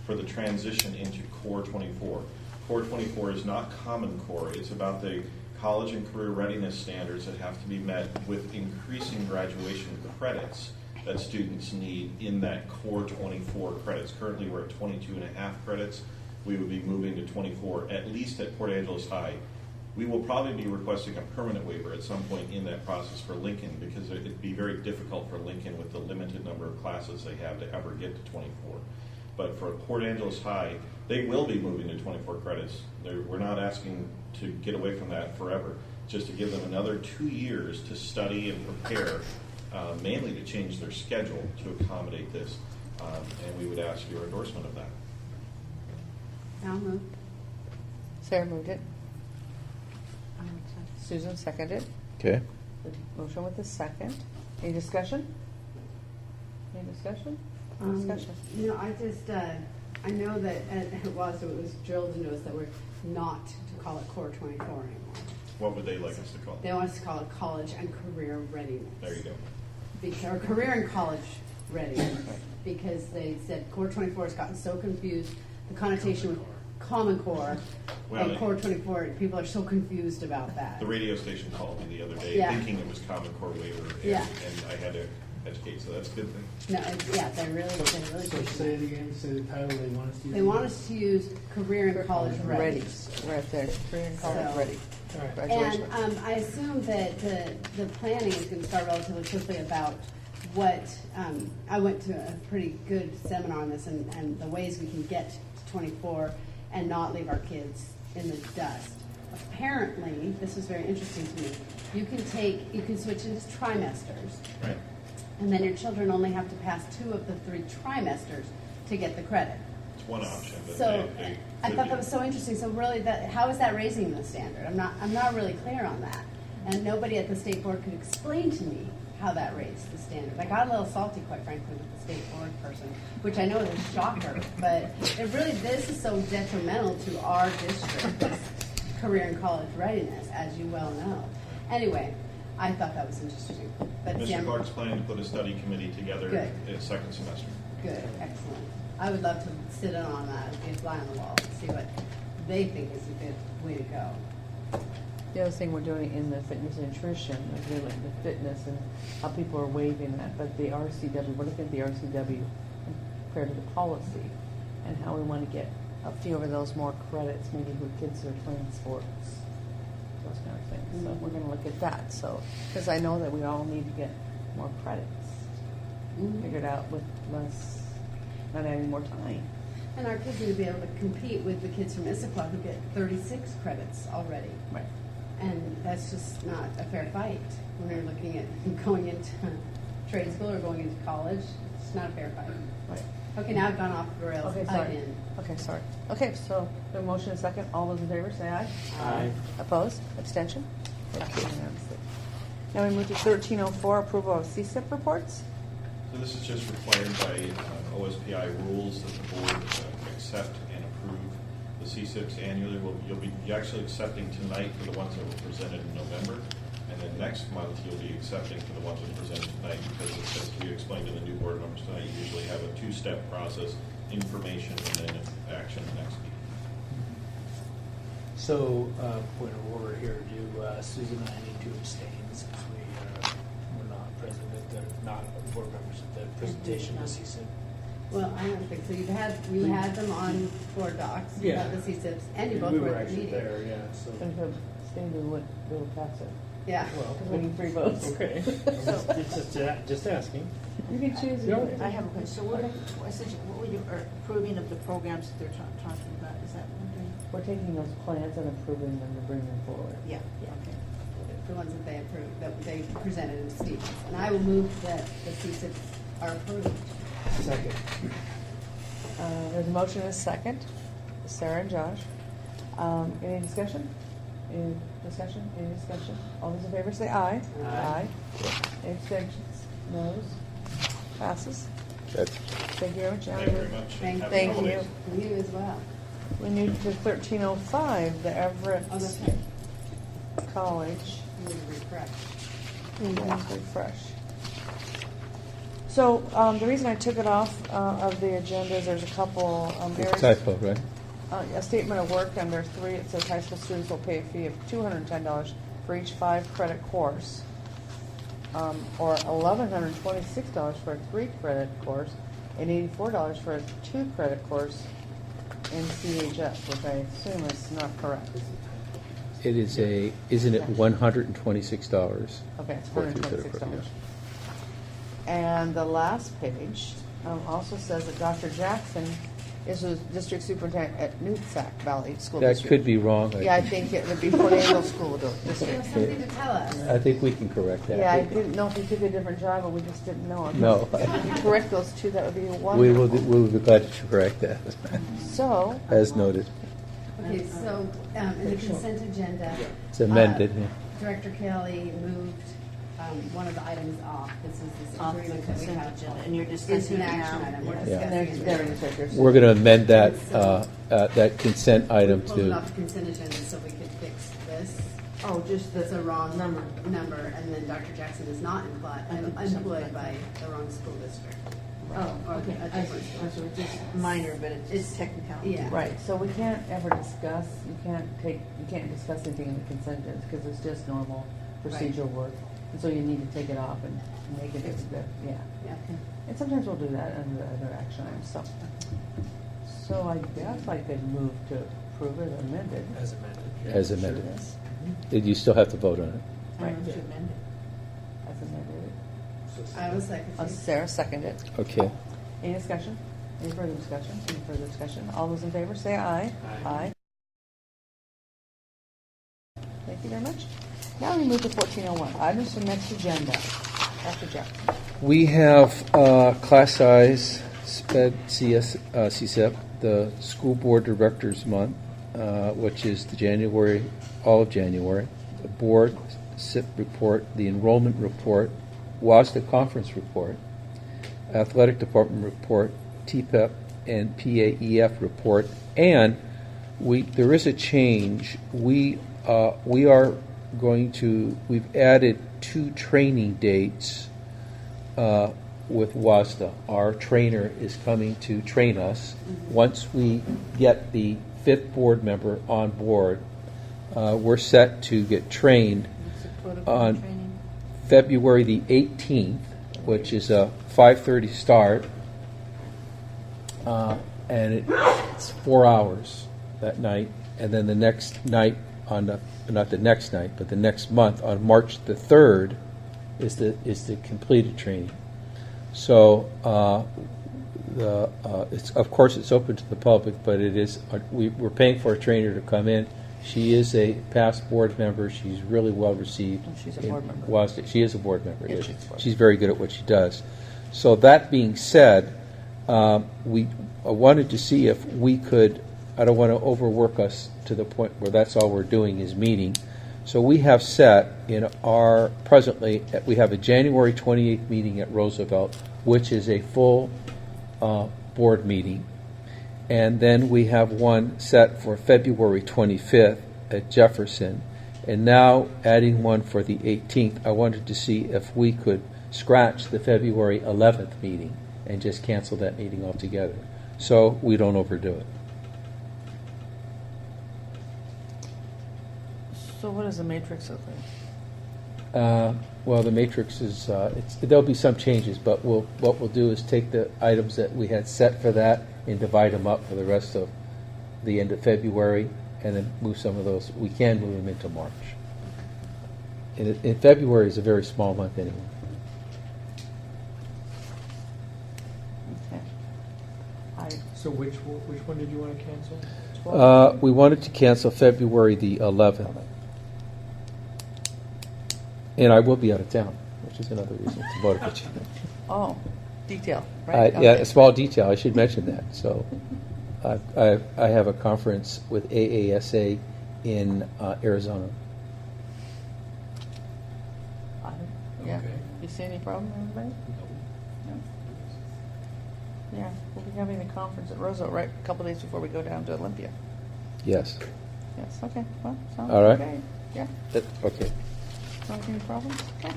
for the transition into Core 24. Core 24 is not Common Core. It's about the college and career readiness standards that have to be met with increasing graduation credits that students need in that Core 24 credits. Currently, we're at 22.5 credits. We would be moving to 24, at least at Port Angeles High. We will probably be requesting a permanent waiver at some point in that process for Lincoln, because it'd be very difficult for Lincoln with the limited number of classes they have to ever get to 24. But for Port Angeles High, they will be moving to 24 credits. We're not asking to get away from that forever, just to give them another 2 years to study and prepare, mainly to change their schedule to accommodate this. And we would ask your endorsement of that. I'll move. Sarah moved it. Susan seconded. Okay. Motion with the second. Any discussion? Any discussion? Discussion. You know, I just, I know that it was drilled into us that we're not to call it Core 24 anymore. What would they like us to call it? They want us to call it College and Career Readiness. There you go. Or Career and College Readiness. Because they said Core 24 has gotten so confused, the connotation with Common Core and Core 24, people are so confused about that. The radio station called me the other day thinking it was Common Core Waiver, and I had to educate, so that's a good thing. No, they're really So say it again, say the title they want us to use. They want us to use Career and College Ready. Readiness. Right there. Career and college So- ready. All right. Graduation. And I assume that the planning is going to start relatively quickly about what, I went to a pretty good seminar on this and the ways we can get to 24 and not leave our kids in the dust. Apparently, this was very interesting to me, you can switch into trimesters. Right. And then your children only have to pass 2 of the 3 trimesters to get the credit. It's one option. But So they I thought that was so interesting. So really, how is that raising the standard? I'm not really clear on that, and nobody at the state board could explain to me how that raised the standard. I got a little salty, quite frankly, with the state board person, which I know is a shocker, but this is so detrimental to our district, this career and college readiness, as you well know. Anyway, I thought that was interesting. But Mr. Clark's planning to put a study committee together in second semester. Good, excellent. I would love to sit in on that, be a fly on the wall, and see what they think is a good way to go. The other thing we're doing in the fitness and nutrition, like really the fitness and how people are waiving that, but the RCW, we're looking at the RCW compared to the policy and how we want to get a few of those more credits, maybe with kids who are playing sports, those kind of things. So we're going to look at that. So, because I know that we all need to get more credits figured out with less, not adding more time. And our kids need to be able to compete with the kids from Issaquah who get 36 credits already. Right. And that's just not a fair fight when you're looking at going into trade school or going into college. It's not a fair fight. Right. Okay, now I've gone off the rails Okay, sorry. again. Okay, sorry. Okay, so the motion is second. All those in favor say aye. Aye. Opposed? Abstention? Okay, unanimously. Now we move to 1304, approval of CSIP reports. So this is just required by OSPI rules that the board accept and approve the CSIPs annually. You'll be actually accepting tonight for the ones that were presented in November, and then next month you'll be accepting for the ones that were presented tonight, because as we explained in the new board members tonight, you usually have a 2-step process: information and then action the next meeting. So, point of order here, do Susan and I need to abstain since we're not present at the, not board members at the presentation of CSIP? Well, I don't think so. You had them on board docs. You had the CSIPs, and you both We were were at the actually meeting. there, yeah, so. And if abstain, we would pass it. Yeah. Well, Because we need 3 votes. okay. Just asking. You can choose. Yeah. I have a question. So what were you approving of the programs that they're talking about? Is that what we're doing? We're taking those plans and approving them to bring them forward. Yeah, okay. The ones that they approved, that they presented in Stevens. And I will move that the CSIPs are approved. Second. There's a motion and a second. Sarah and Josh. Any discussion? Any discussion? Any discussion? All those in favor say aye. Aye. Any abstentions? Noes? Passes. Good. Thank you very much. Thank you very much. Thank Happy Thank holidays. you. You as well. We move to 1305, the Everett Oh, that's right. College. You need to refresh. Refresh. So the reason I took it off of the agenda is there's a couple It's a typo, right? a statement of work under 3. It says high school students will pay a fee of $210 for each 5-credit course, or $1,126 for a 3-credit course, and $84 for a 2-credit course in CHF, which I assume is not correct. It is isn't it $126? Okay, it's for a 3-credit $126. course, And the last page also says that Dr. Jackson is the district superintendent at NOPSC Valley School That District. could be wrong. Yeah, I think it would be for the Angle School You District. have something to tell us. I think we can correct that. Yeah, I didn't know if he took a different job, but we just didn't know. No. If you correct those two, that would be wonderful. We will be glad to correct that, So, as noted. Okay, so in the consent agenda. It's amended. Yeah. Director Kelly moved one of the items off. This is this Off the agreement that we consent have. agenda, and you're Into discussing an it action now. item. We're Yeah. discussing there it it now. is right there. We're going to amend that consent item Pull it to, off the consent agenda so we could fix this. Oh, just That's a wrong number. and then Dr. Jackson is not employed by the wrong school district. Oh, Or okay. a I different see. school. So it's just minor, but it's technical. Yeah. Right, so we can't ever discuss, you can't discuss anything in the consent agenda because it's just normal procedural work. And so you need to take it off and make it, yeah. Yeah. And sometimes we'll do that under other action items, so I guess I could move to approve it amended. As amended. as amended. You still have to vote on it. Right. To amend it. As amended. I was second. Sarah seconded. Okay. Any discussion? Any further discussion? Any further discussion? All those in favor say aye. Aye. Thank you very much. Now we move to 1401, items for next agenda. Dr. Jackson. We have class size SPED CSIP, the School Board Directors Month, which is all of January, the Board SIP report, the Enrollment report, WASDA Conference report, Athletic Department report, TPEP and PAEF report, and there is a change. We've added 2 training dates with WASDA. Our trainer is coming to train us. Once we get the 5th board member on board, we're set to get trained on February the 18th, which is a 5:30 start, and it's 4 hours that night, and then the next night not the next night, but the next month on March the 3rd is the completed training. So of course it's open to the public, but we're paying for a trainer to come in. She is a past board member. She's really well received. She's a board member. She is a board member. Yes, Yes. she's She's very good at what she does. So that being said, I wanted to see if we could. I don't want to overwork us to the point where that's all we're doing is meeting. So we have set presently, we have a January 28th meeting at Roosevelt, which is a full board meeting. And then we have one set for February 25th at Jefferson. And now adding one for the 18th, I wanted to see if we could scratch the February 11th meeting and just cancel that meeting altogether so we don't overdo it. So what does the matrix look like? Well, the matrix is, there'll be some changes, but what we'll do is take the items that we had set for that and divide them up for the rest of the end of February, and then move some of those. We can move them into March. In February is a very small month anyway. Okay. So which one did you want to cancel? We wanted to cancel February the 11th. And I will be out of town, which is another reason to vote for you. Oh, detail, right? Yeah, Okay. a small detail. I should mention that. So I have a conference with AASA in Arizona. Yeah. Okay. You see any problem, everybody? No. Yeah, we'll be having the conference at Roosevelt right a couple days before we go down to Olympia. Yes. Yes, okay, well, sounds All right. okay. Yeah, Okay. don't have any problems? Okay.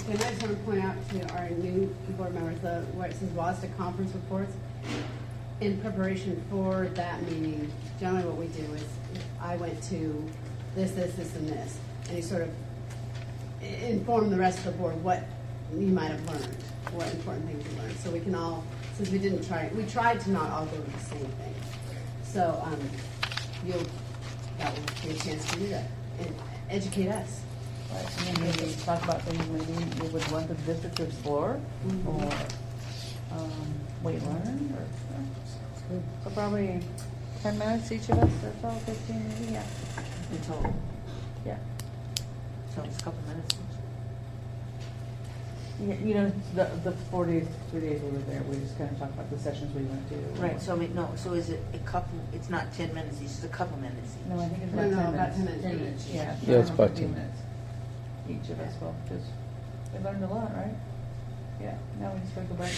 And I just want to point out to our new board members, where it says WASDA conference reports. In preparation for that meeting, generally what we do is I went to this, and this, and you sort of inform the rest of the board what you might have learned, what important things you learned. So we can all, since we tried to not all go to the same thing. So that will be a chance to do that and educate us. Right, and then maybe talk about things maybe you would want the district to explore, or learn, or so probably 10 minutes each of us, or so, 15 maybe, yeah. In total. Yeah. So it's a couple minutes. You know, the 3 days we were there, we just kind of talked about the sessions we went to. Right, so so is it a couple, it's not 10 minutes each, it's a couple minutes each? No, I think it's No, about 10 about minutes. 10 minutes each. Yeah, Yeah, it's about 15 10. minutes. Each of us will, because we learned a lot, right? Yeah, now we just gotta go back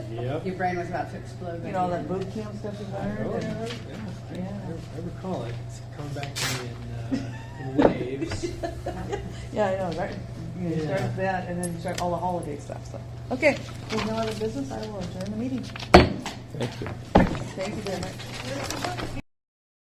and Yep. Your brain was about to explode. you know, all that boot camp stuff we learned. Oh, and- yeah. Yeah. I recall it. It's coming back to me in waves. Yeah, I know, right? You Yeah. start with that, and then you start all the holiday stuff, so. Okay, there's no other business, I will adjourn the meeting. Thank you. Thank you very much.